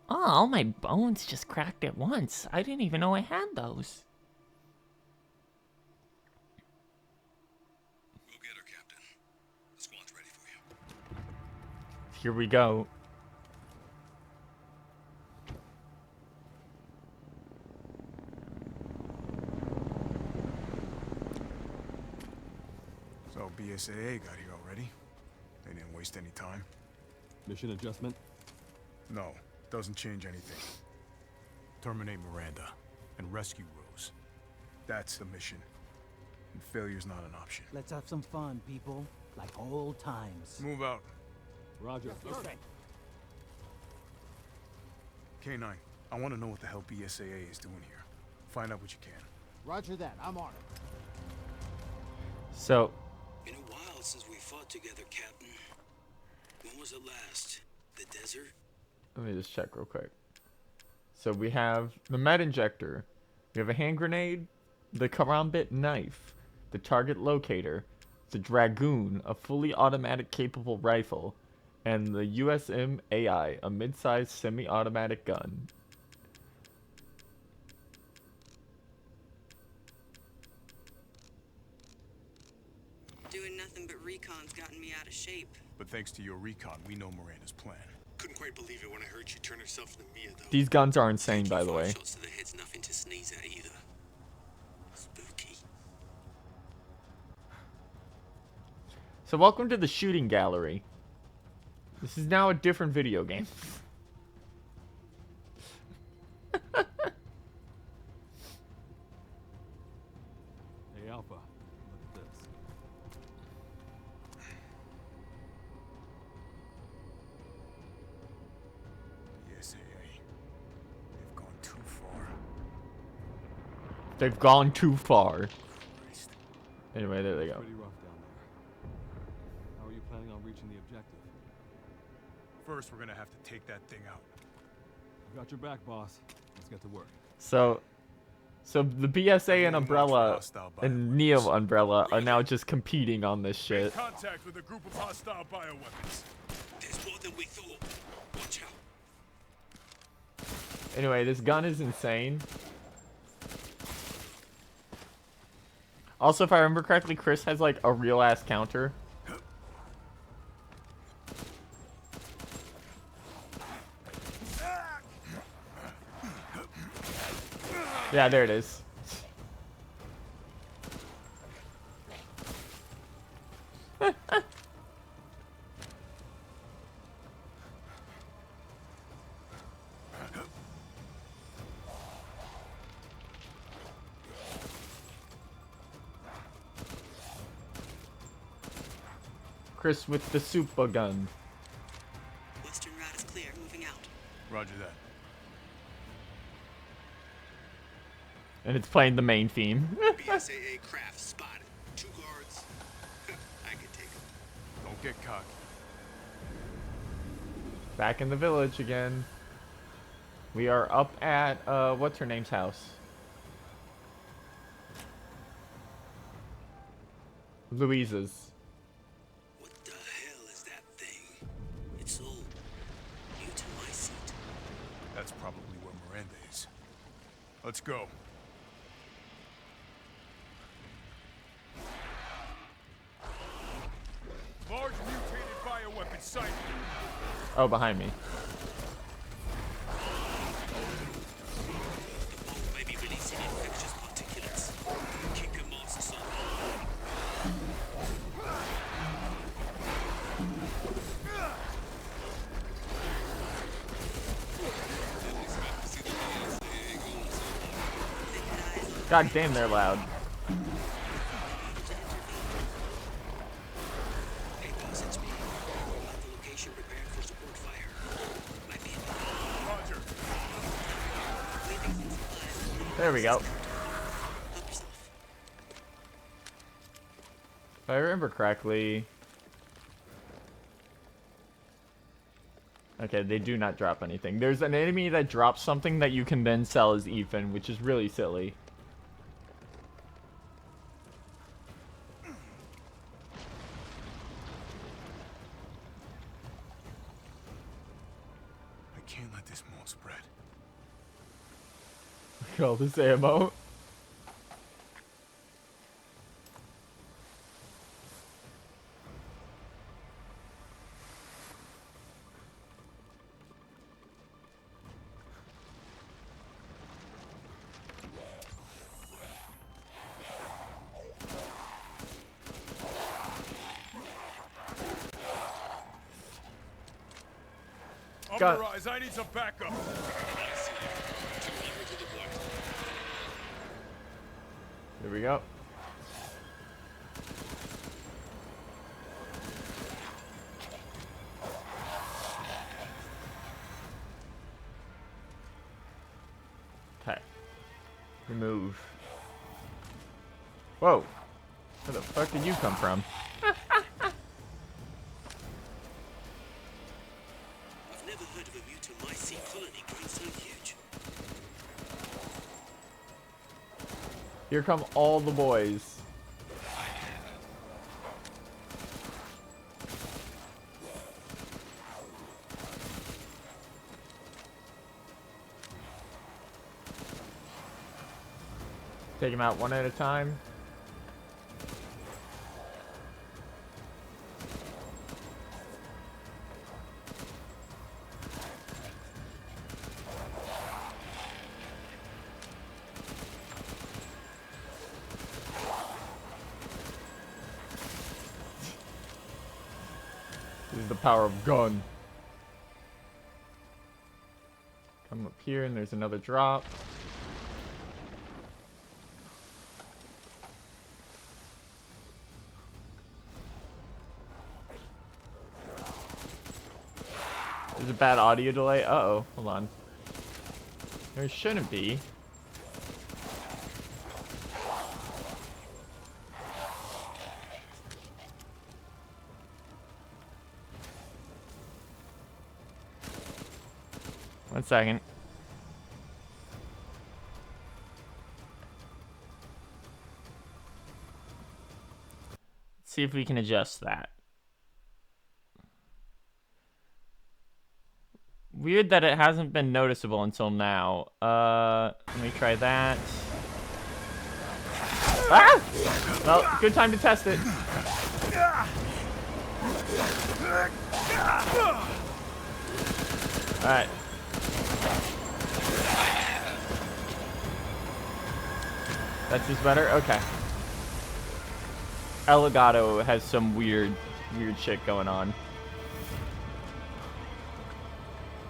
all my bones just cracked at once. I didn't even know I had those. Go get her, Captain. The squad's ready for you. Here we go. So BSAA got here already. They didn't waste any time. Mission adjustment? No, doesn't change anything. Terminate Miranda and rescue Rose. That's the mission. And failure's not an option. Let's have some fun, people. Like old times. Move out. Roger. K9, I want to know what the hell BSAA is doing here. Find out what you can. Roger that. I'm on it. So, Been a while since we fought together, Captain. When was it last? The desert? let me just check real quick. So we have the med injector. We have a hand grenade, the karambit knife, the target locator, the dragoon, a fully automatic capable rifle, and the USM AI, a mid-sized semi-automatic gun. Doing nothing but recon's gotten me out of shape. But thanks to your recon, we know Miranda's plan. Couldn't quite believe it when I heard she turned herself into Mia, though. These guns are insane, by the way. Shots to the head's nothing to sneeze at either. Spooky. So welcome to the shooting gallery. This is now a different video game. Hey, Alpha. Look at this. BSAA. They've gone too far. They've gone too far. Christ. Anyway, there they go. Pretty rough down there. How are you planning on reaching the objective? First, we're gonna have to take that thing out. I got your back, boss. Let's get to work. So the BSA and Umbrella and Neo Umbrella are now just competing on this shit. Make contact with a group of hostile bioweapons. There's more than we thought. Watch out. Anyway, this gun is insane. Also, if I remember correctly, Chris has like a real ass counter. Yeah, there it is. Chris with the super gun. Western route is clear. Moving out. Roger that. And it's playing the main theme. BSAA craft spotted. 2 guards. I can take them. Don't get cocky. Back in the village again. We are up at, what's her name's house? Louisa's. What the hell is that thing? It's all new to my seat. That's probably where Miranda is. Let's go. Large mutated bioweapon sighted. Oh, behind me. The bomb may be releasing infectious particulates. Keep your masks on. God damn, they're loud. Hey, boss, it's me. Got the location prepared for support fire. Might be in Roger. leaving some supplies. There we go. Help yourself. If I remember correctly... Okay, they do not drop anything. There's an enemy that drops something that you can then sell as Ethan, which is really silly. I can't let this mold spread. All this ammo. Got- Rise, I need some backup. There we go. Okay. Remove. Whoa. Where the fuck did you come from? I've never heard of a mutomycete colony growing so huge. Here come all the boys. Take them out one at a time. This is the power of gun. Come up here and there's another drop. There's a bad audio delay. Uh-oh. Hold on. There shouldn't be. One second. Let's see if we can adjust that. Weird that it hasn't been noticeable until now. Let me try that. Ah! Well, good time to test it. Alright. That's just better? Okay. Elgato has some weird shit going on.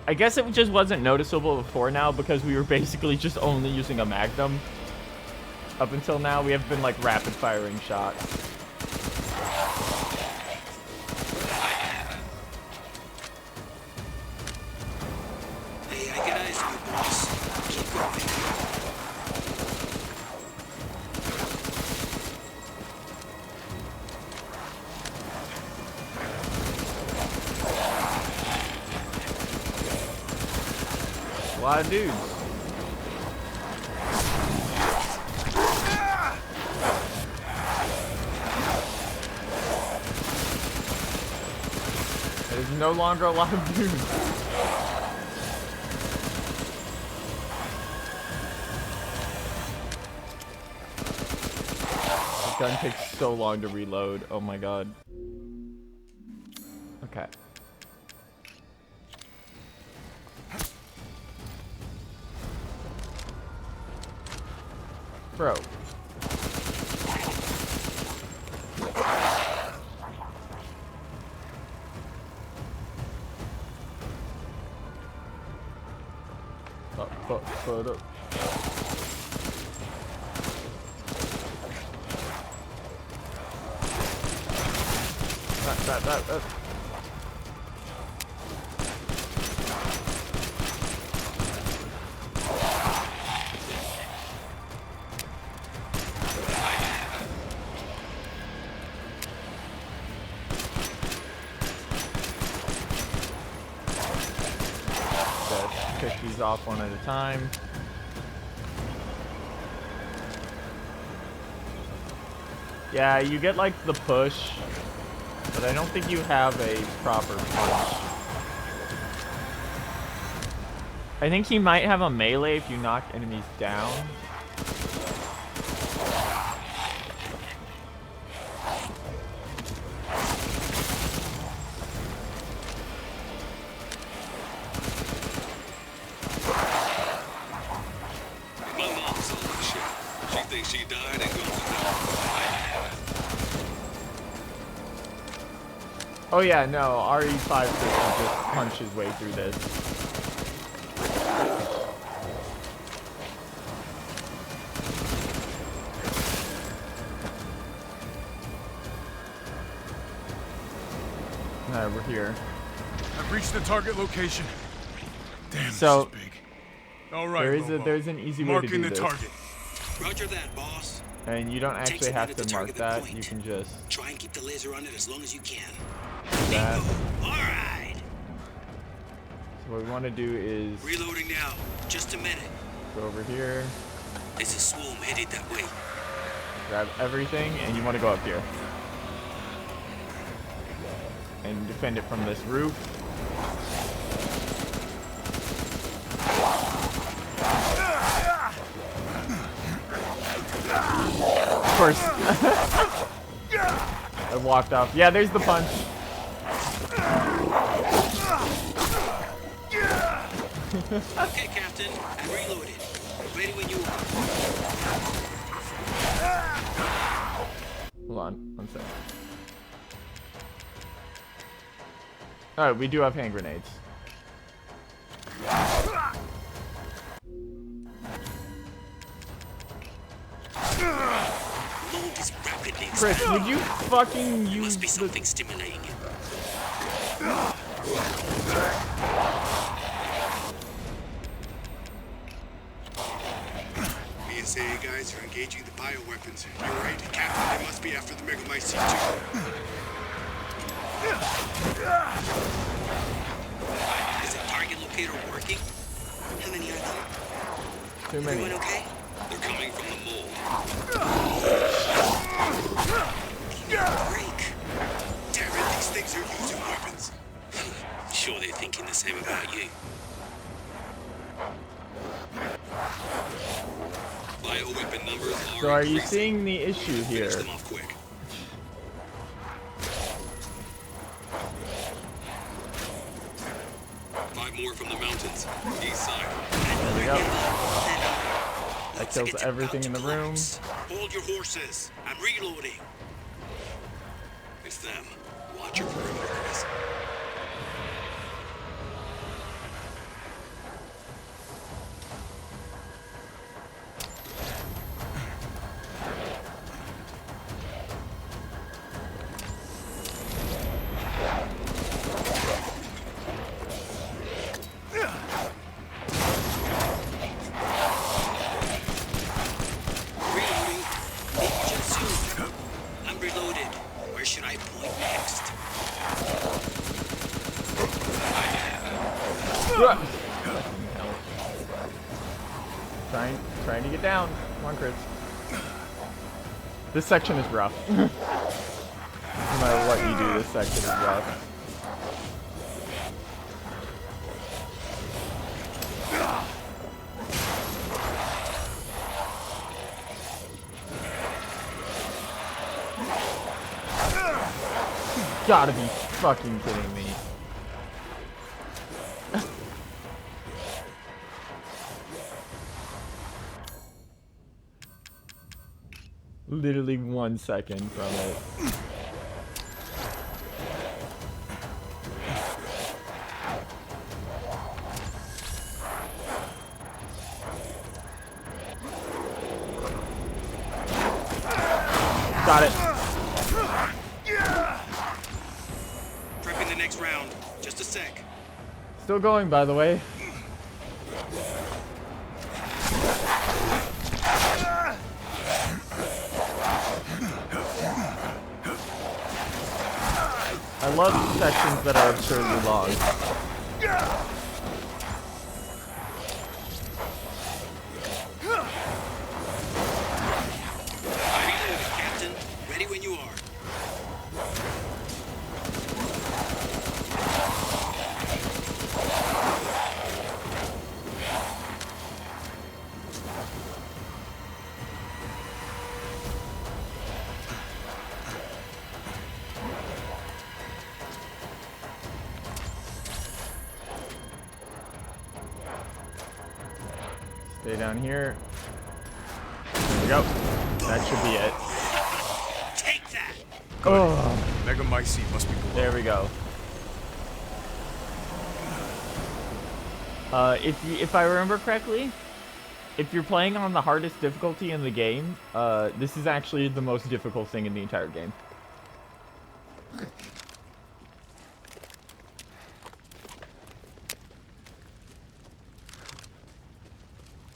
I guess it just wasn't noticeable before now because we were basically just only using a Magnum. Up until now, we have been like rapid firing shots. Hey, I got eyes for you, boss. Keep going. A lot of dudes. There's no longer a lot of dudes. The gun takes so long to reload. Oh my god. Okay. Bro. Up. That. pick these off one at a time. Yeah, you get like the push, but I don't think you have a proper punch. I think he might have a melee if you knock enemies down. My mom's all this shit. She thinks she died and goes to Oh yeah, no, RE5 system just punch his way through this. Alright, we're here. I've reached the target location. Damn, So, this is big. All right, there's an easy way to do marking the this. target. Roger that, boss. And you don't Takes actually a have minute to to mark target the that. point. You can just Try and keep the laser on it as long as you can. that. All right. So what we want to do is Reloading now. Just a minute. go over here, There's a swarm headed that way. grab everything, and you want to go up here. And defend it from this roof. Of course. I walked off. Yeah, there's the punch. Okay, Captain. I'm reloaded. Ready when you are. Hold on, one second. Alright, we do have hand grenades. Load is rapidly Chris, expanding. would you fucking use Must be the... something stimulating it. BSAA guys are engaging the bioweapons. You're right, Captain. They must be after the Megamycete too. Is the target locator working? How many are there? Too many. Everyone okay? They're coming from the mole. Break. Damn it, these things are using weapons. Sure they're thinking the same about you. Bioweapon numbers are So are you increasing. seeing the issue here? Finish them off quick. Five more from the mountains. East side. There we go. That Looks kills like it's everything about in the to room. collapse. Hold your horses. I'm reloading. It's them. Watch your perimeter, Chris. Reloading. Just you. I'm reloaded. Where should I point next? Trying to get down. Come on, Chris. This section is rough. No matter what you do, this section is rough. Gotta be fucking kidding me. Literally 1 second from it. Got it. Prepping the next round. Just a sec. Still going, by the way. I love sections that are absurdly long. Stay down here. There we go. That should be it. Take that! Good. Oh. Megamycete must be below. There we go. If I remember correctly, if you're playing on the hardest difficulty in the game, this is actually the most difficult thing in the entire game.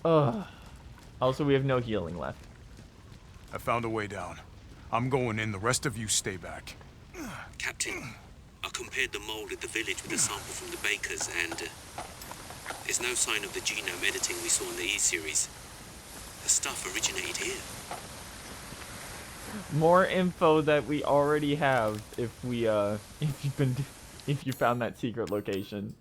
Ugh. Also, we have no healing left. I found a way down. I'm going in. The rest of you stay back. Captain, I compared the mold at the village with a sample from the bakers, and there's no sign of the genome editing we saw in the E-series. The stuff originated here. More info that we already have if you found that secret location.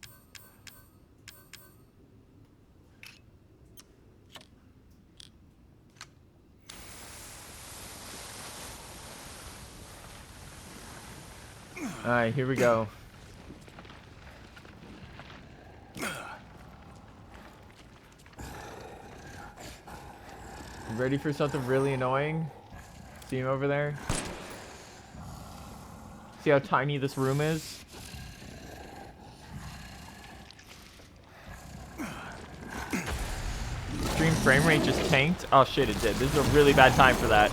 Alright, here we go. Ready for something really annoying? See him over there? See how tiny this room is? Stream frame rate just tanked? Oh shit, it did. This is a really bad time for that.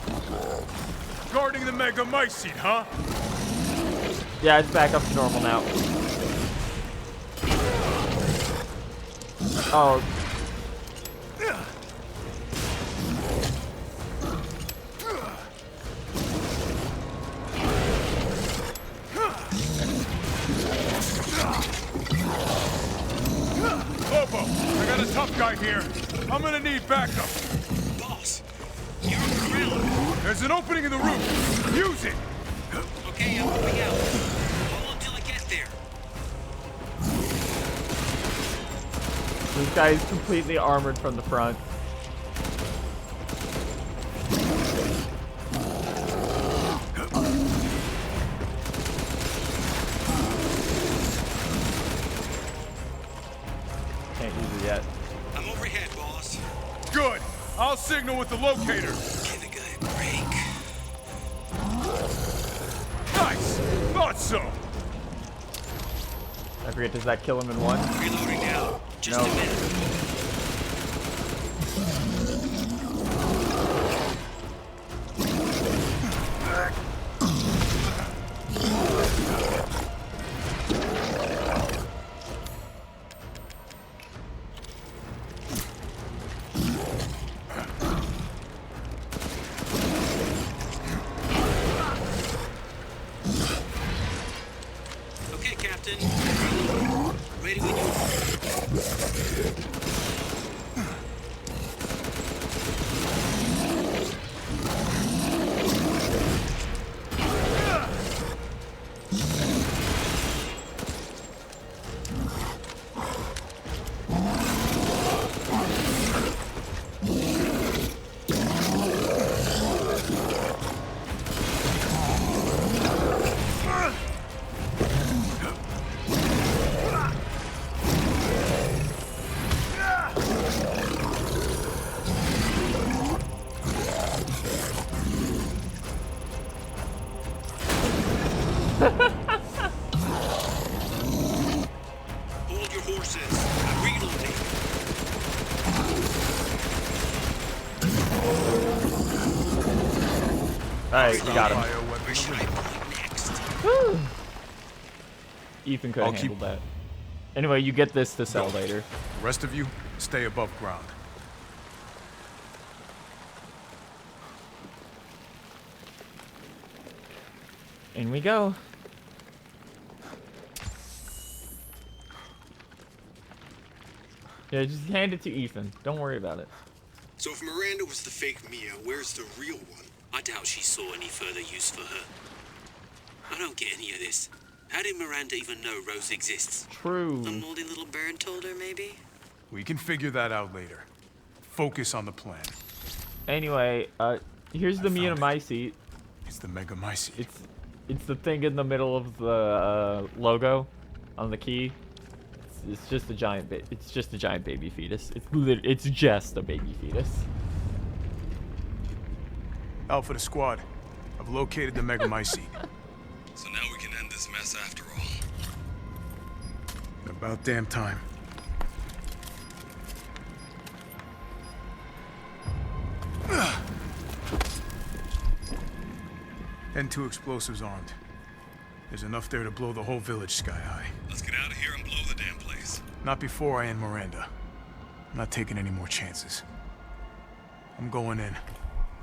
Guarding the Megamycete, huh? Yeah, it's back up to normal now. Oh. Lobo, I got a tough guy here. I'm gonna need backup. Boss, you're around. There's an opening in the roof. Use it. Okay, I'm moving out. Hold on till I get there. This guy is completely armored from the front. Can't use it yet. I'm overhead, boss. Good. I'll signal with the locator. Give a guy a break. Nice. Thought so. I forget, does that kill him in one? Reloading now. Just No. a minute. Okay, Captain. Ready when you are. Hold your horses. I'm reloading. Alright, we got him. Where should I point next? Woo. Ethan could I'll have keep- handled that. Anyway, you get this to sell later. Rest of you, stay above ground. In we go. Yeah, just hand it to Ethan. Don't worry about it. So if Miranda was the fake Mia, where's the real one? I doubt she saw any further use for her. I don't get any of this. How did Miranda even know Rose exists? True. The moldy little bird told her, maybe? We can figure that out later. Focus on the plan. Anyway, here's the Megamycete. It's the It's the thing in the middle of the logo on the key. It's just a giant it's just a giant baby fetus. It's just a baby fetus. Alpha to squad. I've located the Megamycete. So now we can end this mess after all. About damn time. N2 explosives armed. There's enough there to blow the whole village sky high. Let's get out of here and blow the damn place. Not before I end Miranda. I'm not taking any more chances. I'm going in.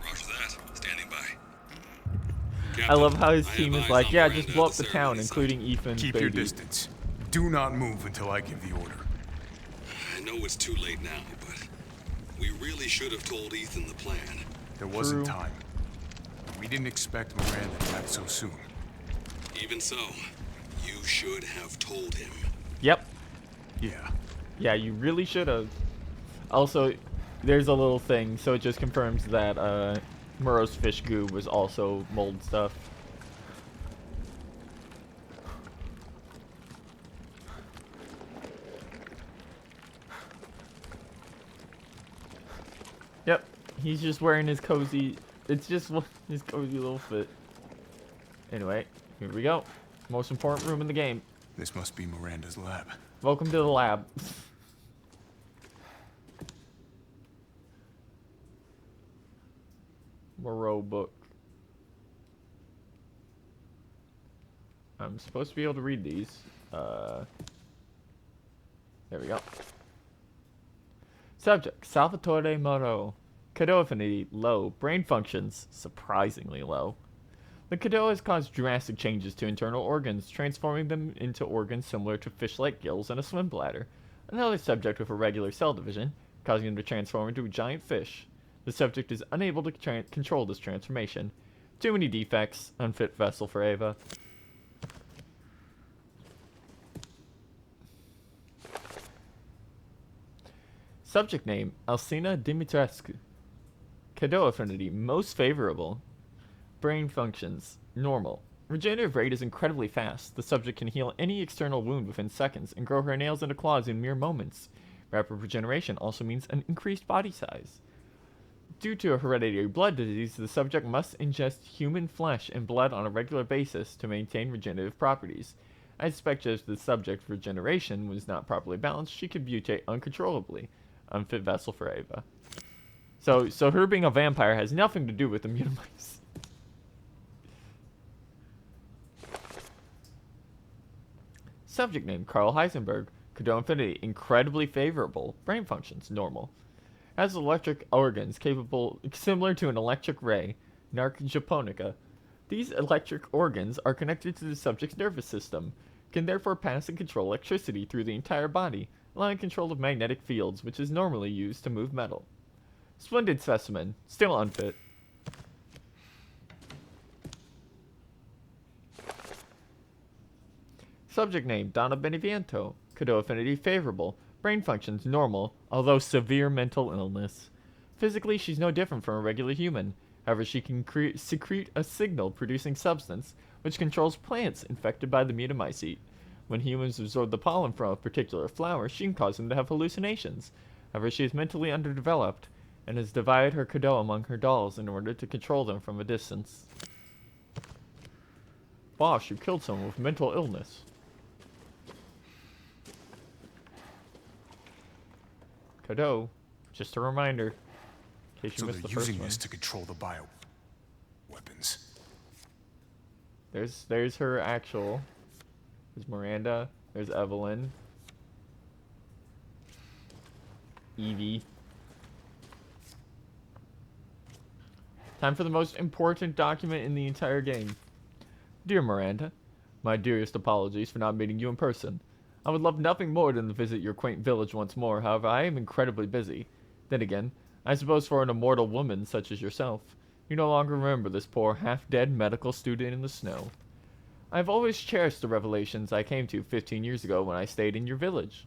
Roger that. Standing by. I love how his I team have is eyes like, on yeah, Miranda just blow at up the the town, ceremony site. including Ethan's Keep baby. your distance. Do not move until I give the order. I know it's too late now, but we really should have told Ethan the plan. There wasn't True. time. We didn't expect Miranda back so soon. Even so, you should have told him. Yep. Yeah. Yeah, you really should have. Also, there's a little thing, so it just confirms that Murrow's fish goo was also mold stuff. Yep, he's just wearing his cozy. It's just his cozy little fit. Anyway, here we go. Most important room in the game. This must be Miranda's lab. Welcome to the lab. Moreau book. I'm supposed to be able to read these. There we go. Subject, Salvatore Moreau. Cadeau affinity, low. Brain functions, surprisingly low. The Cadeau has caused drastic changes to internal organs, transforming them into organs similar to fish-like gills and a swim bladder. Another subject with irregular cell division, causing him to transform into a giant fish. The subject is unable to control this transformation. Too many defects, unfit vessel for Ava. Subject name, Alcina Dimitrescu. Cadeau affinity, most favorable. Brain functions, normal. Regenerative rate is incredibly fast. The subject can heal any external wound within seconds and grow her nails into claws in mere moments. Rapid regeneration also means an increased body size. Due to a hereditary blood disease, the subject must ingest human flesh and blood on a regular basis to maintain regenerative properties. I suspect if the subject's regeneration was not properly balanced, she could mutate uncontrollably. Unfit vessel for Ava. So her being a vampire has nothing to do with the Mutamice. Subject name, Carl Heisenberg. Cadeau affinity, incredibly favorable. Brain functions, normal. Has electric organs capable, similar to an electric ray, Narc japonica. These electric organs are connected to the subject's nervous system, can therefore pass and control electricity through the entire body, allowing control of magnetic fields, which is normally used to move metal. Splendid specimen, still unfit. Subject name, Donna Beneviento. Cadeau affinity, favorable. Brain functions, normal, although severe mental illness. Physically, she's no different from a regular human. However, she can secrete a signal-producing substance, which controls plants infected by the Mutamycete. When humans absorb the pollen from a particular flower, she can cause them to have hallucinations. However, she is mentally underdeveloped, and has divided her Cadeau among her dolls in order to control them from a distance. Boss, you killed someone with mental illness. Cadeau, just a reminder, in case you So missed they're the first using one. this to control the bio weapons. There's her actual. There's Miranda. There's Evelyn. Evie. Time for the most important document in the entire game. Dear Miranda, my dearest apologies for not meeting you in person. I would love nothing more than to visit your quaint village once more, however, I am incredibly busy. Then again, I suppose for an immortal woman such as yourself, you no longer remember this poor, half-dead medical student in the snow. I have always cherished the revelations I came to 15 years ago when I stayed in your village.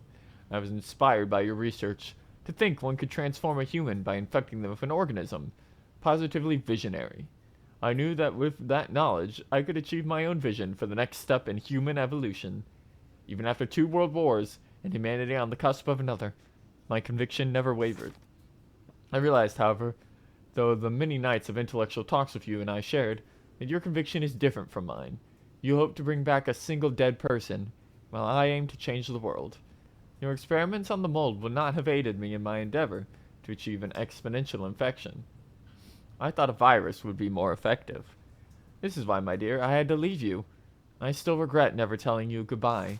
I was inspired by your research. To think one could transform a human by infecting them with an organism. Positively visionary. I knew that with that knowledge, I could achieve my own vision for the next step in human evolution. Even after 2 world wars, and humanity on the cusp of another. My conviction never wavered. I realized, however, though the many nights of intellectual talks with you and I shared, that your conviction is different from mine. You hope to bring back a single dead person, while I aim to change the world. Your experiments on the mold would not have aided me in my endeavor to achieve an exponential infection. I thought a virus would be more effective. This is why, my dear, I had to leave you. I still regret never telling you goodbye.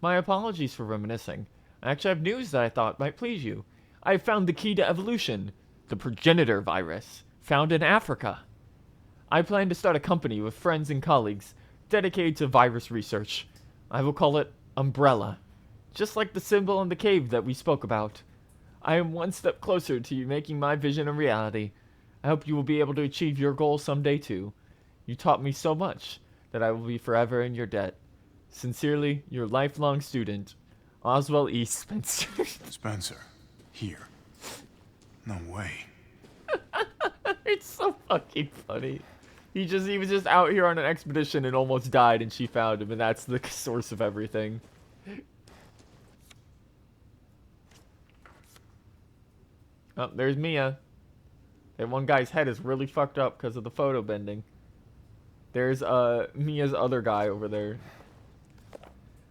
My apologies for reminiscing. I actually have news that I thought might please you. I have found the key to evolution, the progenitor virus, found in Africa. I plan to start a company with friends and colleagues dedicated to virus research. I will call it Umbrella, just like the symbol in the cave that we spoke about. I am one step closer to you making my vision a reality. I hope you will be able to achieve your goal someday too. You taught me so much that I will be forever in your debt. Sincerely, your lifelong student, Oswald E. Spencer. Spencer, here. No way. It's so fucking funny. He was just out here on an expedition and almost died, and she found him, and that's the source of everything. Oh, there's Mia. That one guy's head is really fucked up because of the photo bending. There's Mia's other guy over there.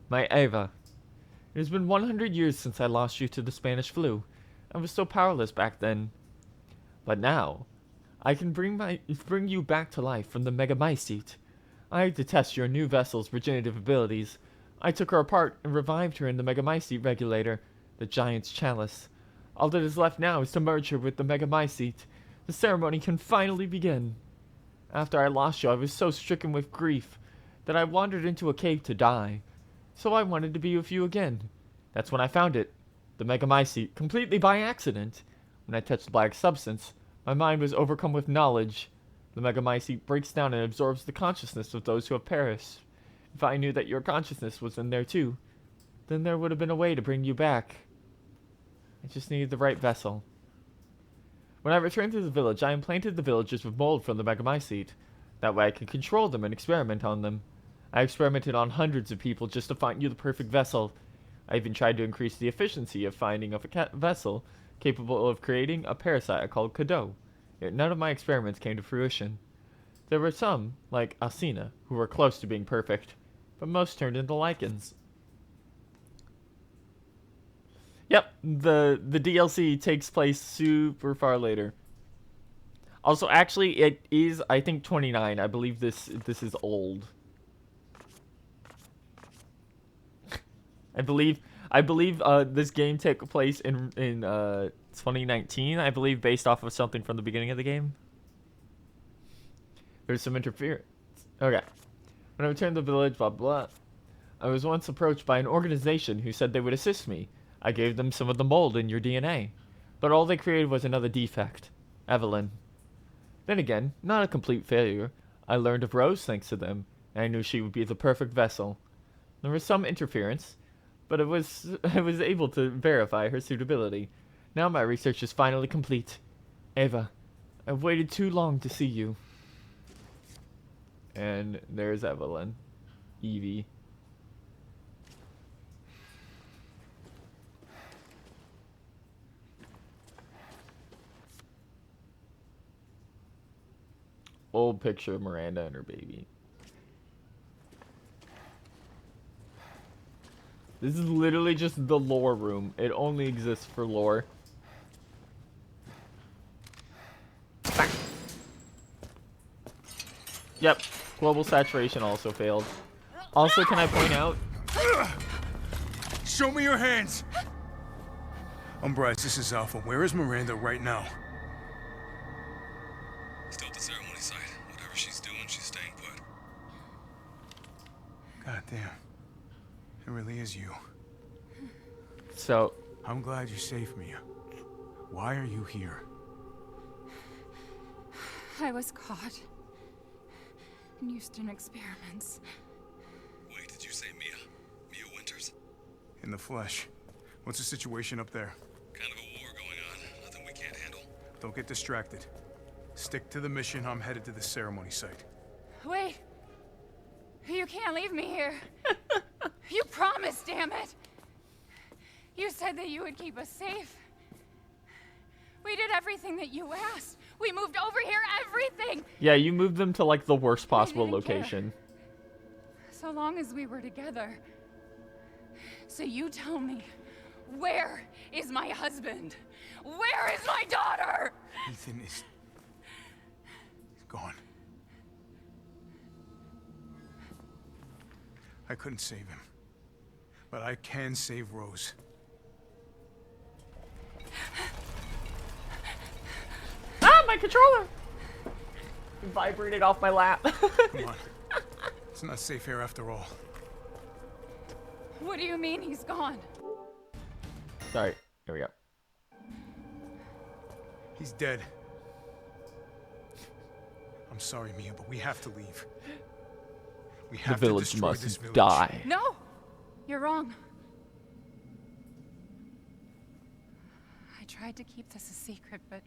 My Eva. It has been 100 years since I lost you to the Spanish flu. I was so powerless back then. But now, I can bring you back to life from the Megamycete. I had to test your new vessel's regenerative abilities. I took her apart and revived her in the Megamycete regulator, the Giant's Chalice. All that is left now is to merge her with the Megamycete. The ceremony can finally begin. After I lost you, I was so stricken with grief that I wandered into a cave to die. So I wanted to be with you again. That's when I found it, the Megamycete, completely by accident. When I touched the black substance, my mind was overcome with knowledge. The Megamycete breaks down and absorbs the consciousness of those who have perished. If I knew that your consciousness was in there too, then there would have been a way to bring you back. I just needed the right vessel. When I returned to the village, I implanted the villagers with mold from the Megamycete. That way I could control them and experiment on them. I experimented on hundreds of people just to find you the perfect vessel. I even tried to increase the efficiency of finding a vessel capable of creating a parasite called Cadeau. Yet none of my experiments came to fruition. There were some, like Alcina, who were close to being perfect, but most turned into lichens. Yep, the DLC takes place super far later. Also, actually, it is, I think, 29. I believe this is old. I believe this game took place in 2019. I believe, based off of something from the beginning of the game. There's some interference. Okay. When I returned to the village, blah blah. I was once approached by an organization who said they would assist me. I gave them some of the mold in your DNA, but all they created was another defect, Evelyn. Then again, not a complete failure. I learned of Rose thanks to them, and I knew she would be the perfect vessel. There was some interference, but I was able to verify her suitability. Now my research is finally complete. Eva, I've waited too long to see you. And there's Evelyn. Evie. Old picture of Miranda and her baby. This is literally just the lore room. It only exists for lore. Yep. Global saturation also failed. Also, can I point out? Show me your hands! Bryce, this is Alpha. Where is Miranda right now? Still at the ceremony site. Whatever she's doing, she's staying put. God damn. It really is you. So... I'm glad you saved me. Why are you here? I was caught and used in experiments. Wait, did you say Mia? Mia Winters? In the flesh. What's the situation up there? Kind of a war going on. Nothing we can't handle. Don't get distracted. Stick to the mission. I'm headed to the ceremony site. Wait! You can't leave me here. You promised, damn it! You said that you would keep us safe. We did everything that you asked. We moved over here, everything. Yeah, you moved them to like the worst possible didn't care. location. So long as we were together. So you tell me, where is my husband? Where is my daughter? Ethan is... he's gone. I couldn't save him. But I can save Rose. Ah, my controller! It vibrated off my lap. Come on. It's not safe here after all. What do you mean he's gone? Sorry, here we go. He's dead. I'm sorry, Mia, but we have to leave. We The have to village destroy this must village. die. No, you're wrong. I tried to keep this a secret, but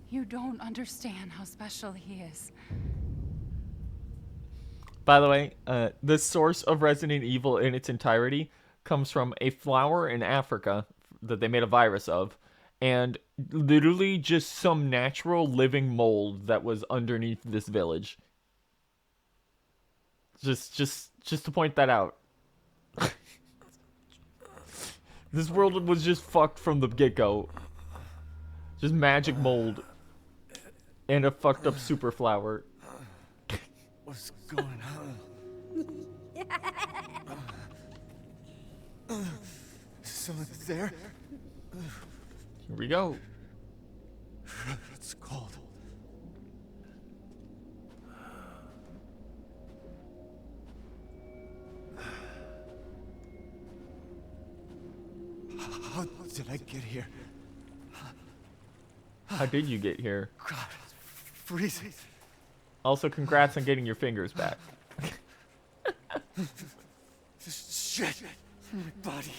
you don't understand how special he is. By the way, the source of Resident Evil in its entirety comes from a flower in Africa that they made a virus of, and literally just some natural living mold that was underneath this village. Just to point that out. This world was just fucked from the get-go. Just magic mold. And a fucked up super flower. What's going on? Someone there? Here we go. It's cold. How did I get here? How did you get here? God, it's freezing. Also, congrats on getting your fingers back. This shit in my body.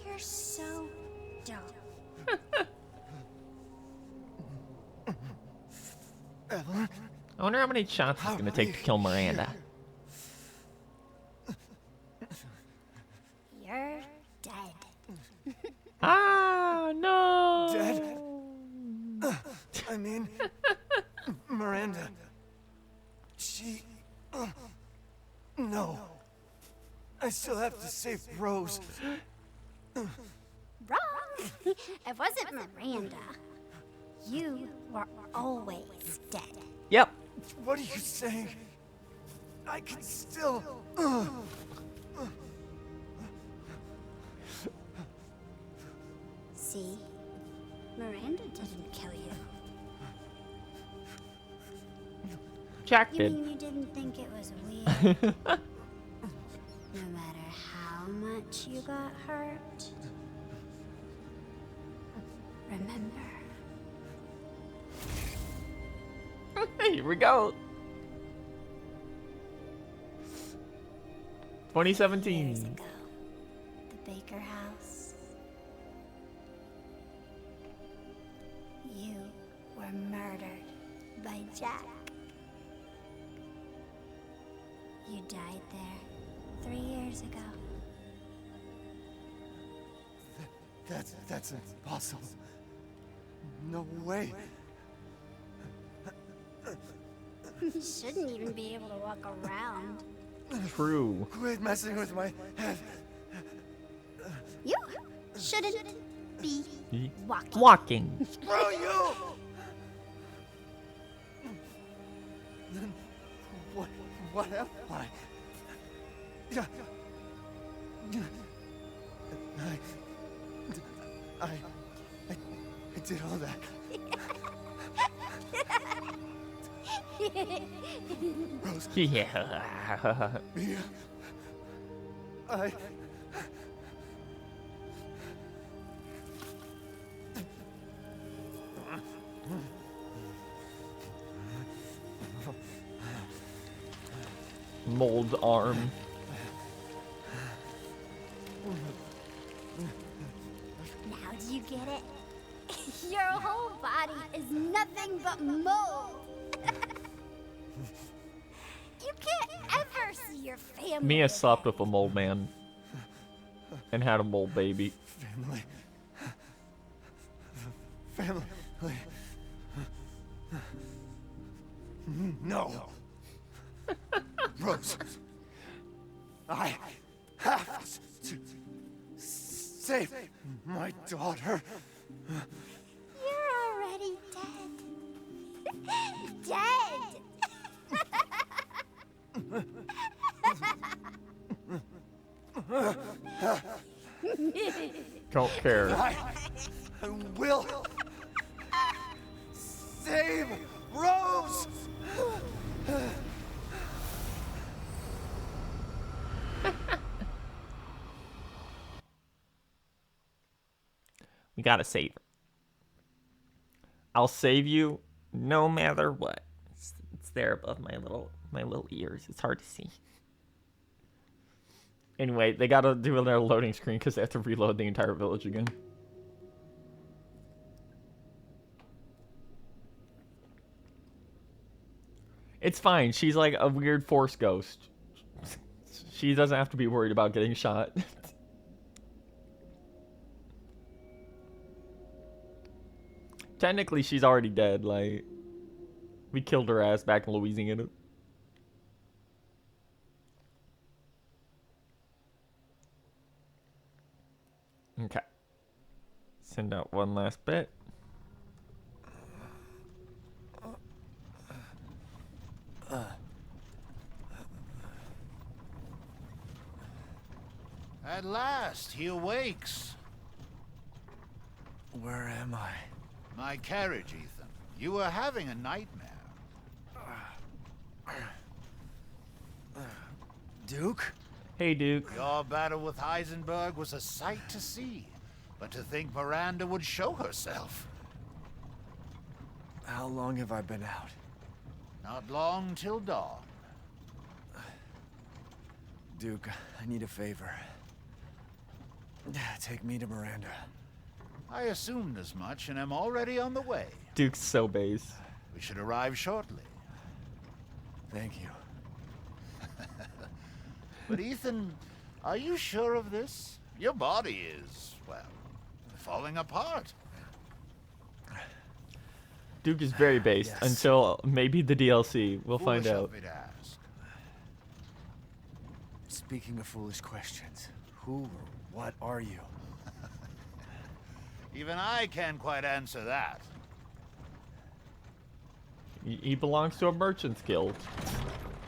You're so dumb. Evelyn? I wonder how many shots it's gonna take to kill Miranda. You're dead. Ah, no! Dead? I mean, Miranda. She... no. I still have to save Rose. Wrong. It wasn't Miranda. You were always dead. Yep. What are you saying? I can still... See? Miranda didn't kill you. Jack You did. mean you didn't think it was weird? No matter how much you got hurt? Remember. Here we go. 2017. Years ago, the Baker house. You were murdered by Jack. You died there 3 years ago. That's impossible. No way. You shouldn't even be able to walk around. True. Quit messing with my head. You shouldn't be walking. Walking. Screw you! Then what am I? Yeah. I did all that. Rose. Yeah. Mia. I... Mold arm. Do you get it? Your whole body is nothing but mold. You can't ever see your family. Mia slept with a mole man and had a mole baby. Family. No. Rose. I have to save my daughter. You're already dead. Don't care. I will save Rose. We gotta save her. I'll save you no matter what. It's there above my little ears. It's hard to see. Anyway, they gotta do another loading screen because they have to reload the entire village again. It's fine. She's like a weird force ghost. She doesn't have to be worried about getting shot. Technically, she's already dead. Like, we killed her ass back in Louisiana. Okay. Send out one last bit. At last, he awakes. Where am I? My carriage, Ethan. You were having a nightmare. Duke? Hey, Duke. Your battle with Heisenberg was a sight to see. But to think Miranda would show herself. How long have I been out? Not long till dawn. Duke, I need a favor. Take me to Miranda. I assumed as much and am already on the way. Duke's so base. We should arrive shortly. Thank you. But Ethan, are you sure of this? Your body is, well, falling apart. Duke is very based until maybe the DLC. We'll find Foolish out. of me to ask. Speaking of foolish questions, who or what are you? Even I can't quite answer that. He belongs to a merchant's guild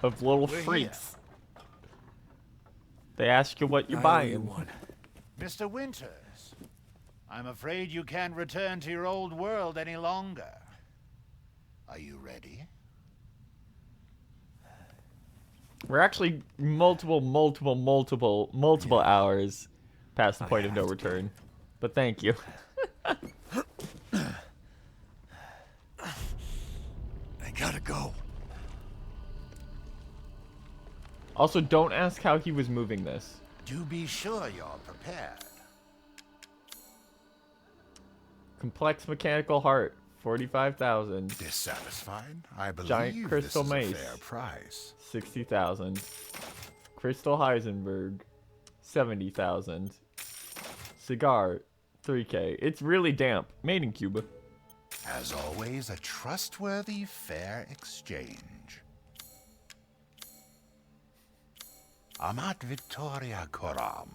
of little We're freaks. They ask you what you're buying. Mr. Winters, I'm afraid you can't return to your old world any longer. Are you ready? We're actually multiple hours past the point of no return. But thank you. I gotta go. Also, don't ask how he was moving this. Do be sure you're prepared. Complex mechanical heart, 45,000. Dissatisfied? I believe Giant crystal this is mace, a fair price. 60,000. Crystal Heisenberg, 70,000. Cigar, 3K. It's really damp. Made in Cuba. As always, a trustworthy, fair exchange. Amat Victoria Coram.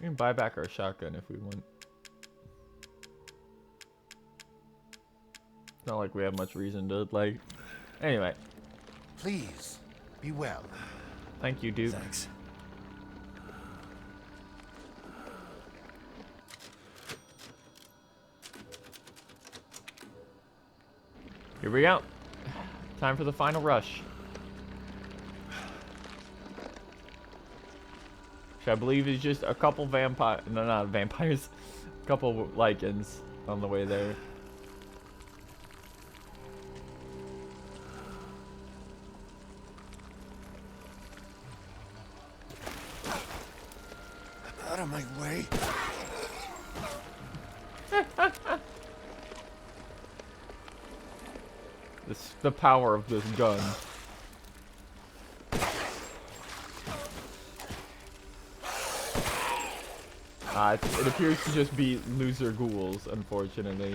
We can buy back our shotgun if we want. It's not like we have much reason to, like... Anyway. Please, be well. Thank you, Duke. Thanks. Here we go. Time for the final rush. Which I believe is just a couple vampire... No, not vampires. A couple lichens on the way there. the power of this gun. It appears to just be loser ghouls, unfortunately.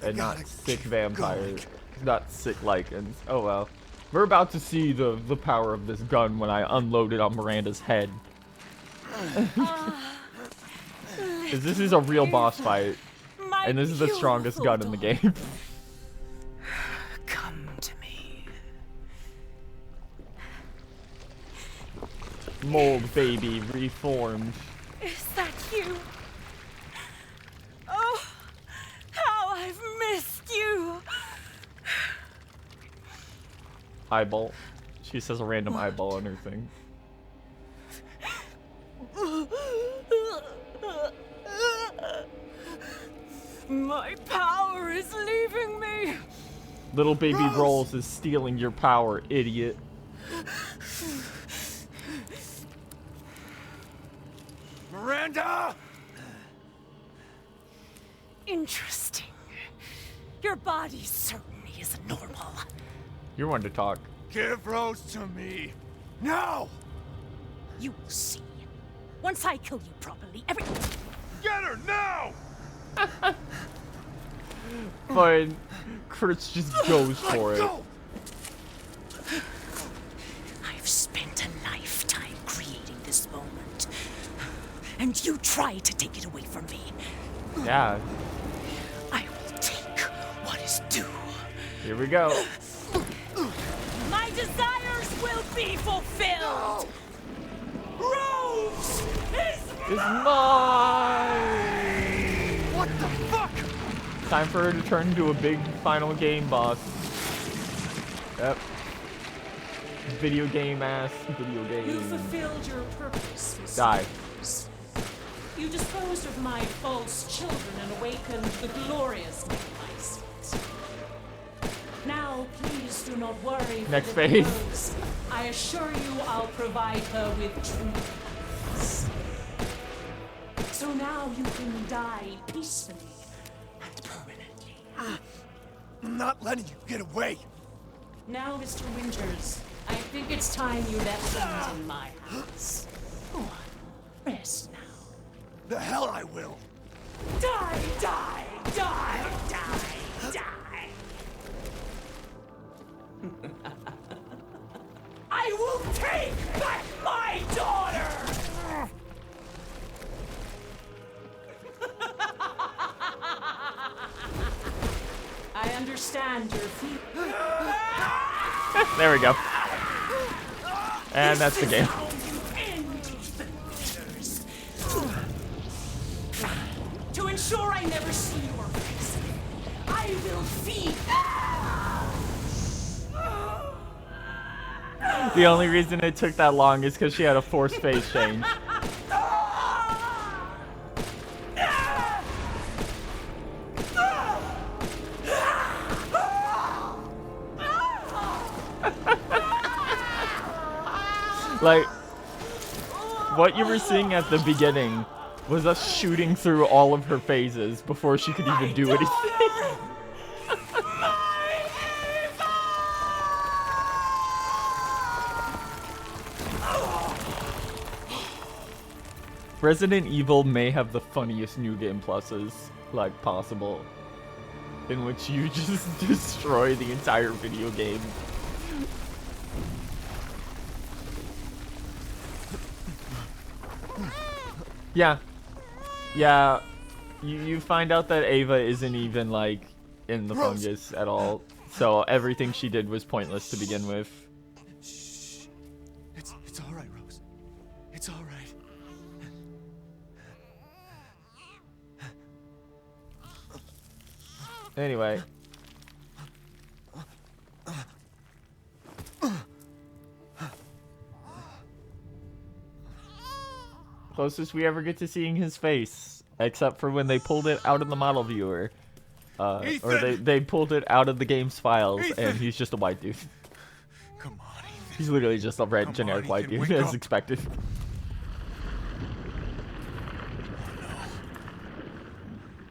And not sick vampires. Not sick lycans. Oh well. We're about to see the power of this gun when I unload it on Miranda's head. Because this is a real boss fight. And this is the strongest gun in the game. Come to me. Mold baby reformed. Is that you? Oh, how I've missed you. Eyeball. She says a random eyeball on her thing. My power is leaving me. Little baby Rolls is stealing your power, idiot. Miranda! Interesting. Your body certainly isn't normal. You're one to talk. Give Rose to me. Now! You will see. Once I kill you properly, Get her now! Fine. Kurtz just goes for it. I've spent a lifetime creating this moment. And you try to take it away from me. Yeah. I will take what is due. Here we go. My desires will be fulfilled. Rose is mine. What the fuck? Time for her to turn into a big final game boss. Yep. Video game ass. Video game. You fulfilled your purpose, Miss Die. Rose. You disposed of my false children and awakened the glorious Nice. Now, please do not worry. for Next the phase. Rose. I assure you I'll provide her with true peace. So now you can die peacefully and permanently. I'm not letting you get away. Now, Mr. Winters, I think it's time you left things in my hands. Go on, rest now. The hell I will. Die, die, die, die, die. I will take back my daughter! I understand your feelings. There we go. And that's the game. To ensure I never see your face, I will feed. The only reason it took that long is because she had a forced face change. Like, what you were seeing at the beginning was us shooting through all of her phases before she could even do anything. Resident Evil may have the funniest New Game Pluses, like, possible. In which you just destroy the entire video game. Yeah. Yeah. You find out that Ava isn't even, like, in the fungus at all. So everything she did was pointless to begin with. It's all right, Rose. It's all right. Anyway. Closest we ever get to seeing his face. Except for when they pulled it out of the model viewer. Or they pulled it out of the game's files, and he's just a white dude. Come on, Ethan. He's literally just a red generic on, white Ethan, dude, wake as up. expected.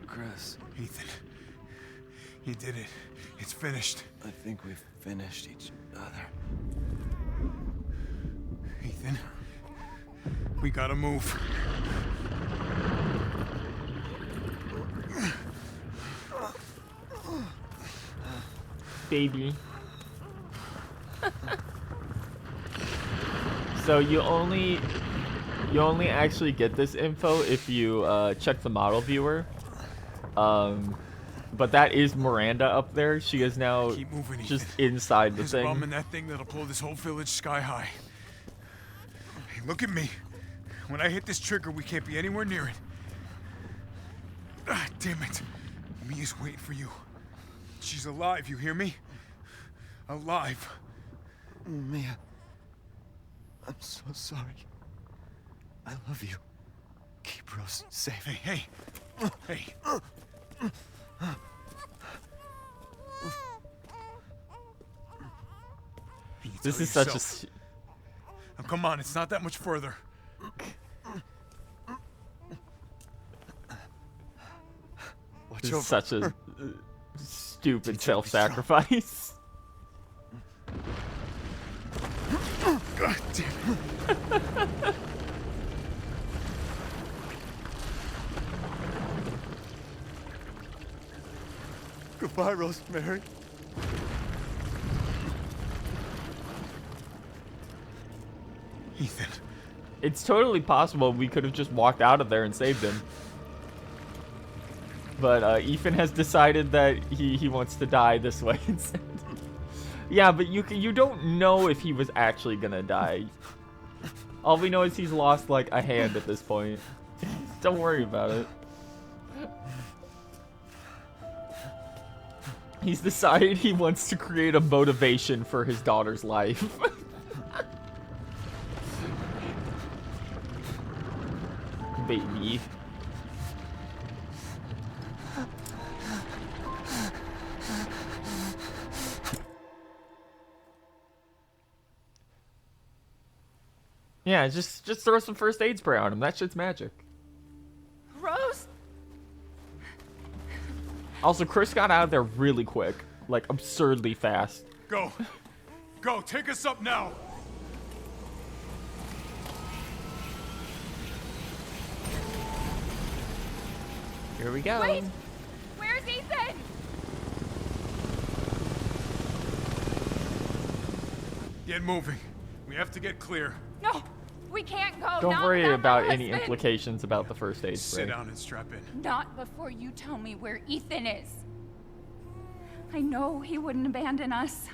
Chris. Ethan. You did it. It's finished. I think we've finished each other. Ethan, we gotta move. Baby. So you only actually get this info if you check the model viewer. But that is Miranda up there. She is now Keep moving, just Ethan. inside the There's a bomb thing. in that thing that'll blow this whole village sky high. Hey, look at me. When I hit this trigger, we can't be anywhere near it. Ah, damn it. Mia's waiting for you. She's alive, you hear me? Alive. Mia, I'm so sorry. I love you. Keep Rose safe. Hey, hey. This is such a... Now, come on, it's not that much further. This is such a stupid self-sacrifice. God damn it. Goodbye, Rosemary. Ethan. It's totally possible we could have just walked out of there and saved him. But Ethan has decided that he wants to die this way instead. Yeah, but you don't know if he was actually gonna die. All we know is he's lost like a hand at this point. Don't worry about it. He's decided he wants to create a motivation for his daughter's life. Baby. Yeah, just throw some first aid spray on him. That shit's magic. Rose? Also, Chris got out of there really quick. Like, absurdly fast. Go. Go, take us up now. Here we go. Wait! Where's Ethan? Get moving. We have to get clear. No, we can't go. Don't Not worry without my about any husband. implications about the first aid spray. Sit down and strap in. Not before you tell me where Ethan is. I know he wouldn't abandon us.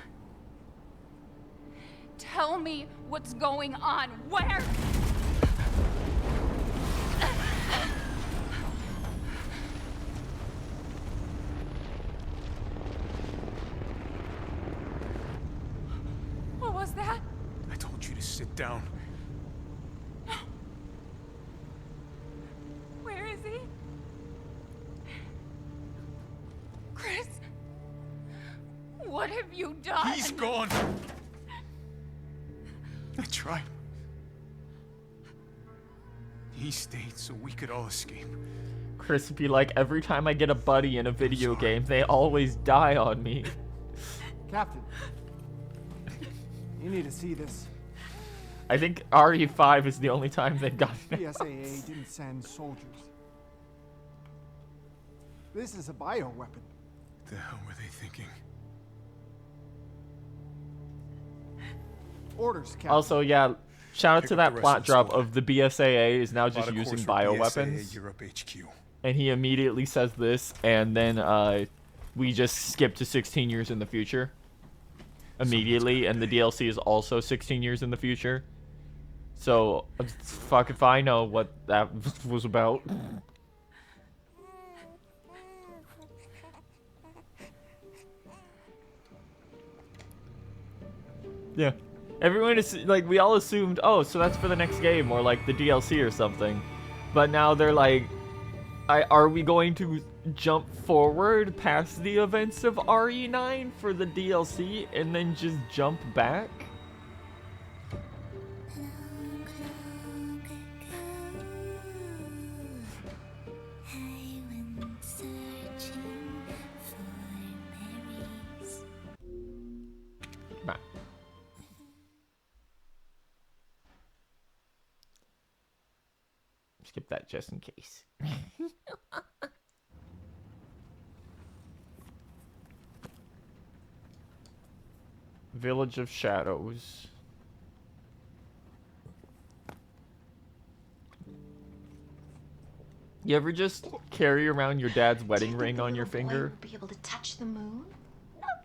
Tell me what's going on. Where? What was that? I told you to sit down. Where is he? Chris? What have you done? He's gone. I tried. He stayed so we could all escape. Chris would be like, every time I get a buddy in a video game, they always die on me. Captain, you need to see this. I think RE5 is the only time they've gotten it. PSAA didn't send soldiers. This is a bioweapon. The hell were they thinking? Orders, Captain. Also, yeah, shout out Pick to up that the rest plot of the drop squad. of the BSAA is now Plot just a course using for bioweapons. BSAA Europe HQ. And he immediately says this, and then we just skip to 16 years in the future. Immediately, and the DLC is also 16 years in the future. So, fuck if I know what that was about. Yeah. Everyone is, like, we all assumed, oh, so that's for the next game, or, like, the DLC or something. But now they're like, are we going to jump forward past the events of RE9 for the DLC, and then just jump back? Nah. Skip that just in case. Village of Shadows. You ever just carry around your dad's wedding ring on your finger? Be able to touch the moon?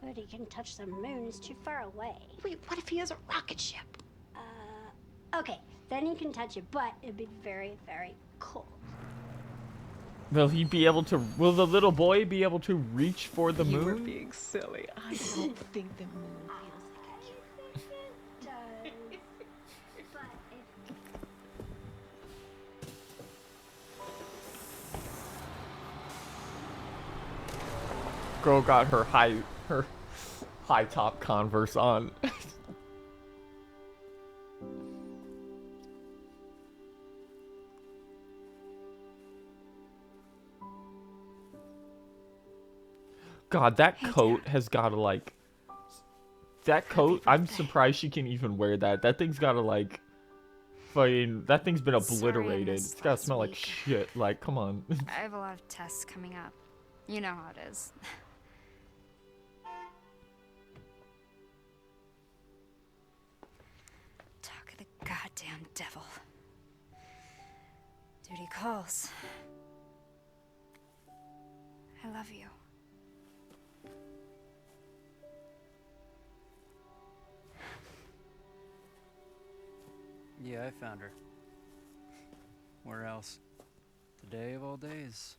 Nobody can touch the moon. It's too far away. Wait, what if he has a rocket ship? Okay, then you can touch it, but it'd be very, very cold. Will he be able to? Will the little boy be able to reach for the moon? You were being silly. I don't think the moon feels like Girl got her high top Converse on. God, that coat has gotta like. That coat, I'm surprised she can even wear that. That thing's gotta like. Fucking, that thing's been obliterated. It's gotta smell like shit. Like, come on. I have a lot of tests coming up. You know how it is. Talk of the goddamn devil. Duty calls. I love you. Yeah, I found her. Where else? Today of all days.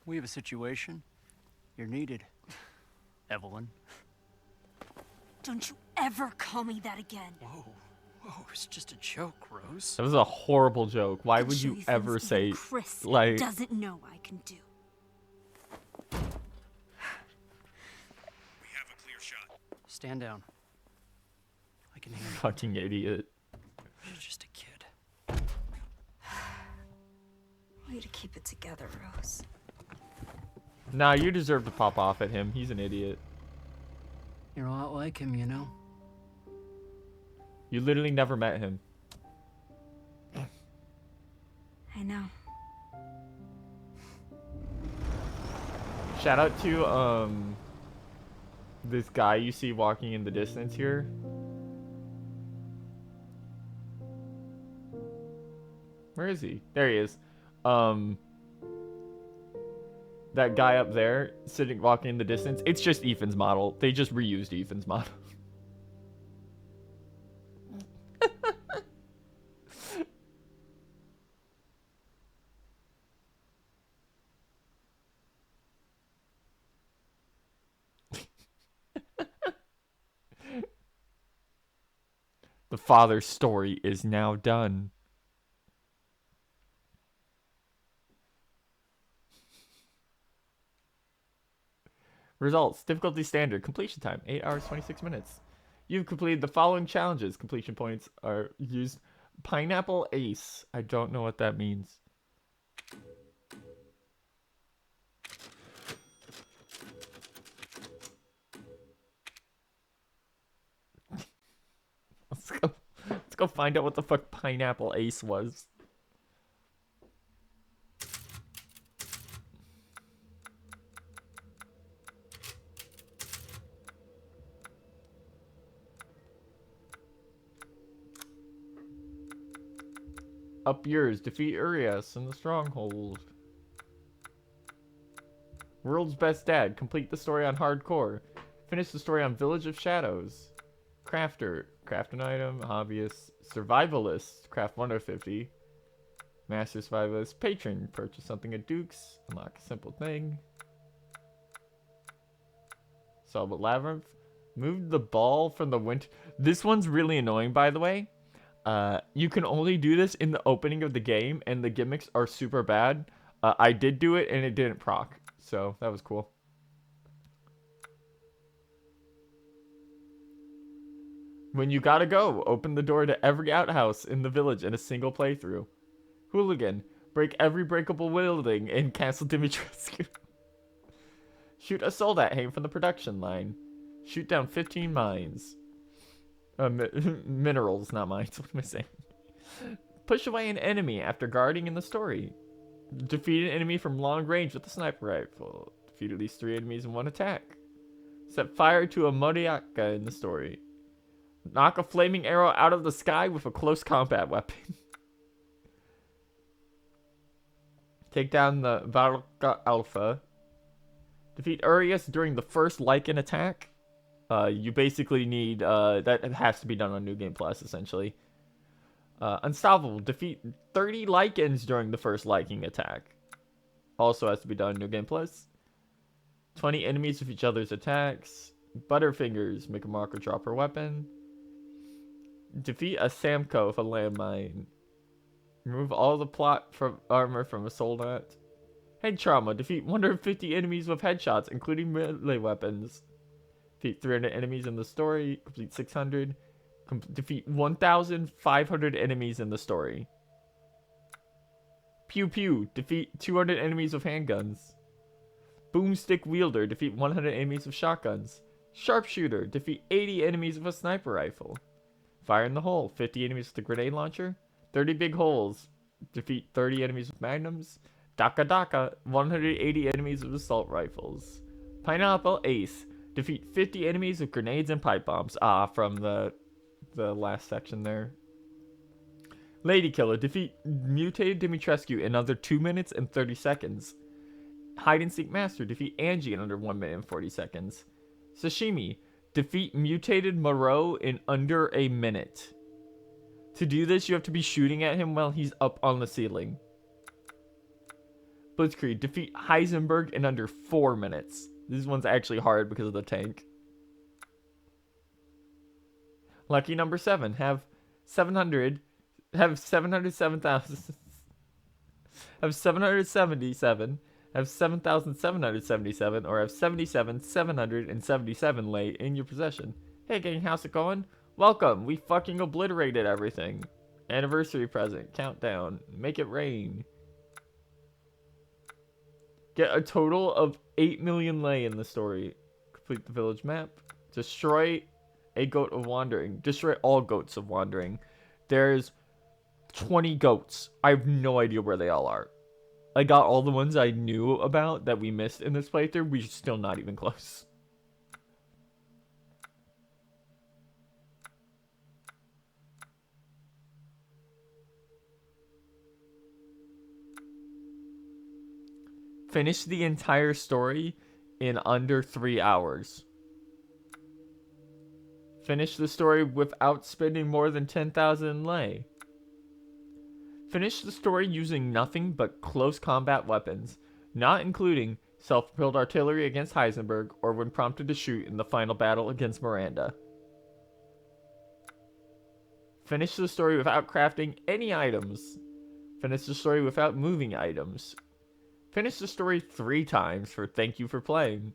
We have a situation. You're needed, Evelyn. Don't you ever call me that again. Whoa, it's just a joke, Rose. That was a horrible joke. Why would you Things ever even say Chris like? doesn't know I can do. We have a clear shot. Stand down. I can handle it. Fucking idiot. You're just a kid. Way to keep it together, Rose. Nah, you deserve to pop off at him. He's an idiot. You're a lot like him, you know? You literally never met him. I know. Shout out to this guy you see walking in the distance here. Where is he? There he is. That guy up there sitting walking in the distance. It's just Ethan's model. They just reused Ethan's model. The father's story is now done. Results. Difficulty standard. Completion time. 8 hours, 26 minutes. You've completed the following challenges. Completion points are used. Pineapple Ace. I don't know what that means. Let's go find out what the fuck Pineapple Ace was. Up yours. Defeat Urias in the stronghold. World's Best Dad. Complete the story on Hardcore. Finish the story on Village of Shadows. Crafter. Craft an item. Hobbyist. Survivalist. Craft 1 of 50. Master Survivalist. Patron. Purchase something at Duke's. Unlock a simple thing. Solve a labyrinth. Move the ball from the winter. This one's really annoying, by the way. You can only do this in the opening of the game, and the gimmicks are super bad. I did do it, and it didn't proc, so that was cool. When you gotta go, open the door to every outhouse in the village in a single playthrough. Hooligan, break every breakable building in Castle Dimitrescu. Shoot a soul that hang from the production line. Shoot down 15 mines. Minerals, not mines. What am I saying? Push away an enemy after guarding in the story. Defeat an enemy from long range with a sniper rifle. Defeat at least 3 enemies in one attack. Set fire to a Moriaka in the story. Knock a flaming arrow out of the sky with a close combat weapon. Take down the Valka Alpha. Defeat Urias during the first Lycan attack. You basically need, that has to be done on New Game Plus, essentially. Unstoppable. Defeat 30 Lycans during the first Lycan attack. Also has to be done on New Game Plus. 20 enemies with each other's attacks. Butterfingers. Make a marker drop her weapon. Defeat a Samco with a landmine. Remove all the plot from armor from a soldat. Head trauma. Defeat 150 enemies with headshots, including melee weapons. Defeat 300 enemies in the story. Complete 600. Defeat 1,500 enemies in the story. Pew Pew. Defeat 200 enemies with handguns. Boomstick Wielder. Defeat 100 enemies with shotguns. Sharpshooter. Defeat 80 enemies with a sniper rifle. Fire in the hole. 50 enemies with a grenade launcher. 30 big holes. Defeat 30 enemies with magnums. Daka Daka. 180 enemies with assault rifles. Pineapple Ace. Defeat 50 enemies with grenades and pipe bombs. From the last section there. Lady Killer. Defeat mutated Dimitrescu in under 2 minutes and 30 seconds. Hide and Seek Master. Defeat Angie in under 1 minute and 40 seconds. Sashimi. Defeat mutated Moreau in under a minute. To do this, you have to be shooting at him while he's up on the ceiling. Blitzkrieg. Defeat Heisenberg in under 4 minutes. This one's actually hard because of the tank. Lucky number 7. Have 707,000. Have 777. Have 7,777, or have 77,777 lay in your possession. Hey gang, how's it going? Welcome, we fucking obliterated everything. Anniversary present, countdown, make it rain. Get a total of 8 million lay in the story. Complete the village map. Destroy a goat of wandering. Destroy all goats of wandering. There's 20 goats. I have no idea where they all are. I got all the ones I knew about that we missed in this playthrough. We're still not even close. Finish the entire story in under 3 hours. Finish the story without spending more than 10,000 lei. Finish the story using nothing but close combat weapons, not including self-propelled artillery against Heisenberg or when prompted to shoot in the final battle against Miranda. Finish the story without crafting any items. Finish the story without moving items. Finish the story 3 times for thank you for playing.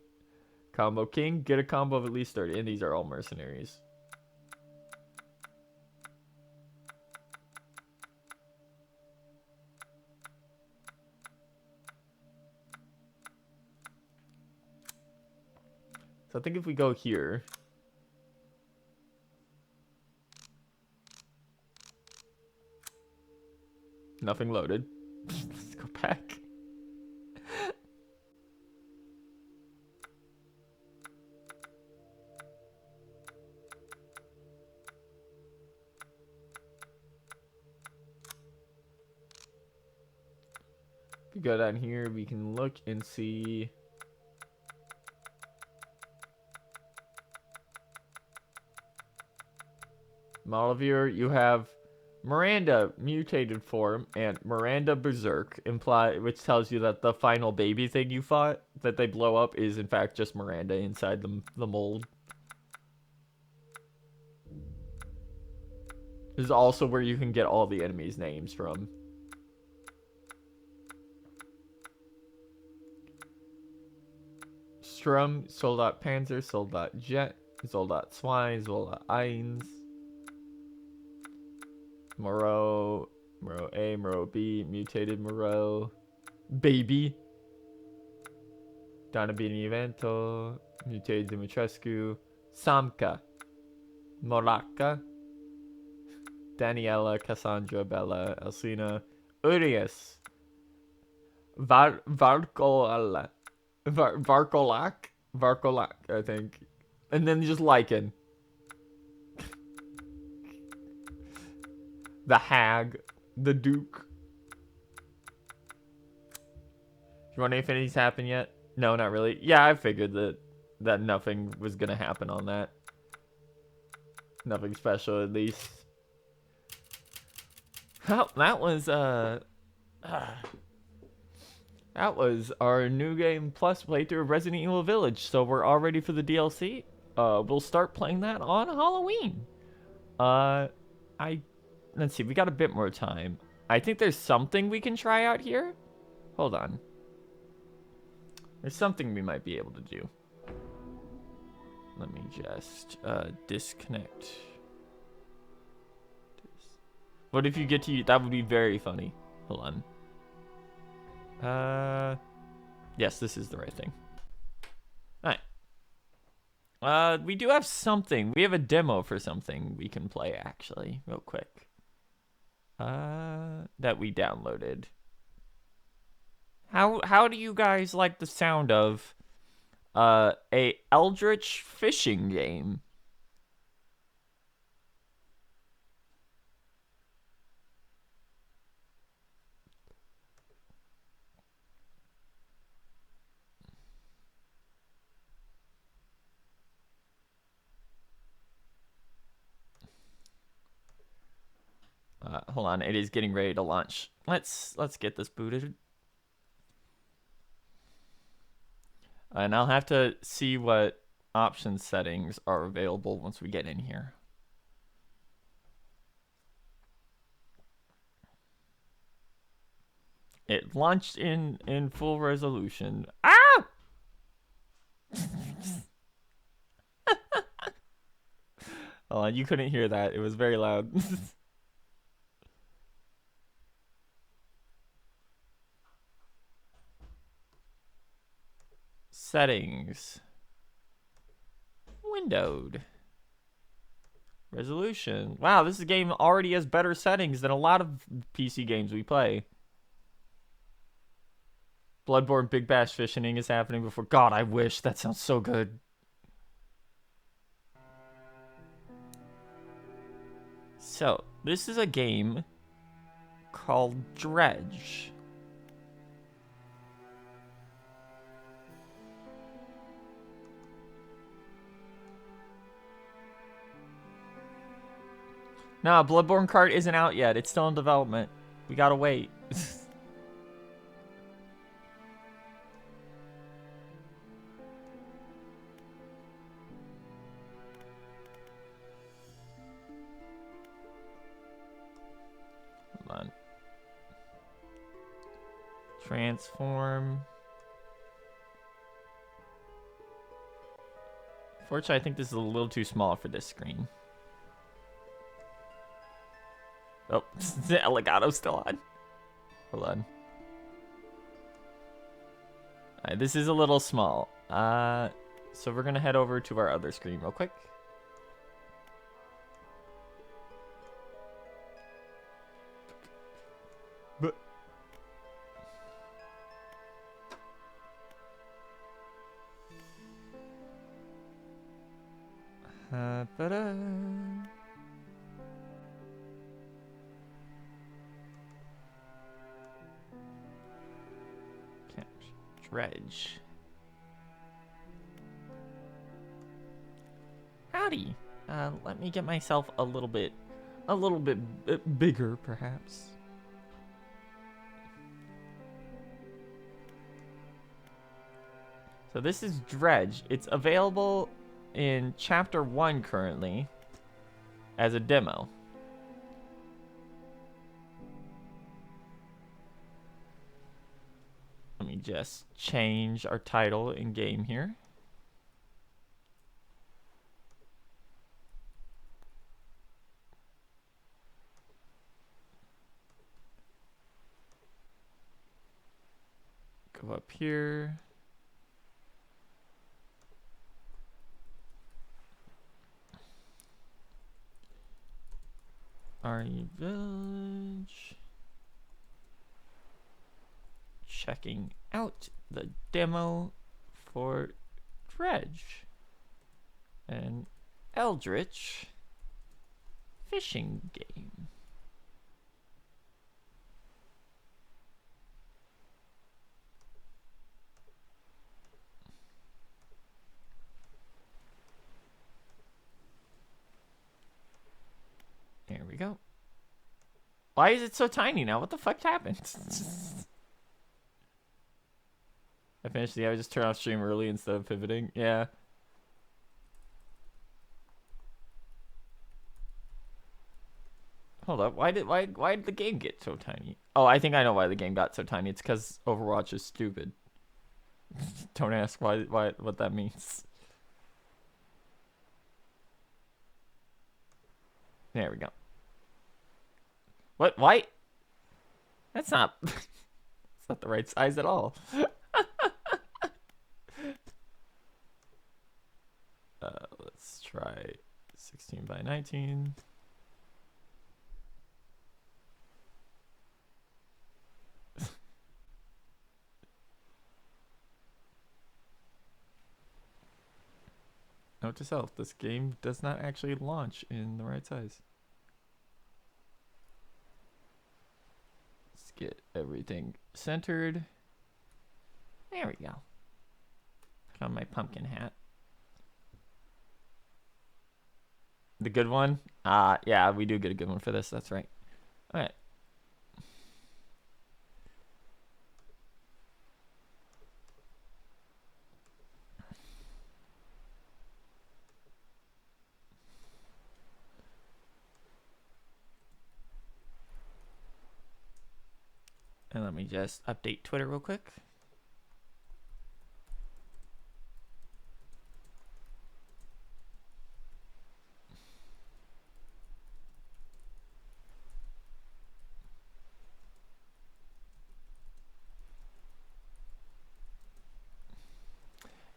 Combo King, get a combo of at least 30, and these are all mercenaries. So I think if we go here, nothing loaded. Let's go back. If we go down here, we can look and see. Model viewer, you have Miranda mutated form and Miranda Berserk, which tells you that the final baby thing you fought that they blow up is in fact just Miranda inside the mold. This is also where you can get all the enemies' names from. Strum, Soldat Panzer, Soldat Jet, Soldat Swine, Soldat Eins. Moreau, Moreau A, Moreau B, mutated Moreau, baby, Donabini Evento, mutated Dimitrescu, Samka. Moraka. Daniela, Cassandra, Bella, Elsina, Urias. Varkolak, I think. And then just Lycan. The Hag. The Duke. You want anything's happened yet? No, not really. Yeah, I figured that nothing was gonna happen on that. Nothing special, at least. Well, that was our New Game Plus playthrough of Resident Evil Village. So we're all ready for the DLC. We'll start playing that on Halloween. Let's see, we got a bit more time. I think there's something we can try out here. Hold on. There's something we might be able to do. Let me just disconnect. What if you get to that would be very funny. Hold on. Yes, this is the right thing. Alright. We do have something. We have a demo for something we can play, actually, real quick. That we downloaded. How do you guys like the sound of a Eldritch fishing game? Hold on, it is getting ready to launch. Let's get this booted. And I'll have to see what option settings are available once we get in here. It launched in full resolution. Ah! Hold on, you couldn't hear that. It was very loud. Settings. Windowed. Resolution. Wow, this game already has better settings than a lot of PC games we play. Bloodborne Big Bash Fishing is happening before. God, I wish. That sounds so good. So, this is a game called Dredge. Nah, Bloodborne cart isn't out yet. It's still in development. We gotta wait. Hold on. Transform. Fortunately, I think this is a little too small for this screen. Oh, the Elgato's still on. Hold on. Alright, this is a little small. So we're gonna head over to our other screen real quick. But Dredge. Howdy. Let me get myself a little bit bigger, perhaps. So this is Dredge. It's available in Chapter 1 currently as a demo. Let me just change our title in game here. Go up here. Atari Village. Checking out the demo for Dredge and Eldritch fishing game. There we go. Why is it so tiny now? What the fuck happened? I finished the. I just turned off stream early instead of pivoting. Yeah. Hold up. Why did the game get so tiny? Oh, I think I know why the game got so tiny. It's because Overwatch is stupid. Don't ask why what that means. There we go. What? Why? That's not. It's not the right size at all. Let's try 16 by 19. Note to self, this game does not actually launch in the right size. Let's get everything centered. There we go. Put on my pumpkin hat. The good one? Yeah, we do get a good one for this. That's right. All right. And let me just update Twitter real quick.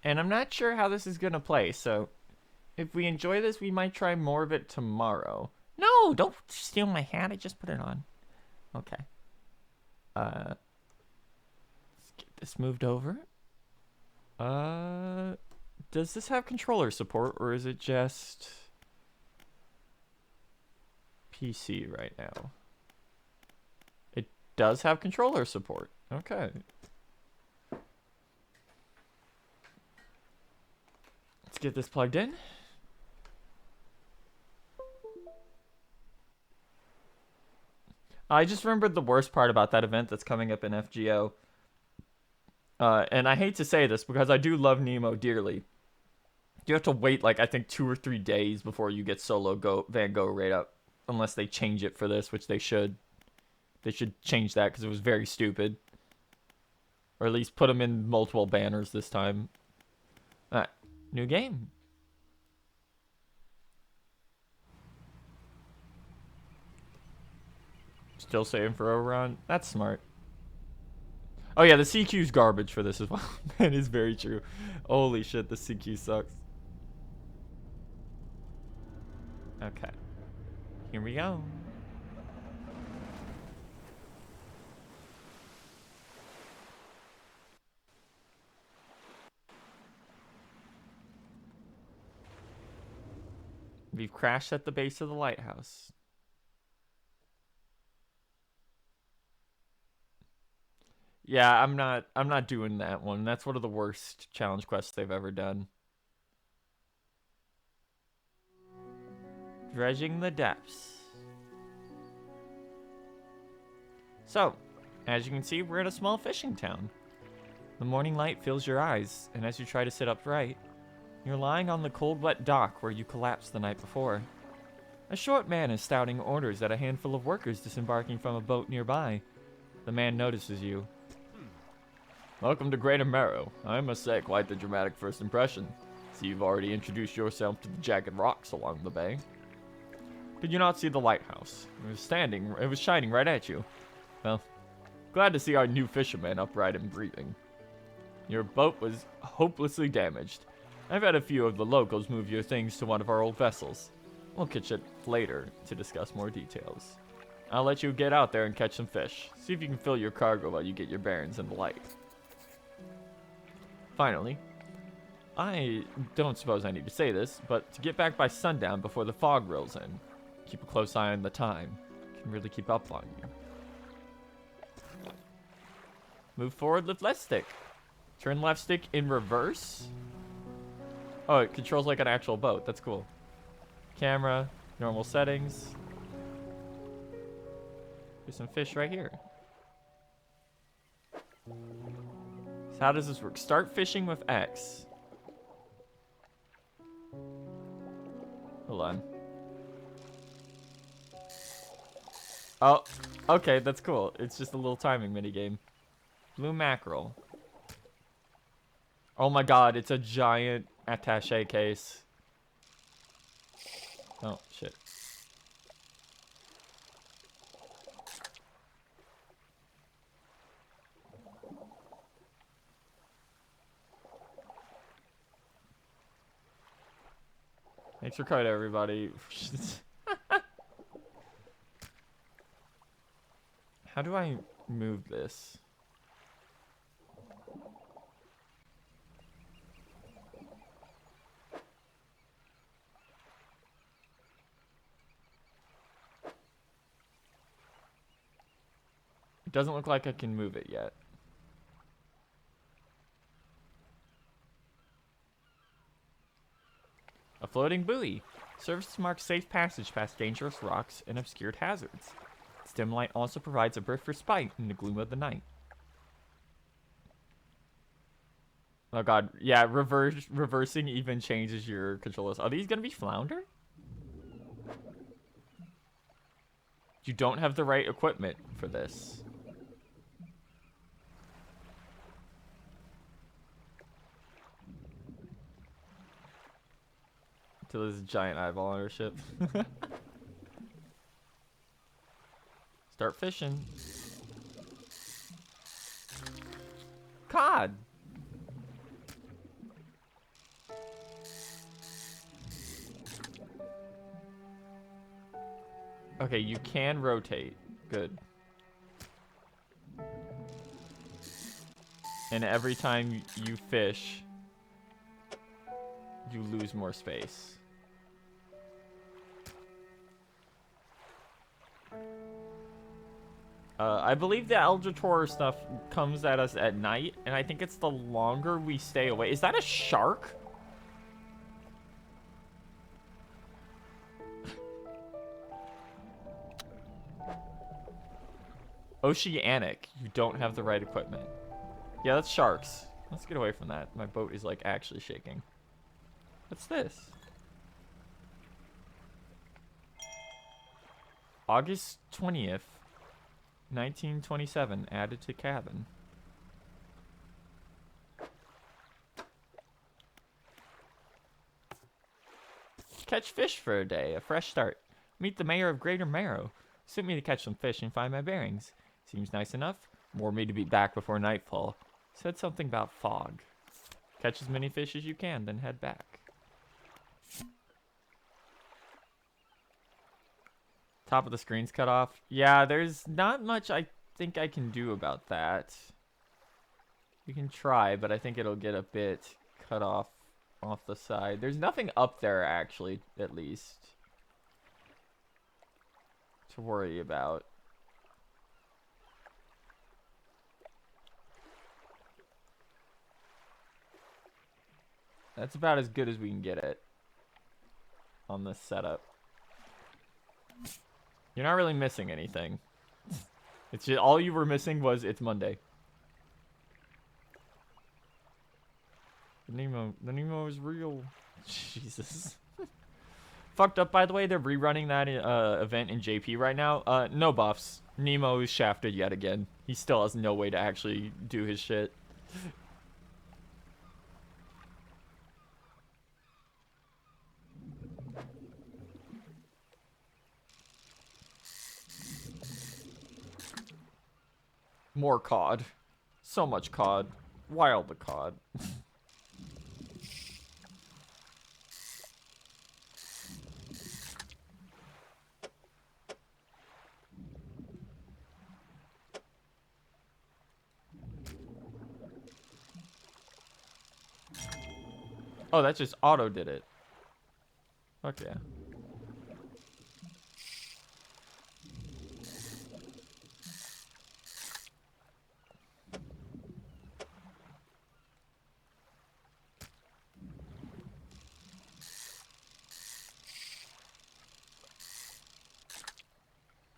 And I'm not sure how this is going to play, so if we enjoy this, we might try more of it tomorrow. No, don't steal my hat. I just put it on. Okay. Let's get this moved over. Does this have controller support, or is it just PC right now? It does have controller support. Okay. Let's get this plugged in. I just remembered the worst part about that event that's coming up in FGO. And I hate to say this because I do love Nemo dearly. You have to wait like I think 2 or 3 days before you get solo Van Gogh rate up. Unless they change it for this, which they should. They should change that because it was very stupid. Or at least put them in multiple banners this time. Alright, new game. Still saving for overrun. That's smart. Oh yeah, the CQ's garbage for this as well. That is very true. Holy shit, the CQ sucks. Okay. Here we go. We've crashed at the base of the lighthouse. Yeah, I'm not doing that one. That's one of the worst challenge quests they've ever done. Dredging the depths. So, as you can see, we're in a small fishing town. The morning light fills your eyes, and as you try to sit upright, you're lying on the cold, wet dock where you collapsed the night before. A short man is shouting orders at a handful of workers disembarking from a boat nearby. The man notices you. Welcome to Greater Marrow. I must say, quite the dramatic first impression. See, you've already introduced yourself to the jagged rocks along the bay. Did you not see the lighthouse? It was shining right at you. Well, glad to see our new fisherman upright and breathing. Your boat was hopelessly damaged. I've had a few of the locals move your things to one of our old vessels. We'll catch it later to discuss more details. I'll let you get out there and catch some fish. See if you can fill your cargo while you get your bearings in the light. Finally, I don't suppose I need to say this, but to get back by sundown before the fog rolls in. Keep a close eye on the time. It can really keep up on you. Move forward, lift left stick. Turn left stick in reverse. Oh, it controls like an actual boat. That's cool. Camera, normal settings. There's some fish right here. So how does this work? Start fishing with X. Hold on. Oh, okay, that's cool. It's just a little timing minigame. Blue mackerel. Oh my god, it's a giant attaché case. Oh, shit. Thanks for code, everybody. How do I move this? It doesn't look like I can move it yet. A floating buoy serves to mark safe passage past dangerous rocks and obscured hazards. Its dim light also provides a brief respite in the gloom of the night. Oh god, yeah, reversing even changes your controllers. Are these gonna be flounder? You don't have the right equipment for this. Until there's a giant eyeball on her ship. Start fishing. Cod! Okay, you can rotate. Good. And every time you fish, you lose more space. I believe the Eldrator stuff comes at us at night, and I think it's the longer we stay away. Is that a shark? Oceanic. You don't have the right equipment. Yeah, that's sharks. Let's get away from that. My boat is like actually shaking. What's this? August 20th, 1927. Added to cabin. Catch fish for a day. A fresh start. Meet the mayor of Greater Marrow. Sent me to catch some fish and find my bearings. Seems nice enough. More me to be back before nightfall. Said something about fog. Catch as many fish as you can, then head back. Top of the screen's cut off. Yeah, there's not much I think I can do about that. You can try, but I think it'll get a bit cut off the side. There's nothing up there, actually, at least, to worry about. That's about as good as we can get it on this setup. You're not really missing anything. It's just all you were missing was it's Monday. The Nemo is real. Jesus. Fucked up, by the way. They're rerunning that event in JP right now. No buffs. Nemo is shafted yet again. He still has no way to actually do his shit. More cod. So much cod. Wild the cod. Oh, that just auto did it. Fuck yeah.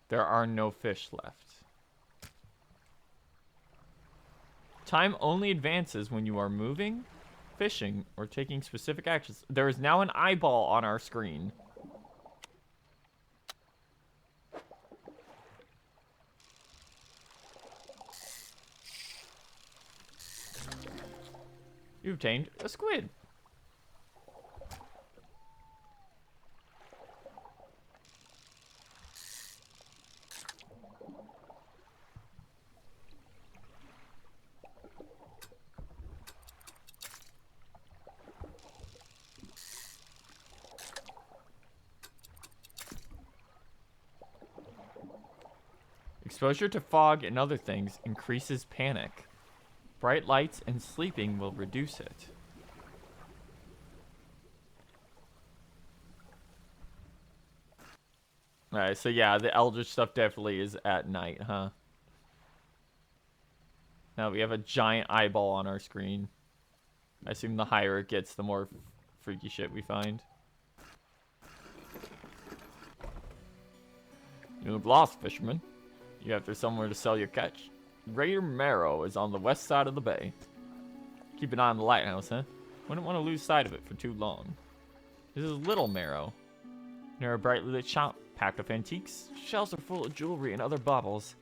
There are no fish left. Time only advances when you are moving, fishing, or taking specific actions. There is now an eyeball on our screen. You obtained a squid. Exposure to fog and other things increases panic. Bright lights and sleeping will reduce it. Alright, so yeah, the Eldritch stuff definitely is at night, huh? Now we have a giant eyeball on our screen. I assume the higher it gets, the more freaky shit we find. You look lost, fisherman. You after somewhere to sell your catch? Greater Marrow is on the west side of the bay. Keep an eye on the lighthouse, huh? Wouldn't want to lose sight of it for too long. This is Little Marrow. Near a brightly lit shop, packed with antiques. Shelves are full of jewelry and other baubles.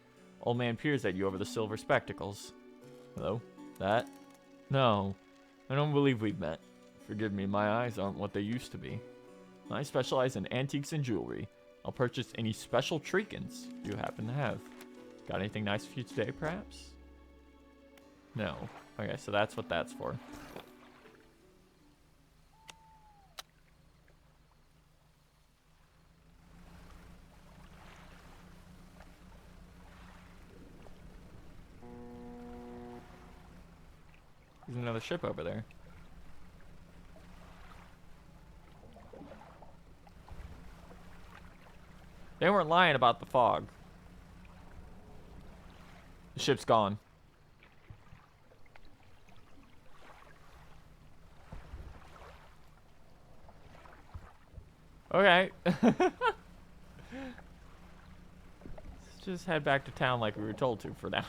Old man peers at you over the silver spectacles. Hello? That? No. I don't believe we've met. Forgive me, my eyes aren't what they used to be. I specialize in antiques and jewelry. I'll purchase any special trinkets you happen to have. Got anything nice for you today, perhaps? No. Okay, so that's what that's for. There's another ship over there. They weren't lying about the fog. The ship's gone. Okay. Let's just head back to town like we were told to for now.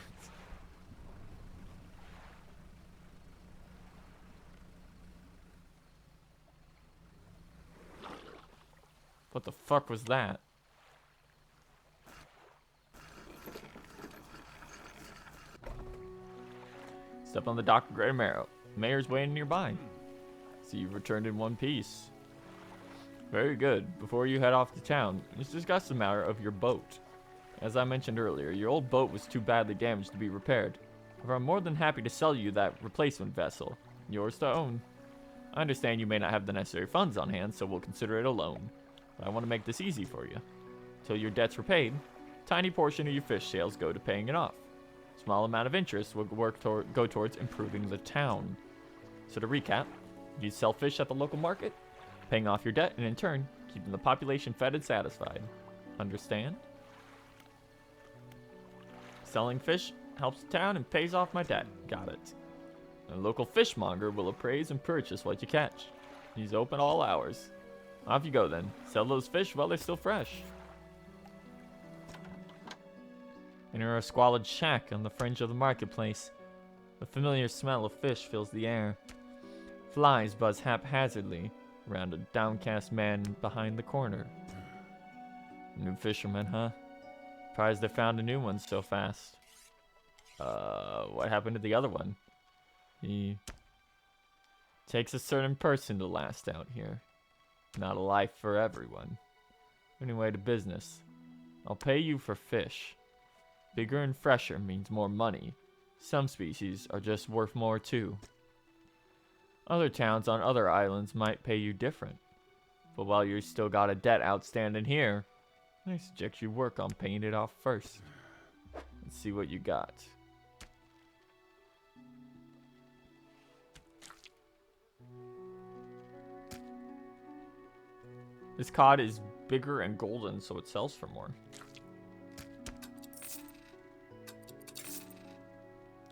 What the fuck was that? Step on the dock of Greater Marrow. Mayor's waiting nearby. See, you've returned in one piece. Very good. Before you head off to town, let's discuss the matter of your boat. As I mentioned earlier, your old boat was too badly damaged to be repaired. However, I'm more than happy to sell you that replacement vessel. Yours to own. I understand you may not have the necessary funds on hand, so we'll consider it a loan. But I want to make this easy for you. Until your debt's repaid, a tiny portion of your fish sales go to paying it off. A small amount of interest will go towards improving the town. So to recap, you sell fish at the local market, paying off your debt, and in turn, keeping the population fed and satisfied. Understand? Selling fish helps the town and pays off my debt. Got it. A local fishmonger will appraise and purchase what you catch. He's open all hours. Off you go then. Sell those fish while they're still fresh. Enter a squalid shack on the fringe of the marketplace. A familiar smell of fish fills the air. Flies buzz haphazardly around a downcast man behind the corner. New fisherman, huh? Surprised they found a new one so fast. What happened to the other one? He takes a certain person to last out here. Not a life for everyone. Anyway, to business. I'll pay you for fish. Bigger and fresher means more money. Some species are just worth more too. Other towns on other islands might pay you different. But while you still got a debt outstanding here, I suggest you work on paying it off first. Let's see what you got. This cod is bigger and golden, so it sells for more.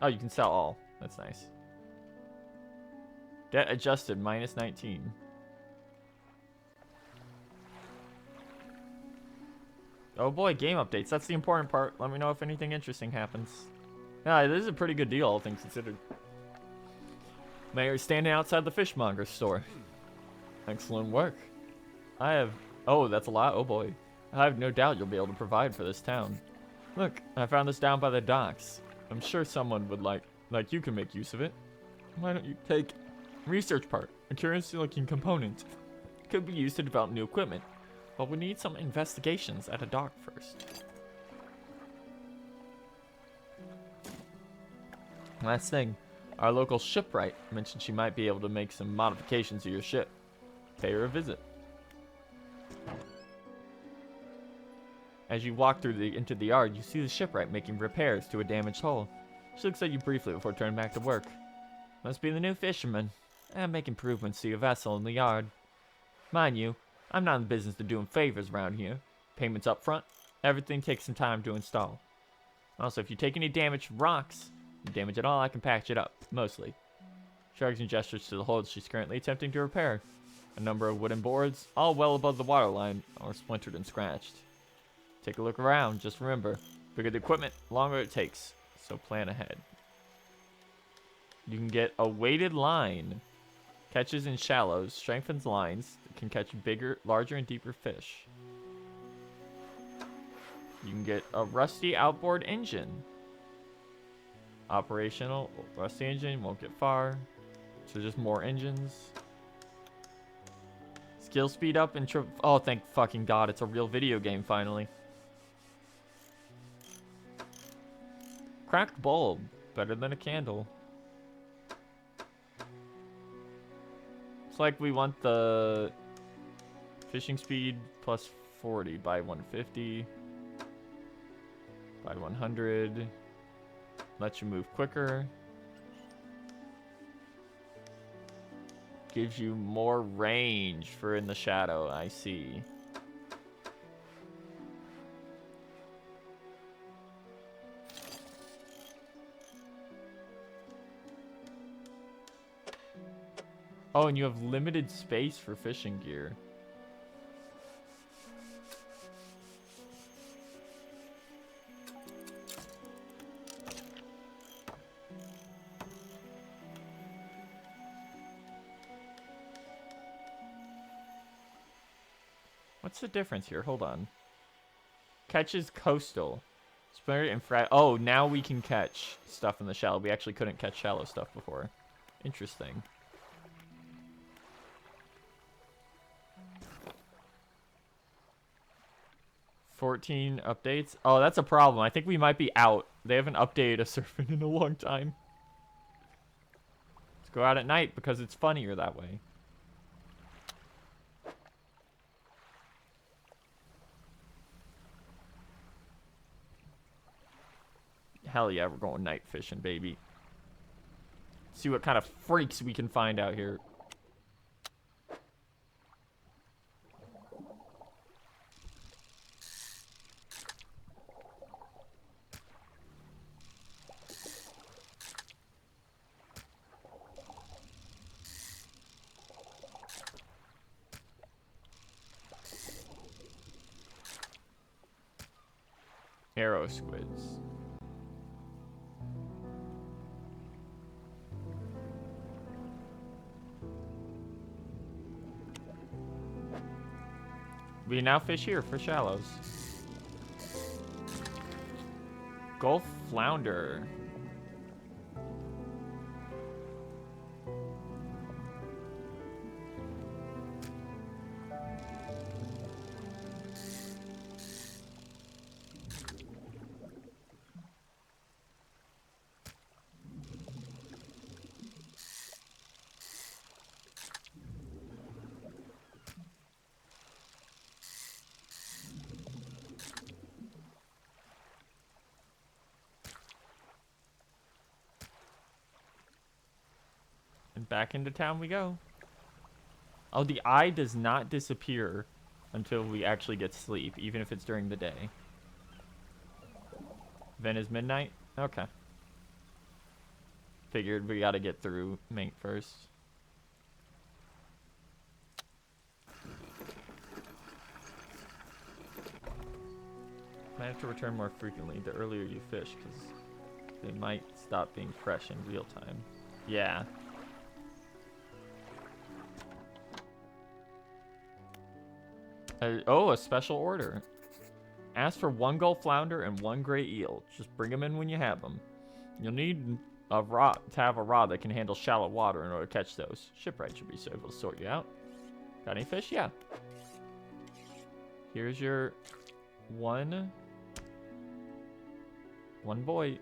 Oh, you can sell all. That's nice. Debt adjusted, minus 19. Oh boy, game updates. That's the important part. Let me know if anything interesting happens. Yeah, this is a pretty good deal, all things considered. Mayor's standing outside the fishmonger's store. Excellent work. I have... Oh, that's a lot? Oh boy. I have no doubt you'll be able to provide for this town. Look, I found this down by the docks. I'm sure someone would like you can make use of it. Why don't you take research part? A curious-looking component. Could be used to develop new equipment. But we need some investigations at a dock first. Last thing, our local shipwright mentioned she might be able to make some modifications to your ship. Pay her a visit. As you walk into the yard, you see the shipwright making repairs to a damaged hull. She looks at you briefly before turning back to work. Must be the new fisherman. And make improvements to your vessel in the yard. Mind you, I'm not in the business of doing favors around here. Payments up front. Everything takes some time to install. Also, if you take any damage from rocks, damage at all, I can patch it up, mostly. Shrugs and gestures to the hold she's currently attempting to repair. A number of wooden boards, all well above the waterline, are splintered and scratched. Take a look around, just remember, bigger the equipment, longer it takes, so plan ahead. You can get a weighted line. Catches in shallows, strengthens lines, can catch bigger, larger, and deeper fish. You can get a rusty outboard engine. Operational, rusty engine, won't get far. So just more engines. Skill speed up and oh, thank fucking God, it's a real video game finally. Cracked bulb, better than a candle. It's like we want the fishing speed plus 40 by 150. By 100. Lets you move quicker. Gives you more range for in the shadow, I see. Oh, and you have limited space for fishing gear. What's the difference here? Hold on. Catches coastal. Splinter and oh, now we can catch stuff in the shallow. We actually couldn't catch shallow stuff before. Interesting. $14 updates. Oh, that's a problem. I think we might be out. They haven't updated a surfing in a long time. Let's go out at night because it's funnier that way. Hell yeah, we're going night fishing, baby. See what kind of freaks we can find out here. Arrow squids. We now fish here for shallows. Gulf flounder. And back into town we go. Oh, the eye does not disappear until we actually get sleep, even if it's during the day. Then is midnight? Okay. Figured we gotta get through Mink first. Might have to return more frequently the earlier you fish, because they might stop being fresh in real time. Yeah. Oh, a special order. Ask for 1 gold flounder and 1 gray eel. Just bring them in when you have them. You'll need a rod to have a rod that can handle shallow water in order to catch those. Shipwright should be so able to sort you out. Got any fish? Yeah. Here's your one boy.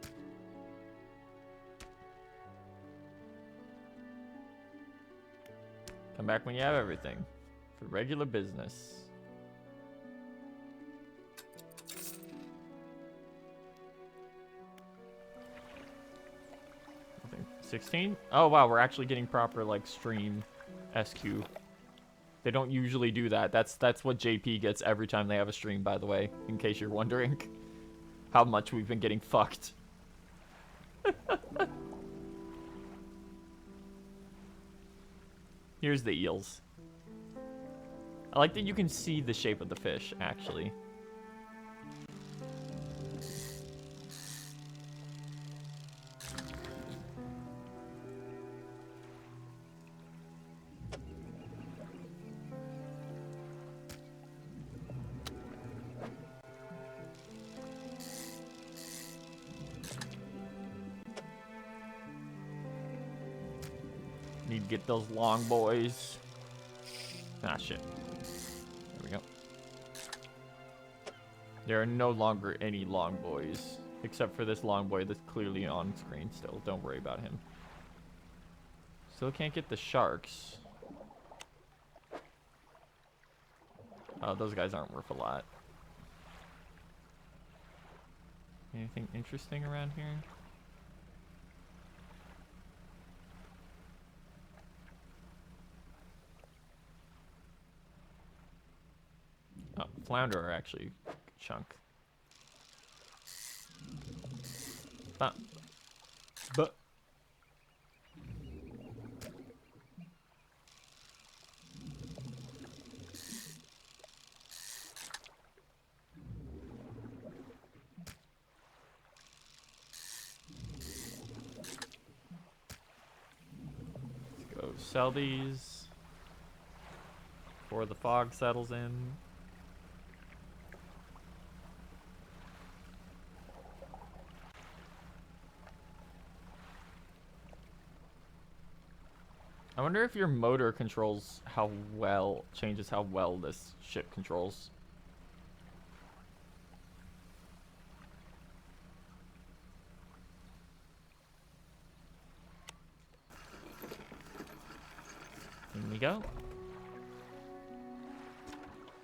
Come back when you have everything for regular business. I think 16? Oh wow, we're actually getting proper like stream SQ. They don't usually do that. That's what JP gets every time they have a stream, by the way, in case you're wondering how much we've been getting fucked. Here's the eels. I like that you can see the shape of the fish, actually. Need to get those long boys. Ah, shit. There we go. There are no longer any long boys. Except for this long boy that's clearly on screen still. Don't worry about him. Still can't get the sharks. Oh, those guys aren't worth a lot. Anything interesting around here? Oh, flounder are actually a good chunk. But let's go sell these before the fog settles in. I wonder if your motor controls changes how well this ship controls. In we go.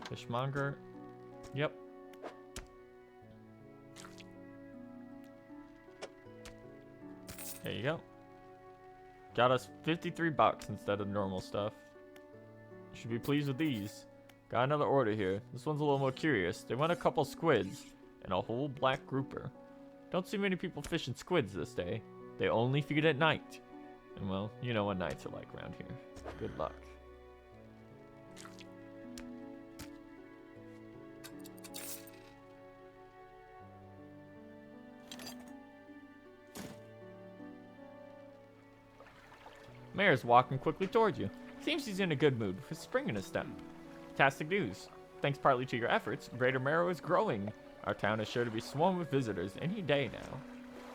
Fishmonger. Yep. There you go. Got us 53 bucks instead of normal stuff. You should be pleased with these. Got another order here. This one's a little more curious. They want a couple squids and a whole black grouper. Don't see many people fishing squids this day. They only feed at night. And well, you know what nights are like around here. Good luck. Mayor's walking quickly towards you. Seems he's in a good mood with spring in his step. Fantastic news. Thanks partly to your efforts, Greater Marrow is growing. Our town is sure to be swarmed with visitors any day now.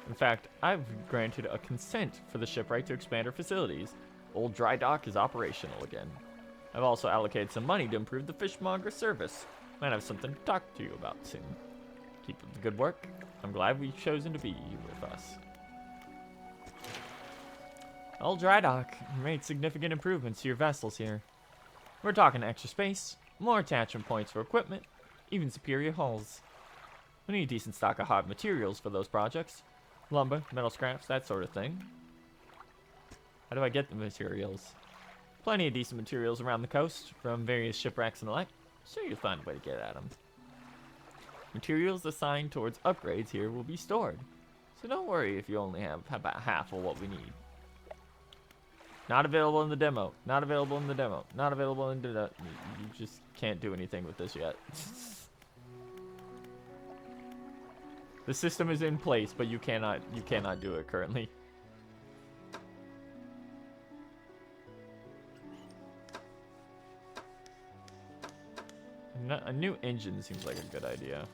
In fact, I've granted a consent for the shipwright to expand our facilities. Old dry dock is operational again. I've also allocated some money to improve the fishmonger service. Might have something to talk to you about soon. Keep up the good work. I'm glad we've chosen to be with us. Old dry dock made significant improvements to your vessels here. We're talking extra space, more attachment points for equipment, even superior hulls. We need a decent stock of hard materials for those projects. Lumber, metal scraps, that sort of thing. How do I get the materials? Plenty of decent materials around the coast, from various shipwrecks and the like. Sure, you'll find a way to get at them. Materials assigned towards upgrades here will be stored, so don't worry if you only have about half of what we need. Not available in the demo. Not available in the demo. Not available in the demo. You just can't do anything with this yet. The system is in place, but you cannot do it currently. A new engine seems like a good idea.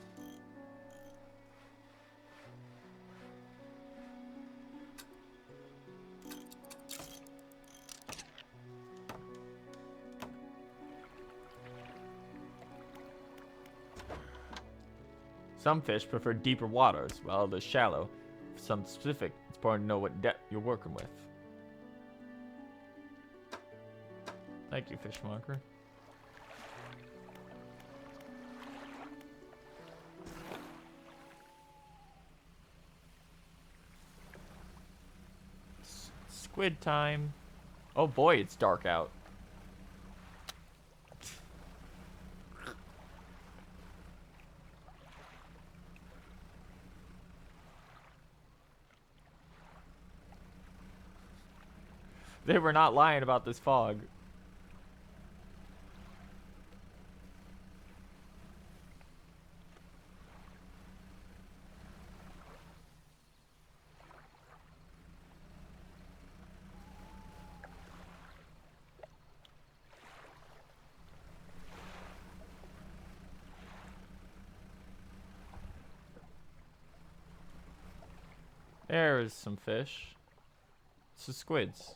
Some fish prefer deeper waters, while others shallow. For some specific, it's important to know what depth you're working with. Thank you, fishmonger. Squid time. Oh boy, it's dark out. They were not lying about this fog. There's some fish. This is squids.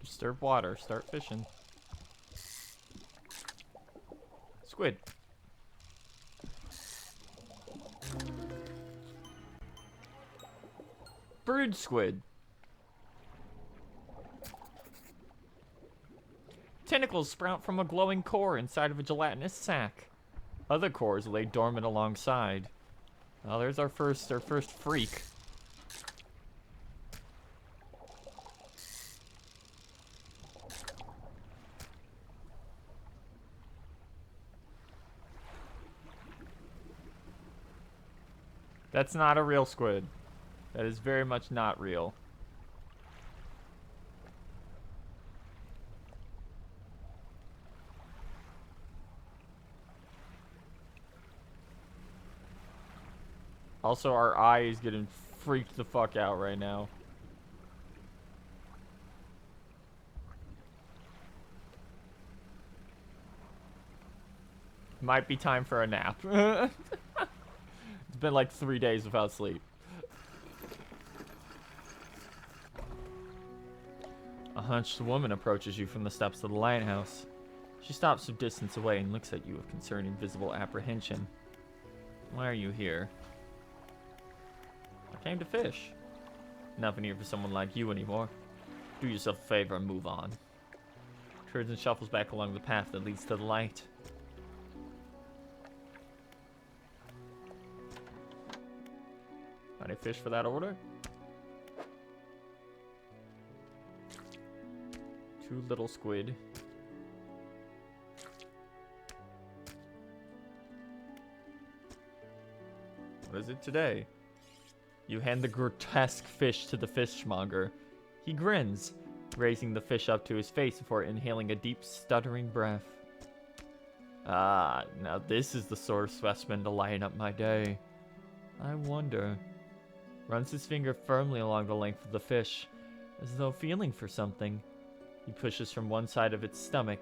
Disturb water, start fishing. Squid. Brood squid. Tentacles sprout from a glowing core inside of a gelatinous sac. Other cores lay dormant alongside. Oh, there's our first freak. That's not a real squid. That is very much not real. Also, our eye is getting freaked the fuck out right now. Might be time for a nap. It's been like 3 days without sleep. A hunched woman approaches you from the steps of the lighthouse. She stops some distance away and looks at you with concerned and visible apprehension. Why are you here? I came to fish. Nothing here for someone like you anymore. Do yourself a favor and move on. Turns and shuffles back along the path that leads to the light. Any fish for that order? 2 little squid. What is it today? You hand the grotesque fish to the fishmonger. He grins, raising the fish up to his face before inhaling a deep, stuttering breath. Ah, now this is the sort of specimen to lighten up my day. I wonder. Runs his finger firmly along the length of the fish, as though feeling for something. He pushes from one side of its stomach,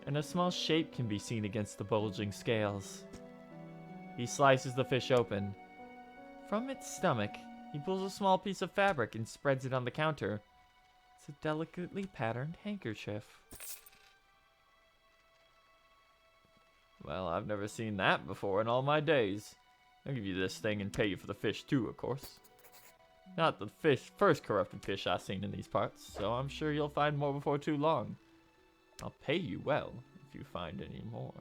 and a small shape can be seen against the bulging scales. He slices the fish open. From its stomach, he pulls a small piece of fabric and spreads it on the counter. It's a delicately patterned handkerchief. Well, I've never seen that before in all my days. I'll give you this thing and pay you for the fish too, of course. Not the first corrupted fish I've seen in these parts, so I'm sure you'll find more before too long. I'll pay you well if you find any more.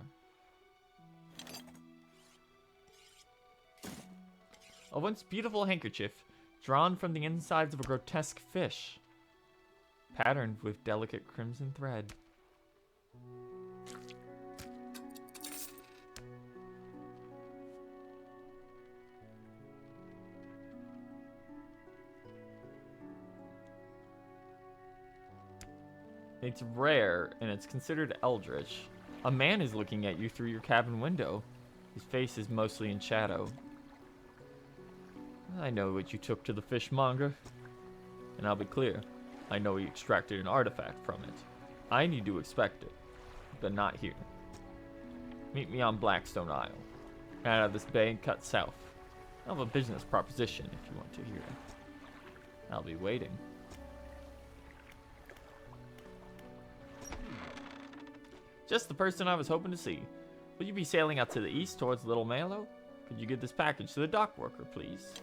A once beautiful handkerchief drawn from the insides of a grotesque fish. patterned with delicate crimson thread. It's rare, and it's considered eldritch. A man is looking at you through your cabin window. His face is mostly in shadow. I know what you took to the fishmonger. And I'll be clear, I know he extracted an artifact from it. I need to expect it, but not here. Meet me on Blackstone Isle. Out of this bay and cut south. I have a business proposition if you want to hear it. I'll be waiting. Just the person I was hoping to see. Will you be sailing out to the east towards Little Malo? Could you get this package to the dock worker, please?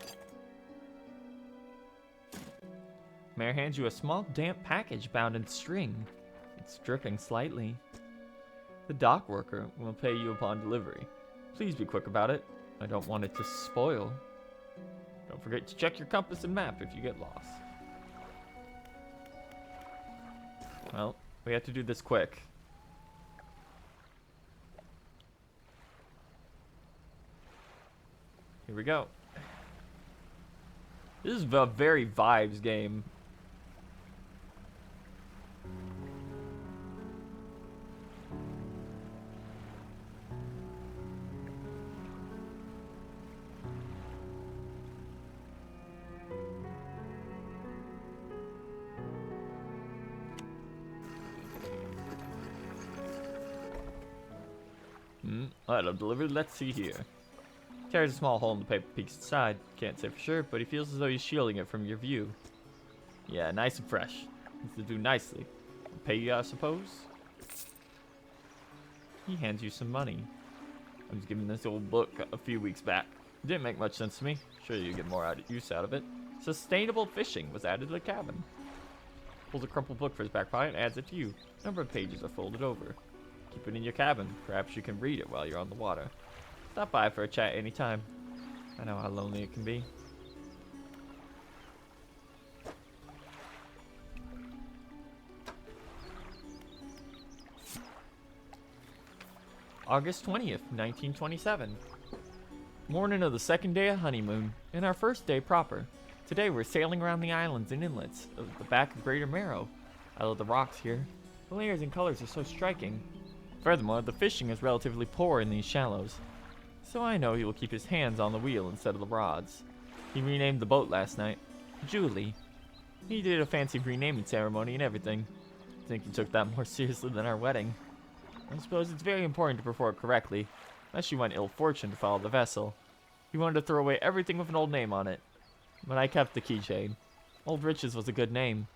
Mayor hands you a small, damp package bound in string. It's dripping slightly. The dock worker will pay you upon delivery. Please be quick about it. I don't want it to spoil. Don't forget to check your compass and map if you get lost. Well, we have to do this quick. Here we go. This is a very vibes game. Item delivered. Let's see here. Carries a small hole in the paper peaks inside. Can't say for sure, but he feels as though he's shielding it from your view. Yeah, nice and fresh. Needs to do nicely. Pay you, I suppose? He hands you some money. I was given this old book a few weeks back. It didn't make much sense to me. Sure you get more use out of it. Sustainable fishing was added to the cabin. Pulls a crumpled book for his back pocket and adds it to you. A number of pages are folded over. Keep it in your cabin. Perhaps you can read it while you're on the water. Stop by for a chat anytime. I know how lonely it can be. August 20th, 1927. Morning of the second day of honeymoon, and our first day proper. Today we're sailing around the islands and inlets of the back of Greater Marrow. I love the rocks here. The layers and colors are so striking. Furthermore, the fishing is relatively poor in these shallows. So I know he will keep his hands on the wheel instead of the rods. He renamed the boat last night. Julie. He did a fancy renaming ceremony and everything. I think he took that more seriously than our wedding. I suppose it's very important to perform correctly, unless you want ill fortune to follow the vessel. He wanted to throw away everything with an old name on it. But I kept the keychain. Old Riches was a good name.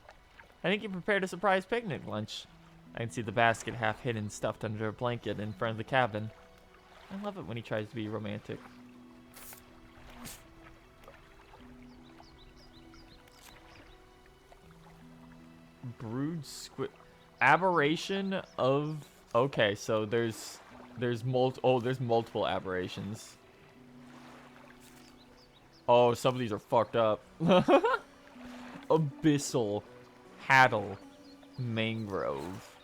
I think he prepared a surprise picnic lunch. I can see the basket half hidden, stuffed under a blanket in front of the cabin. I love it when he tries to be romantic. Brood squid. Aberration of... Okay, so there's multiple aberrations. Oh, some of these are fucked up. Abyssal. Haddle. Mangrove.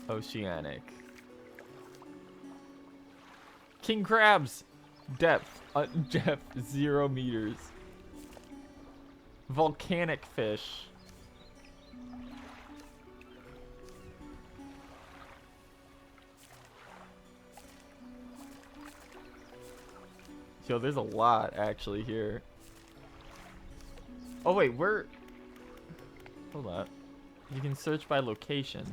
Oceanic. King crabs. Depth. Depth 0 meters. Volcanic fish. Yo, there's a lot actually here. Oh wait, where? Hold up. You can search by location.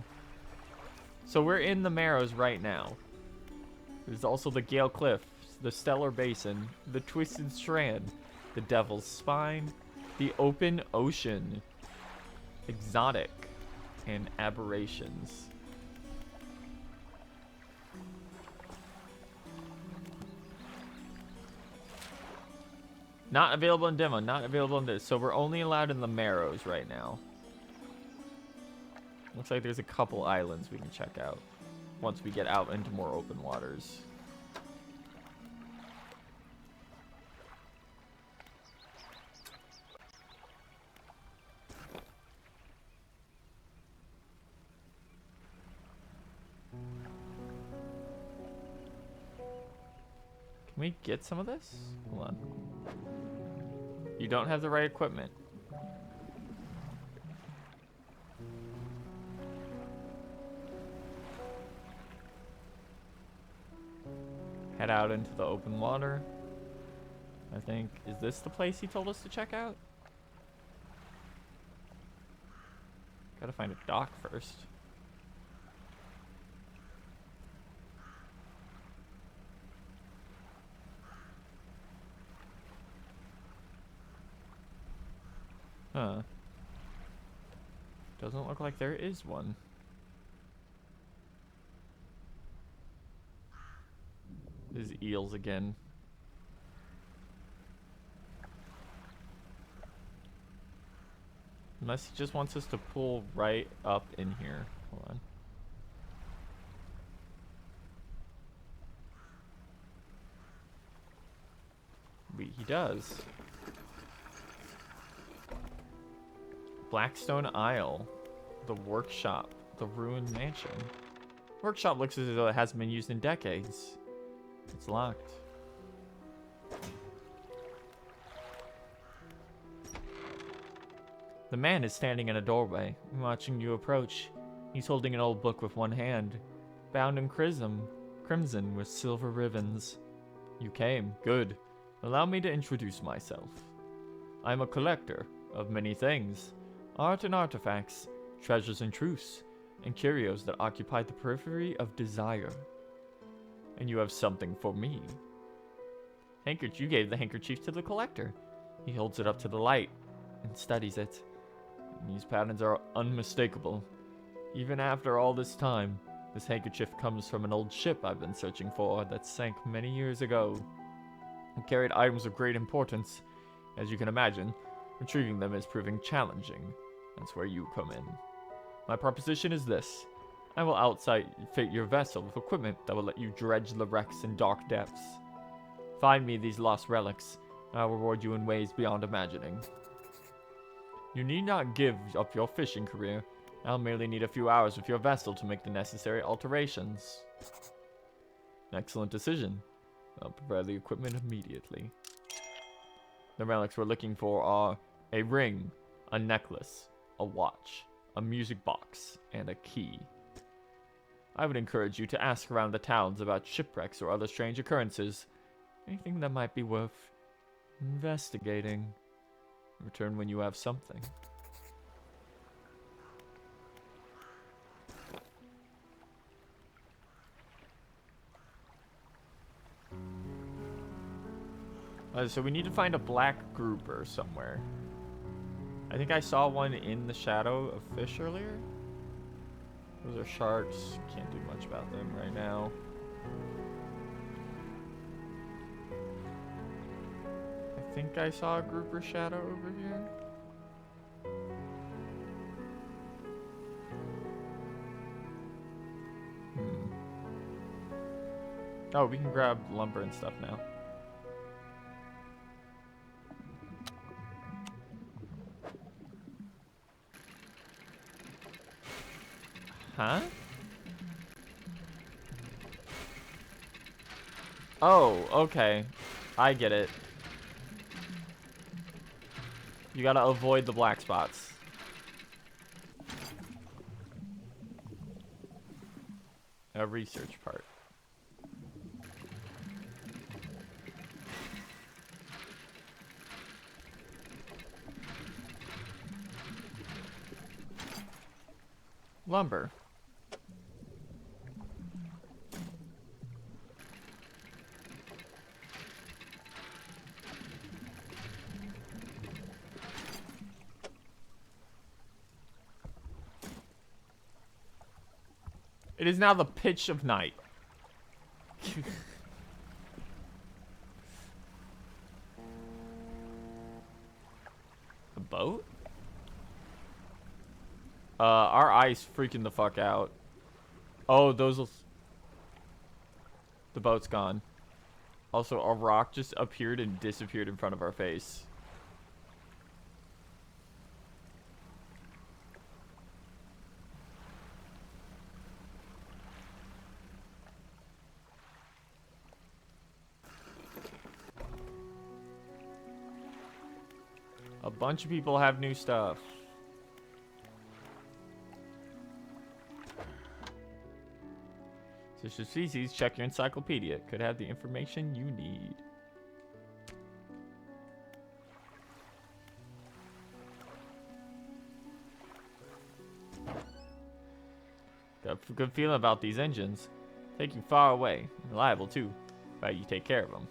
So we're in the Marrows right now. There's also the Gale Cliffs, the Stellar Basin, the Twisted Strand, the Devil's Spine, the Open Ocean, Exotic, and Aberrations. Not available in demo, not available in this. So we're only allowed in the Marrows right now. Looks like there's a couple islands we can check out once we get out into more open waters. Can we get some of this? Hold on. You don't have the right equipment. Head out into the open water. I think, is this the place he told us to check out? Gotta find a dock first. Huh. Doesn't look like there is one. There's eels again. Unless he just wants us to pull right up in here. Hold on. He does. Blackstone Isle. The workshop. The ruined mansion. Workshop looks as though it hasn't been used in decades. It's locked. The man is standing in a doorway, watching you approach. He's holding an old book with one hand, bound in crimson with silver ribbons. You came. Good. Allow me to introduce myself. I'm a collector of many things. Art and artifacts, treasures and truths, and curios that occupy the periphery of desire. And you have something for me. You gave the handkerchief to the collector. He holds it up to the light and studies it. These patterns are unmistakable. Even after all this time, this handkerchief comes from an old ship I've been searching for that sank many years ago. It carried items of great importance. As you can imagine, retrieving them is proving challenging. That's where you come in. My proposition is this. I will outfit your vessel with equipment that will let you dredge the wrecks in dark depths. Find me these lost relics, and I'll reward you in ways beyond imagining. You need not give up your fishing career. I'll merely need a few hours with your vessel to make the necessary alterations. Excellent decision. I'll prepare the equipment immediately. The relics we're looking for are a ring, a necklace, a watch, a music box, and a key. I would encourage you to ask around the towns about shipwrecks or other strange occurrences. Anything that might be worth investigating. Return when you have something. So we need to find a black grouper somewhere. I think I saw one in the shadow of fish earlier. Those are sharks. Can't do much about them right now. I think I saw a grouper shadow over here. Oh, we can grab lumber and stuff now. Huh? Oh, okay. I get it. You gotta avoid the black spots. A research part. Lumber. It is now the pitch of night. A boat? Our ice freaking the fuck out. Oh, those. The boat's gone. Also, a rock just appeared and disappeared in front of our face. A bunch of people have new stuff. Suspicious species, check your encyclopedia. Could have the information you need. Got a good feeling about these engines. Take you far away. Reliable too, but you take care of them.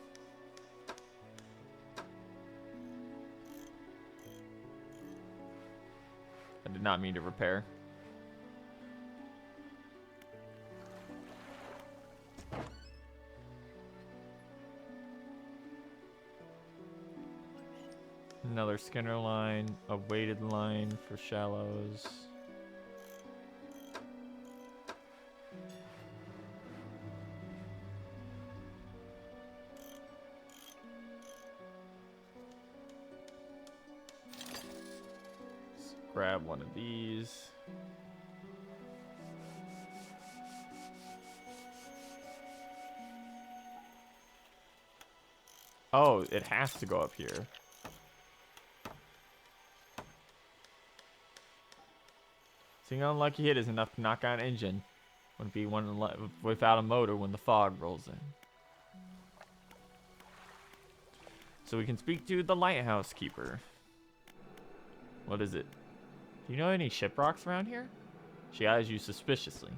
I did not mean to repair. Another Skinner line, a weighted line for shallows. Let's grab one of these. Oh, it has to go up here. Seeing an unlucky hit is enough to knock out an engine. Wouldn't be one without a motor when the fog rolls in. So we can speak to the lighthouse keeper. What is it? Do you know any shiprocks around here? She eyes you suspiciously.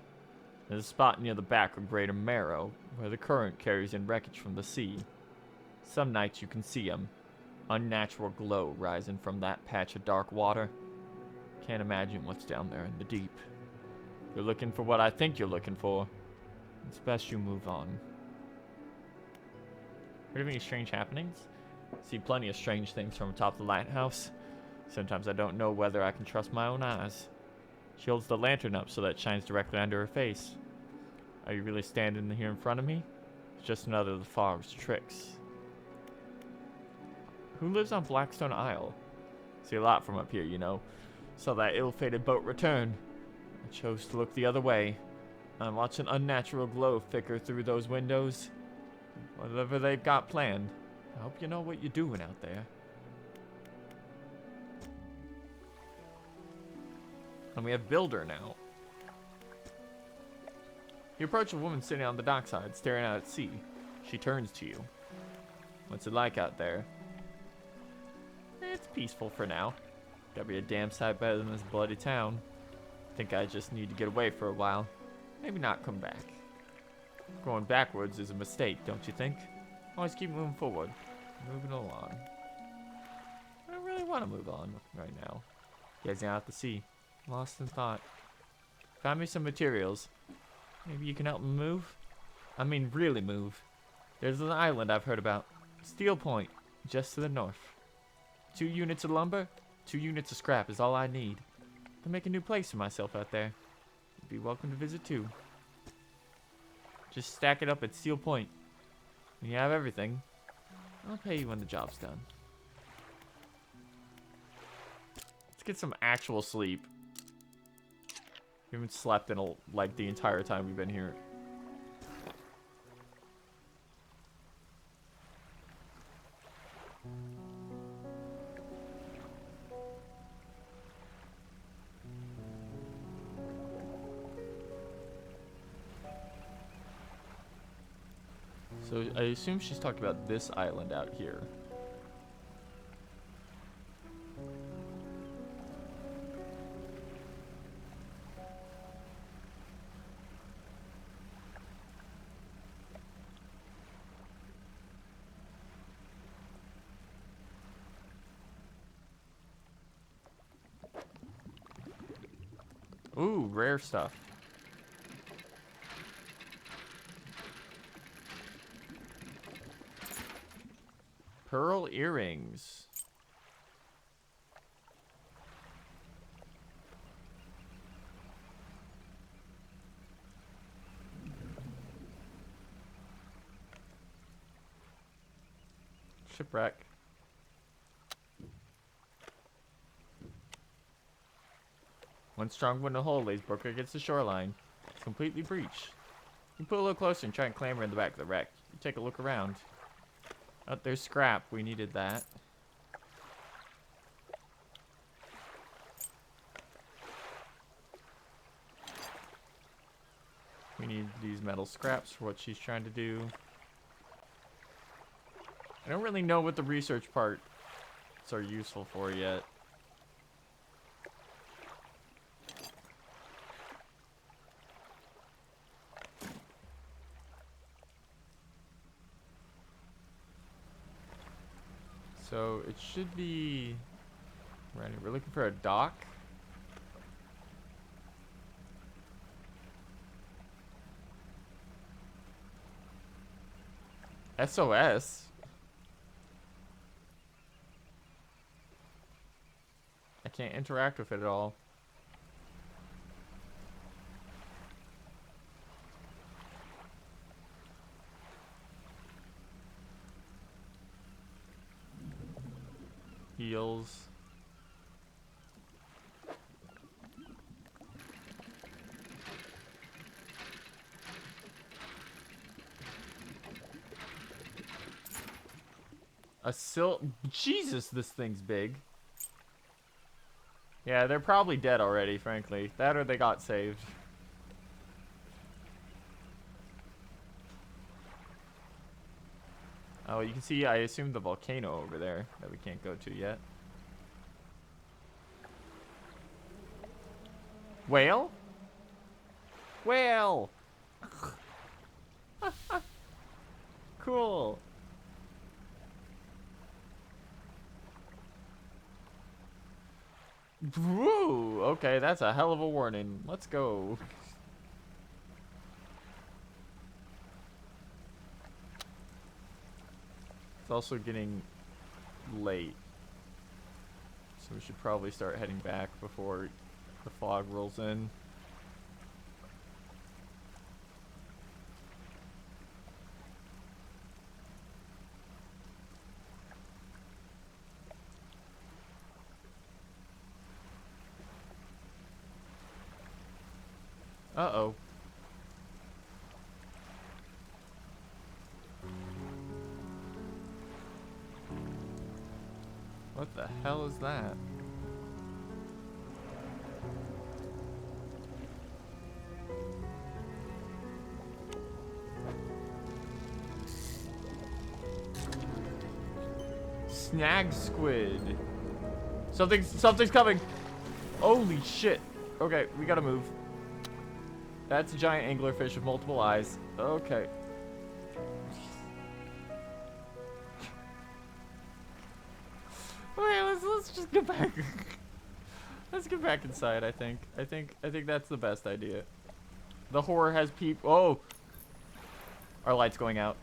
There's a spot near the back of Greater Marrow where the current carries in wreckage from the sea. Some nights you can see them. Unnatural glow rising from that patch of dark water. Can't imagine what's down there in the deep. You're looking for what I think you're looking for. It's best you move on. Heard of any strange happenings? See plenty of strange things from atop the lighthouse. Sometimes I don't know whether I can trust my own eyes. She holds the lantern up so that it shines directly under her face. Are you really standing here in front of me? It's just another of the fog's tricks. Who lives on Blackstone Isle? See a lot from up here, you know. Saw that ill-fated boat return. I chose to look the other way. I watched an unnatural glow flicker through those windows. Whatever they've got planned, I hope you know what you're doing out there. And we have Builder now. You approach a woman sitting on the dockside, staring out at sea. She turns to you. What's it like out there? It's peaceful for now. Gotta be a damn sight better than this bloody town. Think I just need to get away for a while. Maybe not come back. Going backwards is a mistake, don't you think? Always keep moving forward. Moving along. I don't really want to move on right now. Gazing out to sea. Lost in thought. Found me some materials. Maybe you can help me move? I mean really move. There's an island I've heard about. Steel Point, just to the north. 2 units of lumber, 2 units of scrap is all I need. To make a new place for myself out there. You'd be welcome to visit too. Just stack it up at Steel Point. When you have everything, I'll pay you when the job's done. Let's get some actual sleep. We haven't slept in like the entire time we've been here. So I assume she's talking about this island out here. Ooh, rare stuff. Pearl earrings. Shipwreck. One strong wind and hole lays broken against the shoreline. It's completely breached. You put a little closer and try and clamber in the back of the wreck. You take a look around. Oh, there's scrap. We needed that. need these metal scraps for what she's trying to do. I don't really know what the research parts are useful for yet. So it should be right. We're looking for a dock. SOS. I can't interact with it at all. Heals. A Jesus, this thing's big. Yeah, they're probably dead already, frankly. That or they got saved. Oh, you can see, I assume the volcano over there that we can't go to yet. Whale? Whale! Cool. Woo! Okay, that's a hell of a warning. Let's go. It's also getting late. So we should probably start heading back before the fog rolls in. Uh-oh. What the hell is that? Snag squid. Something's coming. Holy shit. Okay, we gotta move. That's a giant anglerfish with multiple eyes. Okay. Wait, let's just get back. Let's get back inside, I think. I think that's the best idea. The horror has people. Oh! Our light's going out.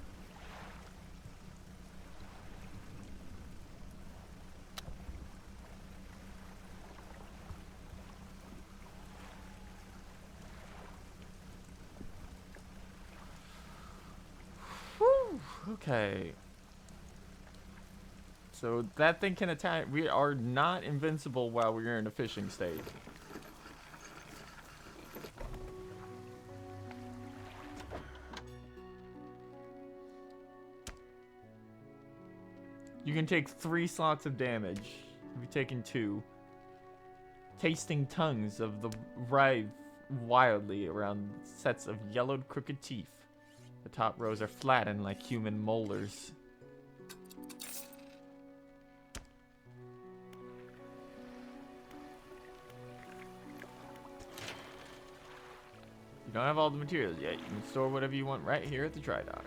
Whew, okay. So that thing can attack. We are not invincible while we're in a fishing state. You can take 3 slots of damage. You've taken 2. Tasting tongues of the writhe wildly around sets of yellowed crooked teeth. The top rows are flattened like human molars. You don't have all the materials yet. You can store whatever you want right here at the dry dock.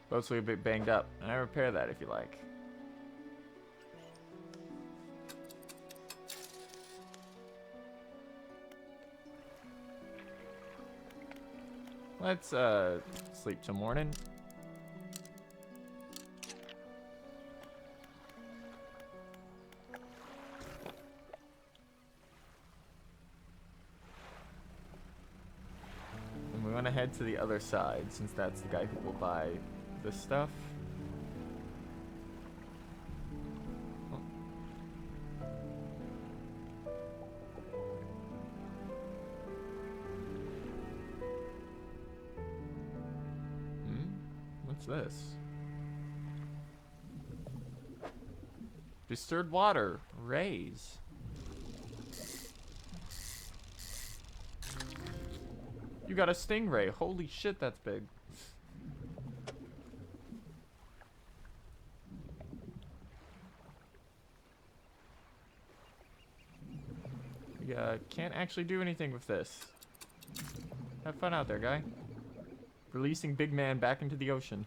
Boat's a bit banged up, and I repair that if you like. Let's sleep till morning. And we want to head to the other side, since that's the guy who will buy this stuff. What's this? Disturbed water. Rays. You got a stingray. Holy shit, that's big. Yeah, can't actually do anything with this. Have fun out there, guy. Releasing Big Man back into the ocean.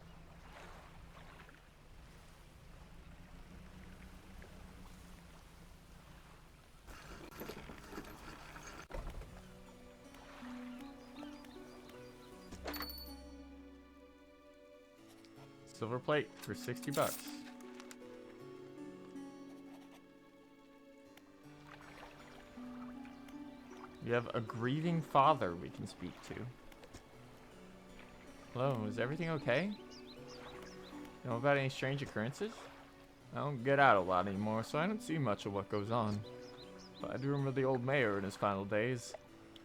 Silver plate for 60 bucks. We have a grieving father we can speak to. Hello, is everything okay? Know about any strange occurrences? I don't get out a lot anymore, so I don't see much of what goes on. But I do remember the old mayor in his final days.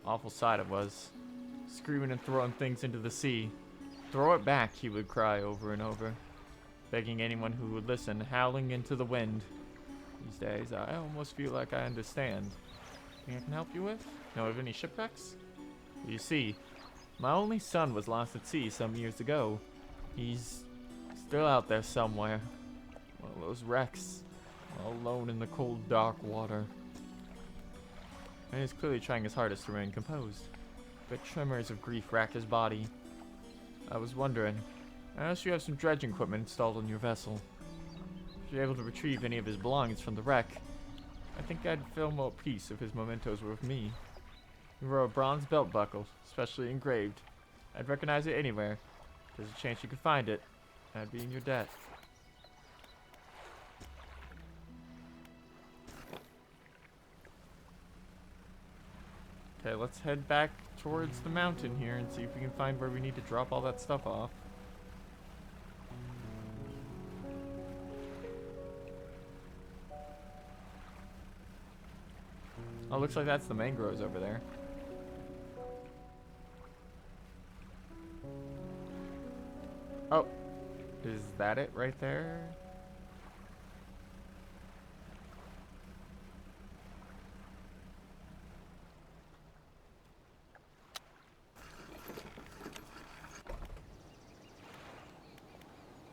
Awful sight it was. Screaming and throwing things into the sea. Throw it back, he would cry over and over. Begging anyone who would listen, howling into the wind. These days, I almost feel like I understand. Anything I can help you with? Know of any shipwrecks? You see, my only son was lost at sea some years ago. He's still out there somewhere. One of those wrecks. All alone in the cold, dark water. And he's clearly trying his hardest to remain composed. But tremors of grief rack his body. I was wondering, I noticed you have some dredging equipment installed on your vessel. If you're able to retrieve any of his belongings from the wreck, I think I'd feel more peace if his mementos were with me. He wore a bronze belt buckle, specially engraved. I'd recognize it anywhere. There's a chance you could find it. I'd be in your debt. Okay, let's head back towards the mountain here and see if we can find where we need to drop all that stuff off. Oh, looks like that's the mangroves over there. Oh, is that it right there?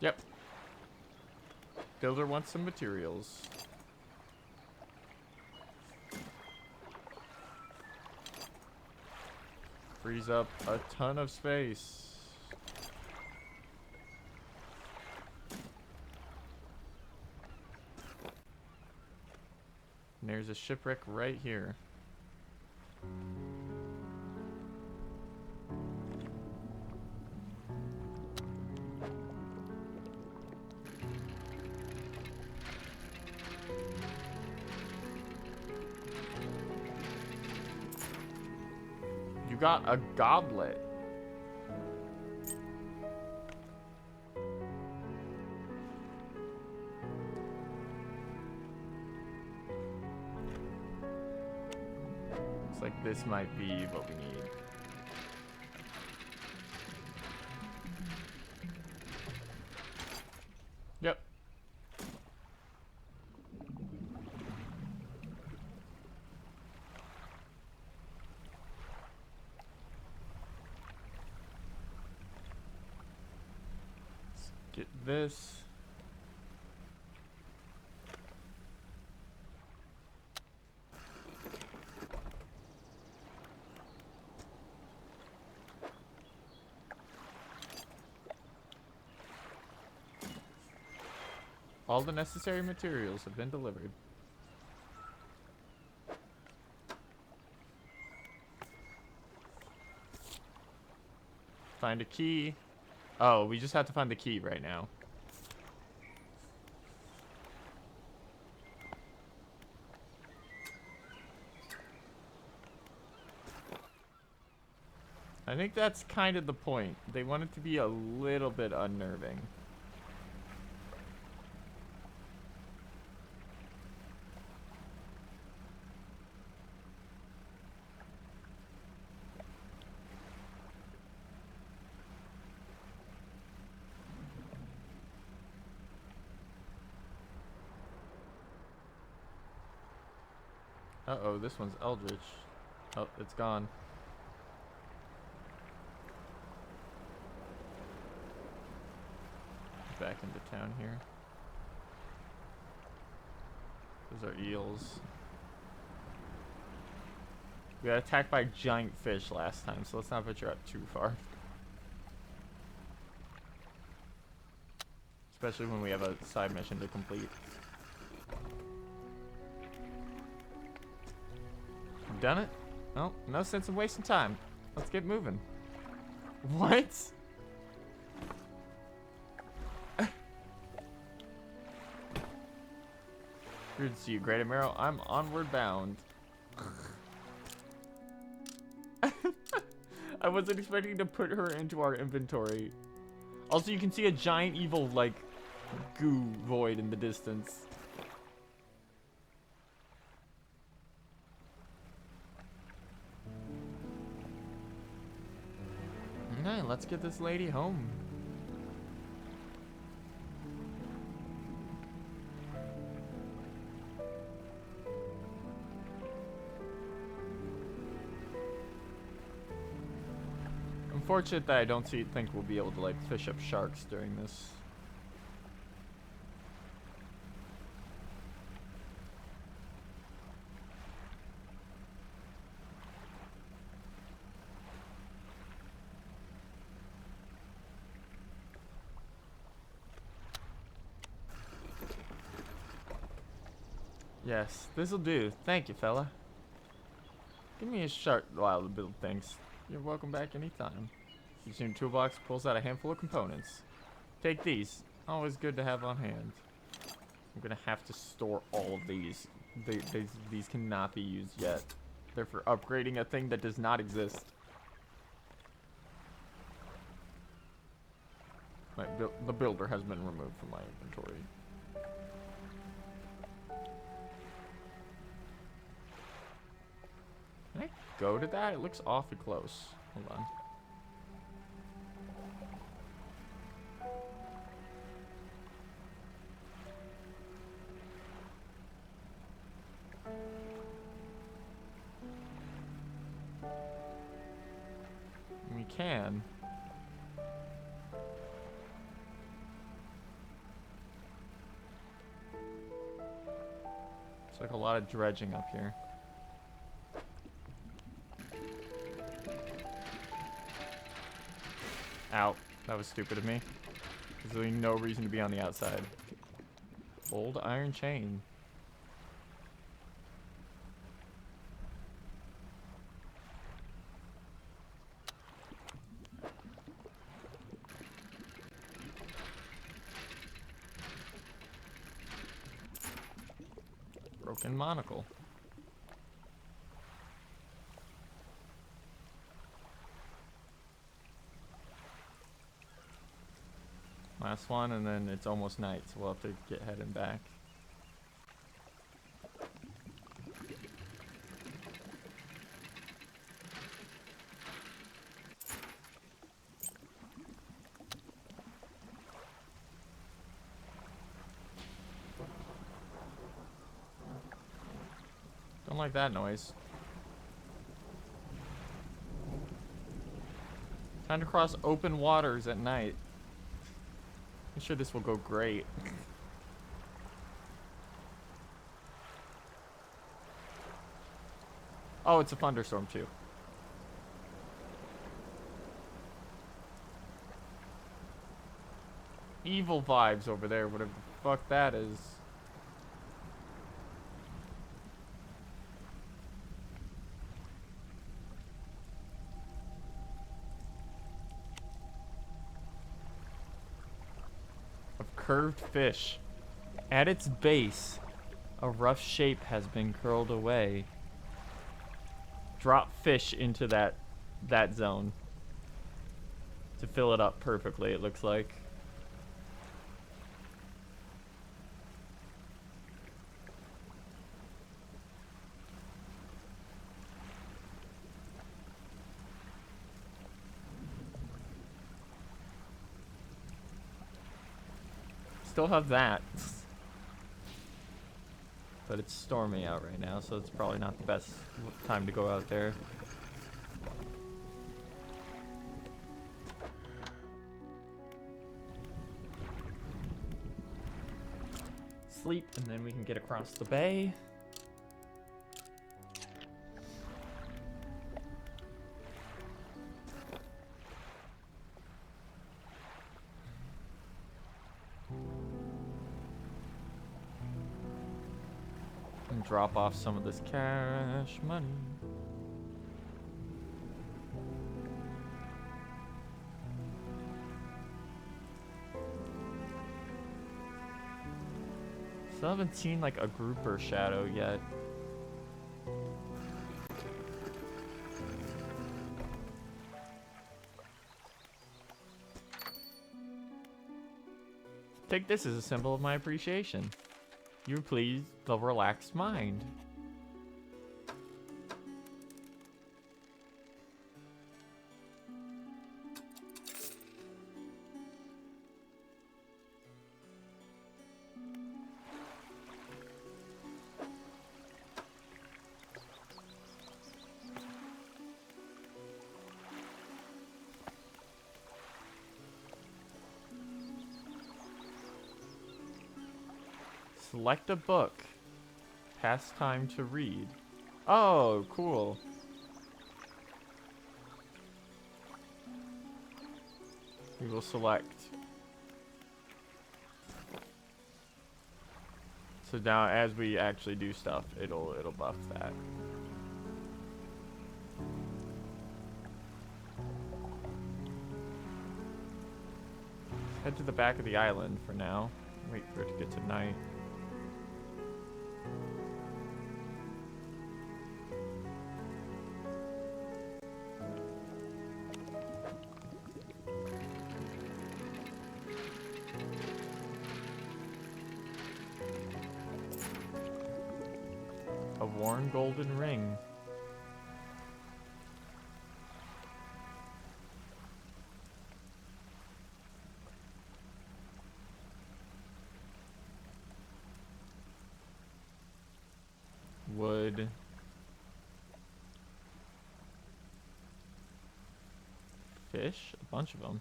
Yep. Builder wants some materials. Frees up a ton of space. And there's a shipwreck right here. You got a goblet. Looks like this might be what we need. Yep. Get this. All the necessary materials have been delivered. Find a key. Oh, we just have to find the key right now. I think that's kind of the point. They want it to be a little bit unnerving. Uh-oh, this one's Eldritch. Oh, it's gone. Back into town here. Those are eels. We got attacked by giant fish last time, so let's not venture out too far. Especially when we have a side mission to complete. We've done it? Well, no sense in wasting time. Let's get moving. What? Good to see you, Great Amaro. I'm onward bound. I wasn't expecting to put her into our inventory. Also, you can see a giant evil, like, goo void in the distance. Okay, let's get this lady home. Unfortunate that I don't think we'll be able to like fish up sharks during this. Yes, this'll do. Thank you, fella. Give me a sharp while to build things. You're welcome back anytime. Using your toolbox pulls out a handful of components. Take these. Always good to have on hand. I'm gonna have to store all of these. These cannot be used yet. They're for upgrading a thing that does not exist. The builder has been removed from my inventory. Can I go to that? It looks awfully close. Hold on. We can. It's like a lot of dredging up here. Ow. That was stupid of me. There's really no reason to be on the outside. Old iron chain. Broken monocle. Last one, and then it's almost night, so we'll have to get heading back. Don't like that noise. Time to cross open waters at night. I'm sure this will go great. Oh, it's a thunderstorm too. Evil vibes over there, whatever the fuck that is. Curved fish. At its base, a rough shape has been curled away. Drop fish into that zone to fill it up perfectly, it looks like. Still have that. But it's stormy out right now, so it's probably not the best time to go out there. Sleep, and then we can get across the bay. And drop off some of this cash money. Still haven't seen like a grouper shadow yet. Take this as a symbol of my appreciation. You please the relaxed mind. Select a book. Pastime to read. Oh, cool. We will select. So now as we actually do stuff, it'll buff that. Head to the back of the island for now. Wait for it to get to night. A worn golden ring. Wood. Fish? A bunch of them.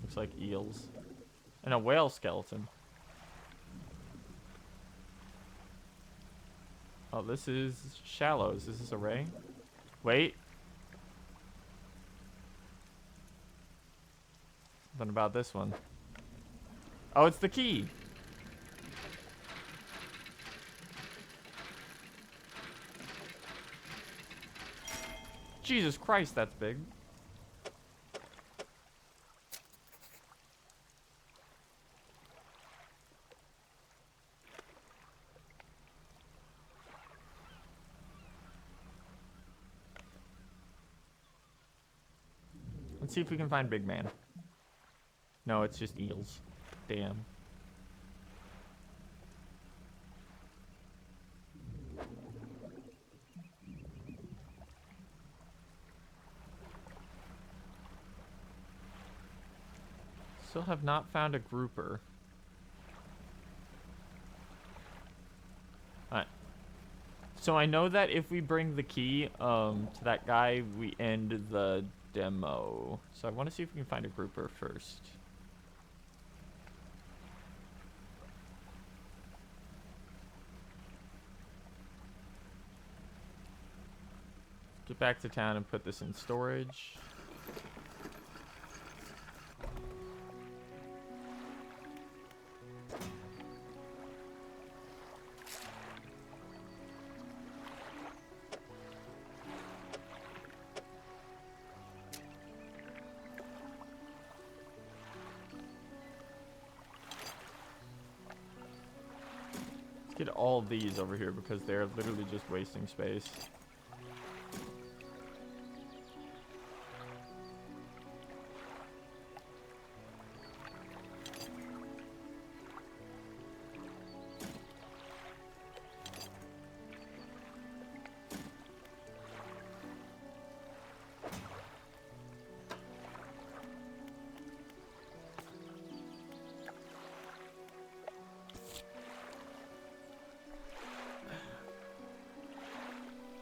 Looks like eels. And a whale skeleton. Oh, this is shallows. Is this a ray? Wait. Something about this one. Oh, it's the key. Jesus Christ, that's big. Let's see if we can find Big Man. No, it's just eels. Damn. Still have not found a grouper. Alright. So I know that if we bring the key to that guy, we end the demo. So I want to see if we can find a grouper first. Get back to town and put this in storage. Get all of these over here because they're literally just wasting space.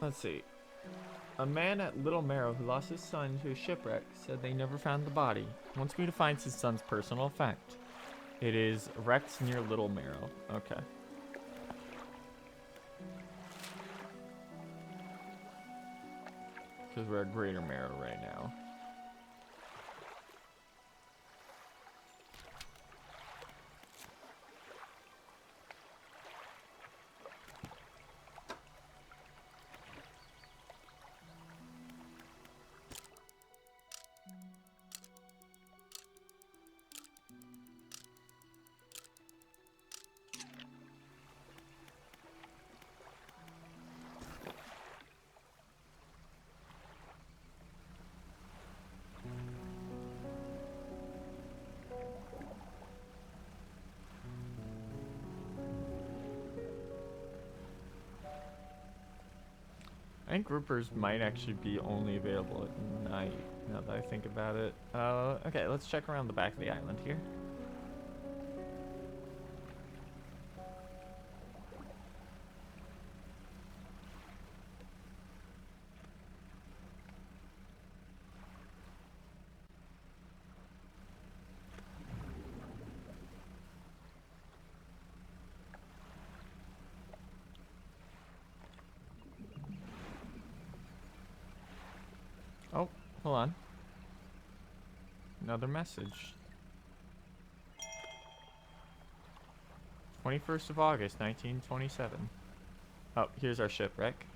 Let's see. A man at Little Marrow who lost his son to a shipwreck said they never found the body. Wants me to find his son's personal effect. It is wrecked near Little Marrow. Okay. Because we're at Greater Marrow right now. I think groupers might actually be only available at night, now that I think about it. Okay, let's check around the back of the island here. Oh, hold on. Another message. 21st of August, 1927. Oh, here's our shipwreck.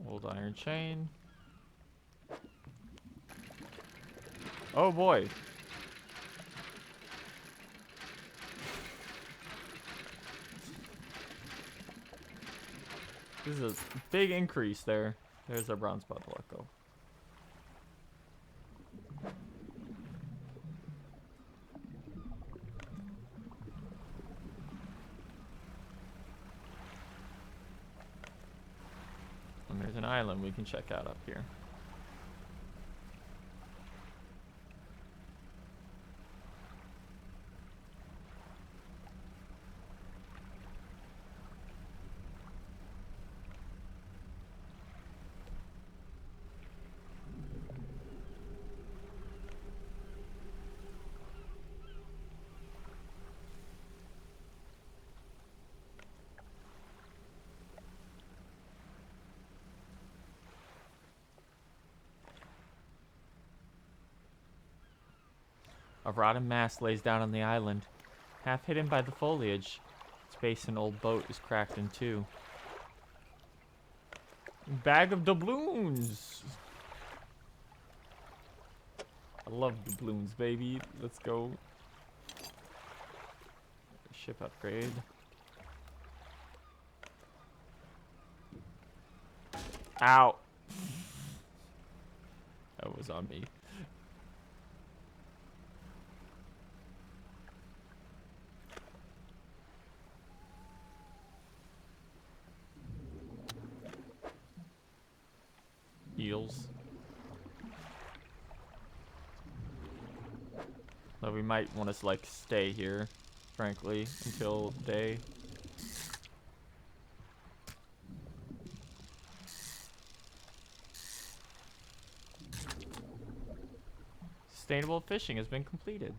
Old iron chain. Oh boy. This is a big increase there. There's our bronze bottle echo. And there's an island we can check out up here. A rotten mast lays down on the island, half hidden by the foliage. Its base and old boat is cracked in two. Bag of doubloons! I love doubloons, baby. Let's go. Ship upgrade. Ow! That was on me. Eels. So we might want to like stay here, frankly, until day. Sustainable fishing has been completed.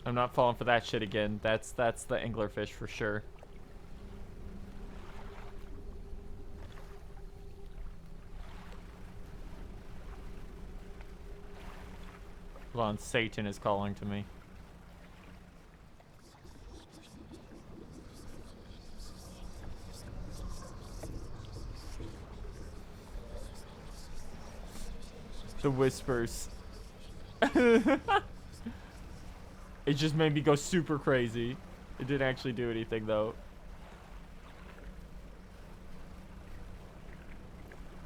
I'm not falling for that shit again. That's the anglerfish for sure. Hold on, Satan is calling to me. The whispers. It just made me go super crazy. It didn't actually do anything though.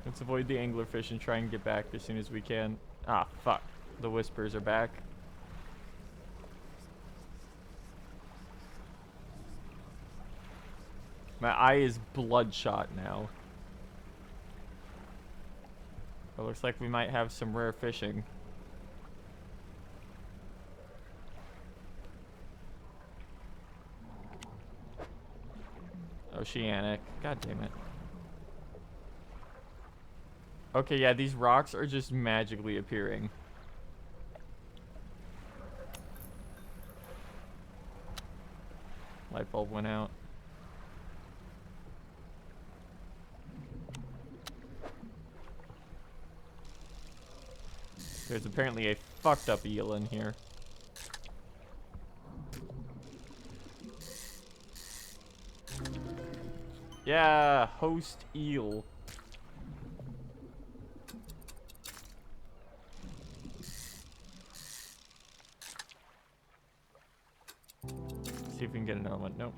Let's avoid the anglerfish and try and get back as soon as we can. Ah, fuck. The whispers are back. My eye is bloodshot now. It looks like we might have some rare fishing. Oceanic. God damn it. Okay, yeah, these rocks are just magically appearing. Light bulb went out. There's apparently a fucked up eel in here. Yeah, host eel. See if we can get another one. Nope.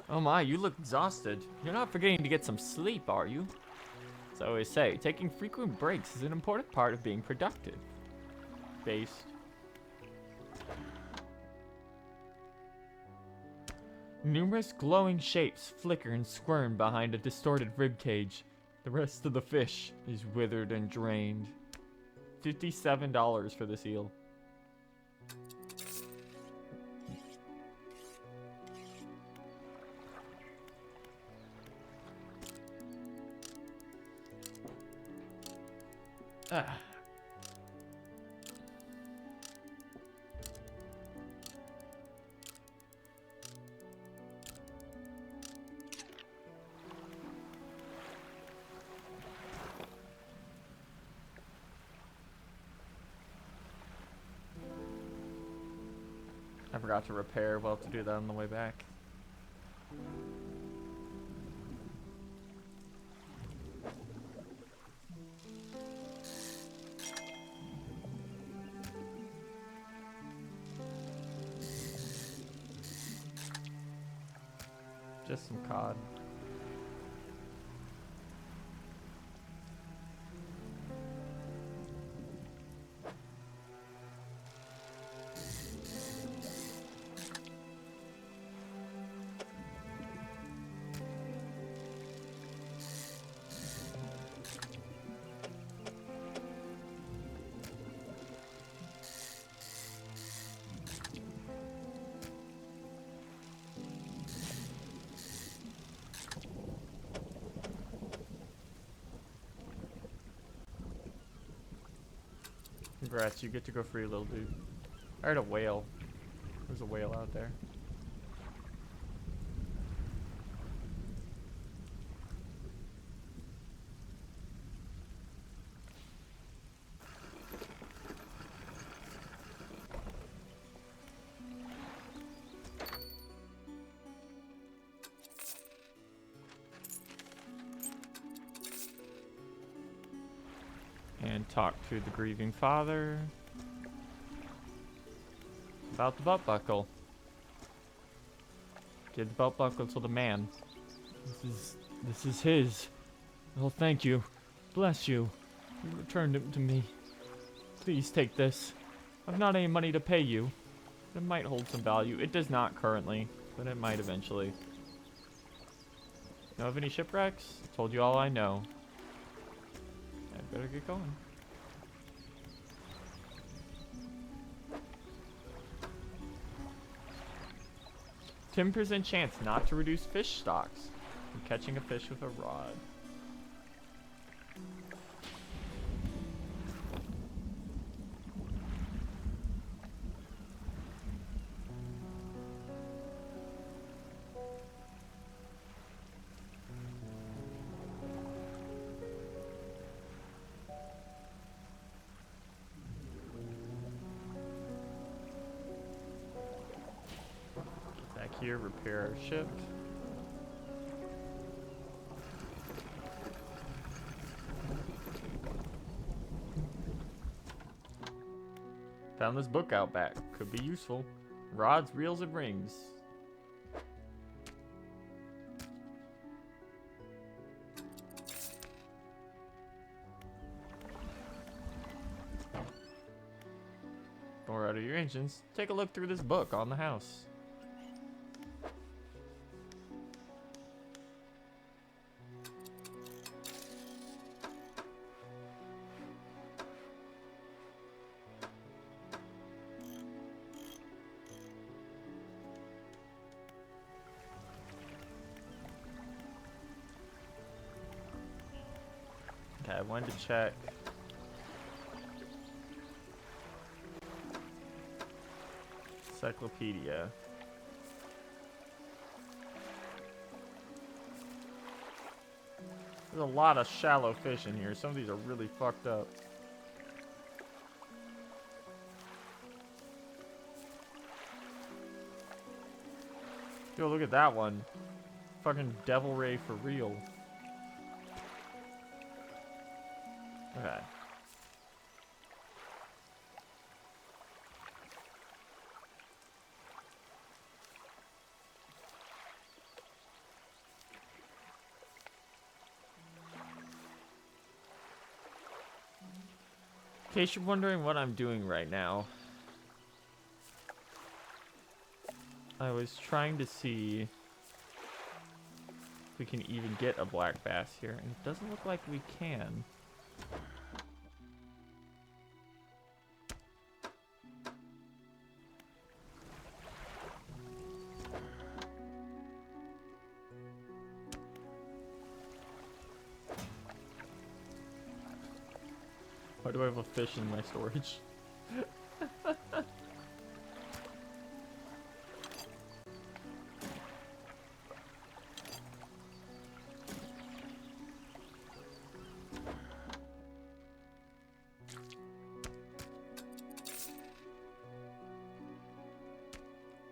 Oh my, you look exhausted. You're not forgetting to get some sleep, are you? As I always say, taking frequent breaks is an important part of being productive. Based. Numerous glowing shapes flicker and squirm behind a distorted rib cage. The rest of the fish is withered and drained. $57 for this eel. Ah. I forgot to repair. We'll have to do that on the way back. Just some cod. Congrats, you get to go free, little dude. I heard a whale. There's a whale out there. And talk to the grieving father about the belt buckle. Give the belt buckle to the man. This is his. Oh, thank you. Bless you. You returned it to me. Please take this. I've not any money to pay you. It might hold some value. It does not currently, but it might eventually. Know of any shipwrecks? Told you all I know. I better get going. 10% chance not to reduce fish stocks. I'm catching a fish with a rod. Back here, repair our ship. Found this book out back. Could be useful. Rods, reels, and rings. Or out of your engines. Take a look through this book on the house. Okay, I wanted to check. Encyclopedia. There's a lot of shallow fish in here. Some of these are really fucked up. Yo, look at that one. Fucking devil ray for real. Okay. In case you're wondering what I'm doing right now, I was trying to see if we can even get a black bass here, and it doesn't look like we can. Why do I have a fish in my storage?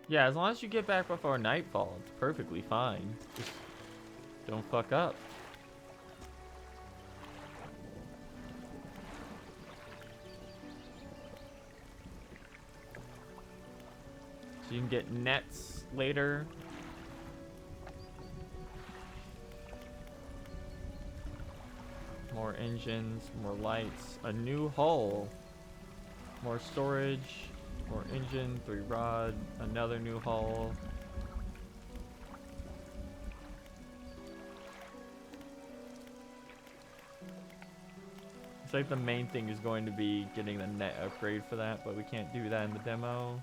Yeah, as long as you get back before nightfall, it's perfectly fine. Just don't fuck up. So you can get nets later. More engines, more lights, a new hull, more storage, more engine, 3 rod, another new hull. It's like the main thing is going to be getting the net upgrade for that, but we can't do that in the demo.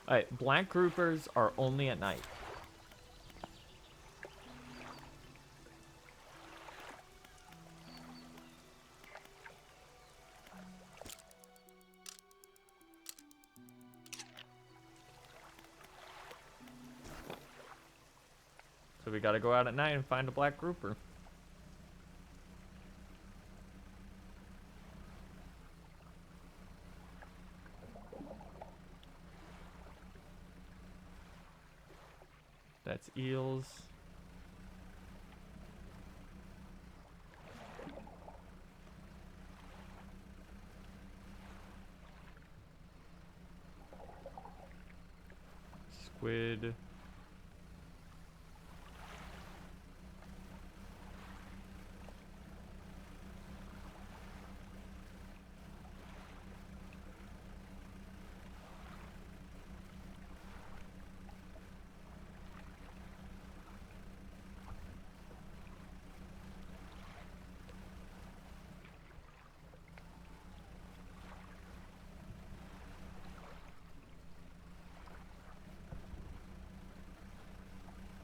Alright, blank groupers are only at night. So we gotta go out at night and find a black grouper. That's eels. Squid.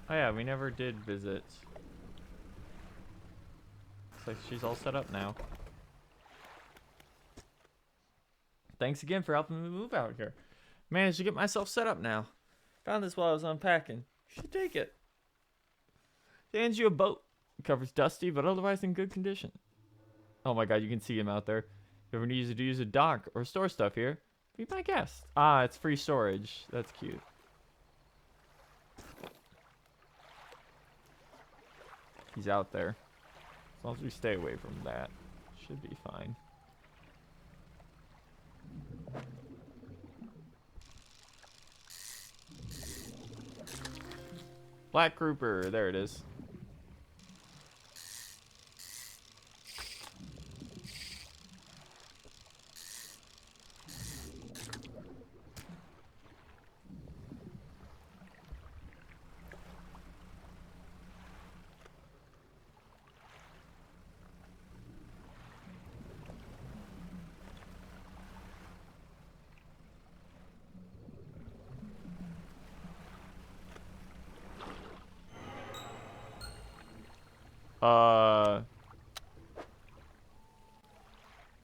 Oh yeah, we never did visit. Looks like she's all set up now. Thanks again for helping me move out here. Managed to get myself set up now. Found this while I was unpacking. You should take it. She hands you a boat. It covers dusty, but otherwise in good condition. Oh my god, you can see him out there. If you ever need to use a dock or store stuff here, be my guest. Ah, it's free storage. That's cute. He's out there. As long as we stay away from that, should be fine. Black grouper, there it is.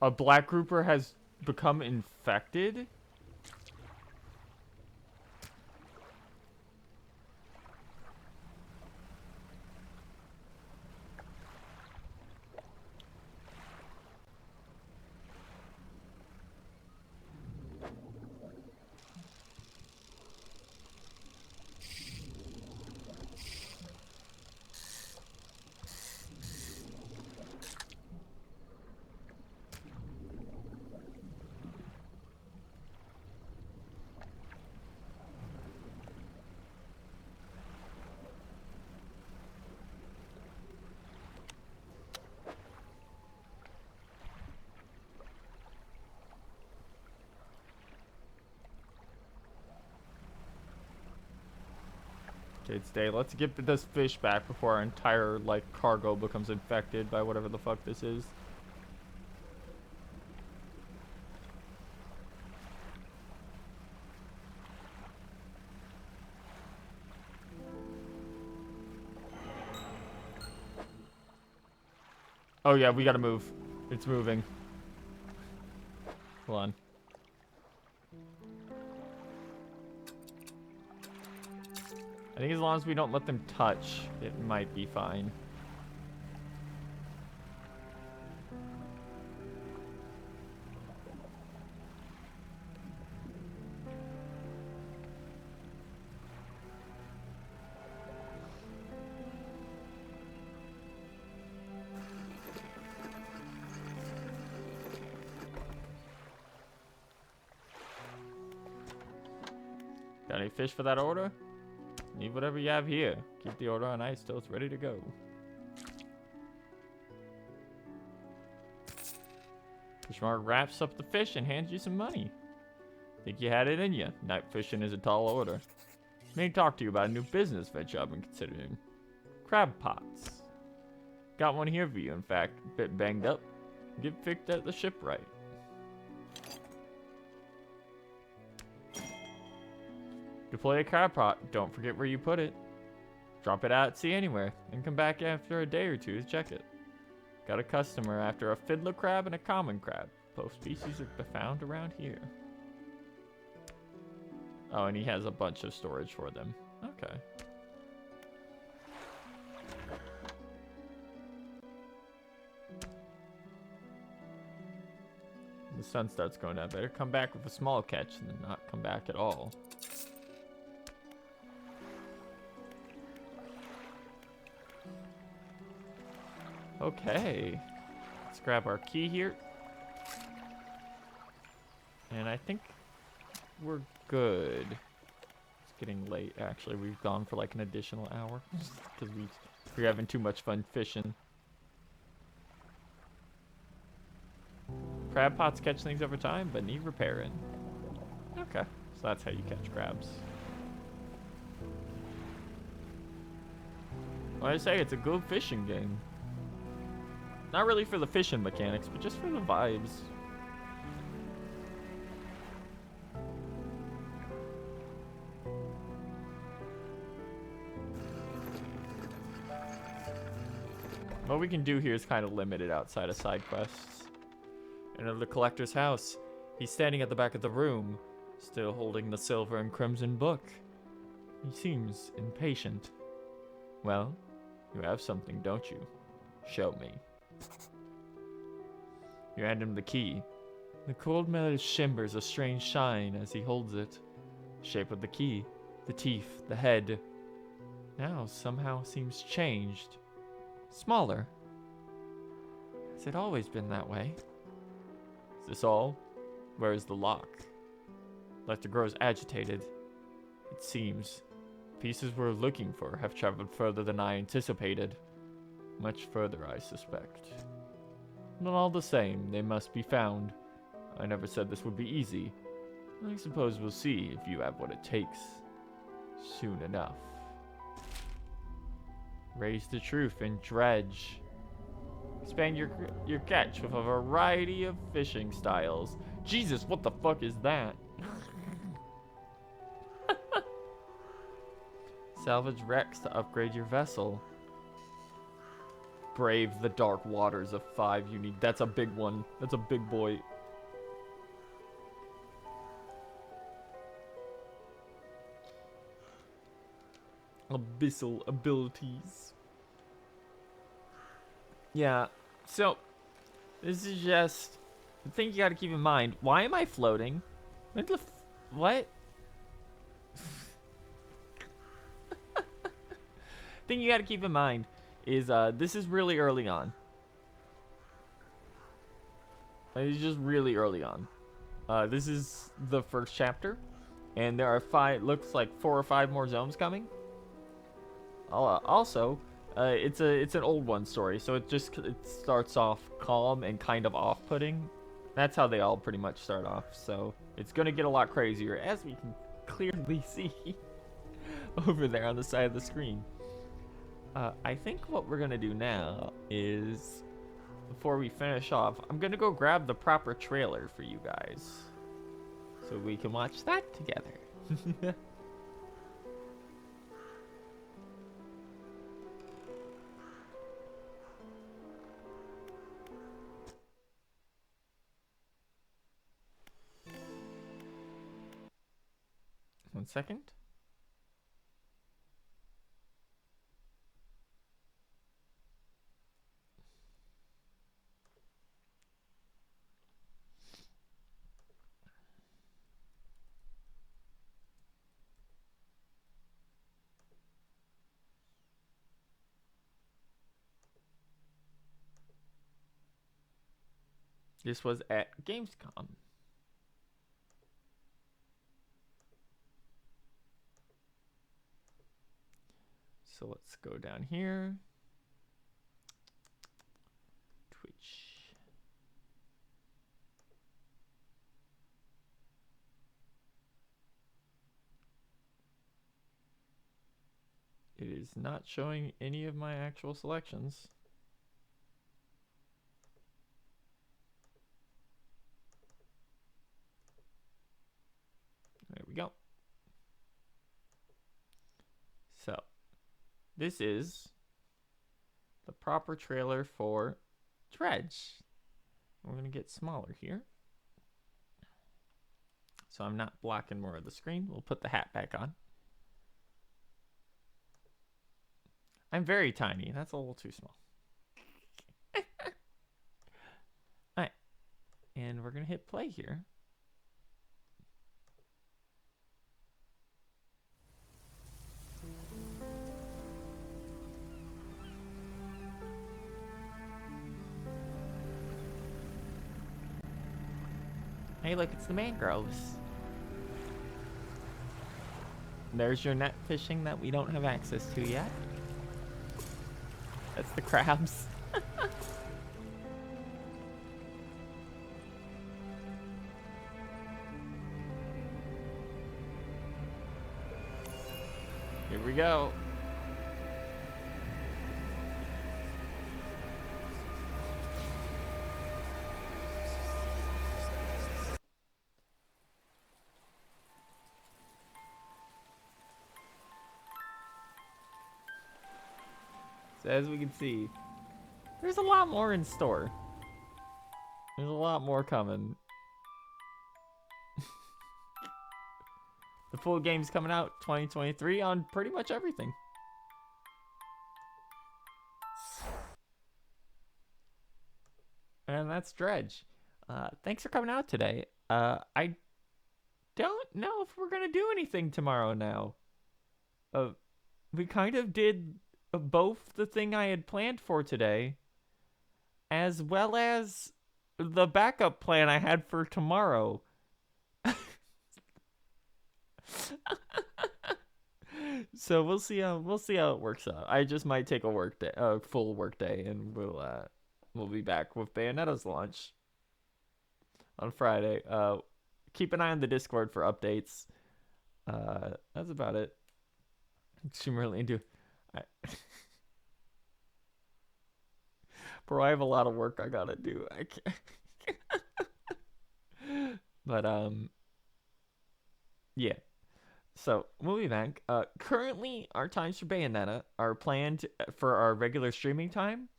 A black grouper has become infected? Okay, stay. Let's get this fish back before our entire, like, cargo becomes infected by whatever the fuck this is. Oh yeah, we gotta move. It's moving. Hold on. I think as long as we don't let them touch, it might be fine. Got any fish for that order? Need whatever you have here. Keep the order on ice till it's ready to go. Fishmark wraps up the fish and hands you some money. Think you had it in you. Night fishing is a tall order. May talk to you about a new business venture I've been considering. Crab pots. Got one here for you, in fact. A bit banged up. Get fixed at the shipwright. Deploy a crab pot. Don't forget where you put it. Drop it out at sea anywhere, and come back after a day or two to check it. Got a customer after a fiddler crab and a common crab. Both species are found around here. Oh, and he has a bunch of storage for them. Okay. The sun starts going down. Better come back with a small catch than not come back at all. Okay, let's grab our key here. And I think we're good. It's getting late, actually. We've gone for like an additional hour because we're having too much fun fishing. Crab pots catch things over time, but need repairing. Okay, so that's how you catch crabs. Well, I say it's a good fishing game. Not really for the fishing mechanics, but just for the vibes. What we can do here is kind of limited outside of side quests. Enter the collector's house. He's standing at the back of the room, still holding the silver and crimson book. He seems impatient. Well, you have something, don't you? Show me. You hand him the key. The cold metal shimmers a strange shine as he holds it. The shape of the key, the teeth, the head, now somehow seems changed. Smaller. Has it always been that way? Is this all? Where is the lock? Lecter grows agitated. It seems pieces we're looking for have traveled further than I anticipated. Much further, I suspect. But all the same, they must be found. I never said this would be easy. I suppose we'll see if you have what it takes. Soon enough. Raise the truth and dredge. Expand your catch with a variety of fishing styles. Jesus, what the fuck is that? Salvage wrecks to upgrade your vessel. Brave the dark waters of 5 unique. That's a big one. That's a big boy. Abyssal abilities. Yeah, so this is just the thing you gotta keep in mind. Why am I floating? What? Thing you gotta keep in mind is this is really early on. It's just really early on. This is the first chapter, and there are looks like 4 or 5 more zones coming. Also, it's an old one story, so it starts off calm and kind of off-putting. That's how they all pretty much start off. So it's gonna get a lot crazier, as we can clearly see over there on the side of the screen. I think what we're gonna do now is, before we finish off, I'm gonna go grab the proper trailer for you guys, so we can watch that together. One second. This was at Gamescom. So let's go down here. Twitch. It is not showing any of my actual selections. There we go. So, this is the proper trailer for Dredge. We're going to get smaller here, so I'm not blocking more of the screen. We'll put the hat back on. I'm very tiny. That's a little too small. Alright. And we're going to hit play here. Hey, look, it's the mangroves. There's your net fishing that we don't have access to yet. That's the crabs. Here we go. So as we can see, There's a lot more in store. There's a lot more coming. The full game's coming out 2023 on pretty much everything. And that's Dredge. Thanks for coming out today. I don't know if we're gonna do anything tomorrow now. We kind of did both the thing I had planned for today, as well as the backup plan I had for tomorrow. So we'll see how it works out. I just might take a full work day, and we'll be back with Bayonetta's launch on Friday. Keep an eye on the Discord for updates. That's about it. Extremely into. Bro, I have a lot of work I gotta do. I can't. But yeah. So we'll be back. Currently, our times for Bayonetta are planned for our regular streaming time.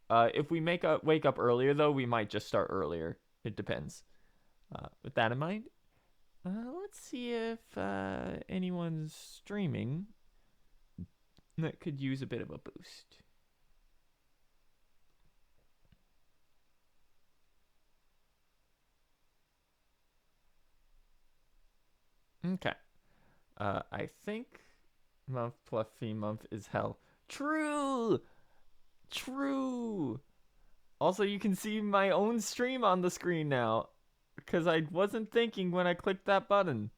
If we wake up earlier, though, we might just start earlier. It depends. With that in mind, let's see if anyone's streaming that could use a bit of a boost. Okay. I think month plus fee month is hell. True! True! Also, you can see my own stream on the screen now, because I wasn't thinking when I clicked that button.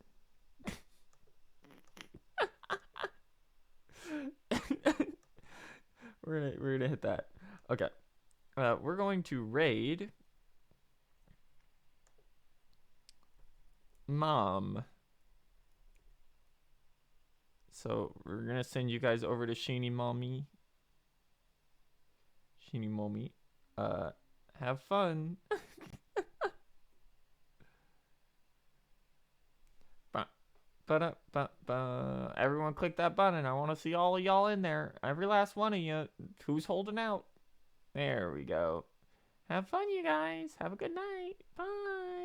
We're gonna hit that. Okay. We're going to raid Mom. So we're gonna send you guys over to Sheeny Mommy. Sheeny Mommy. Have fun. Everyone click that button. I want to see all of y'all in there. Every last one of you. Who's holding out? There we go. Have fun, you guys. Have a good night. Bye.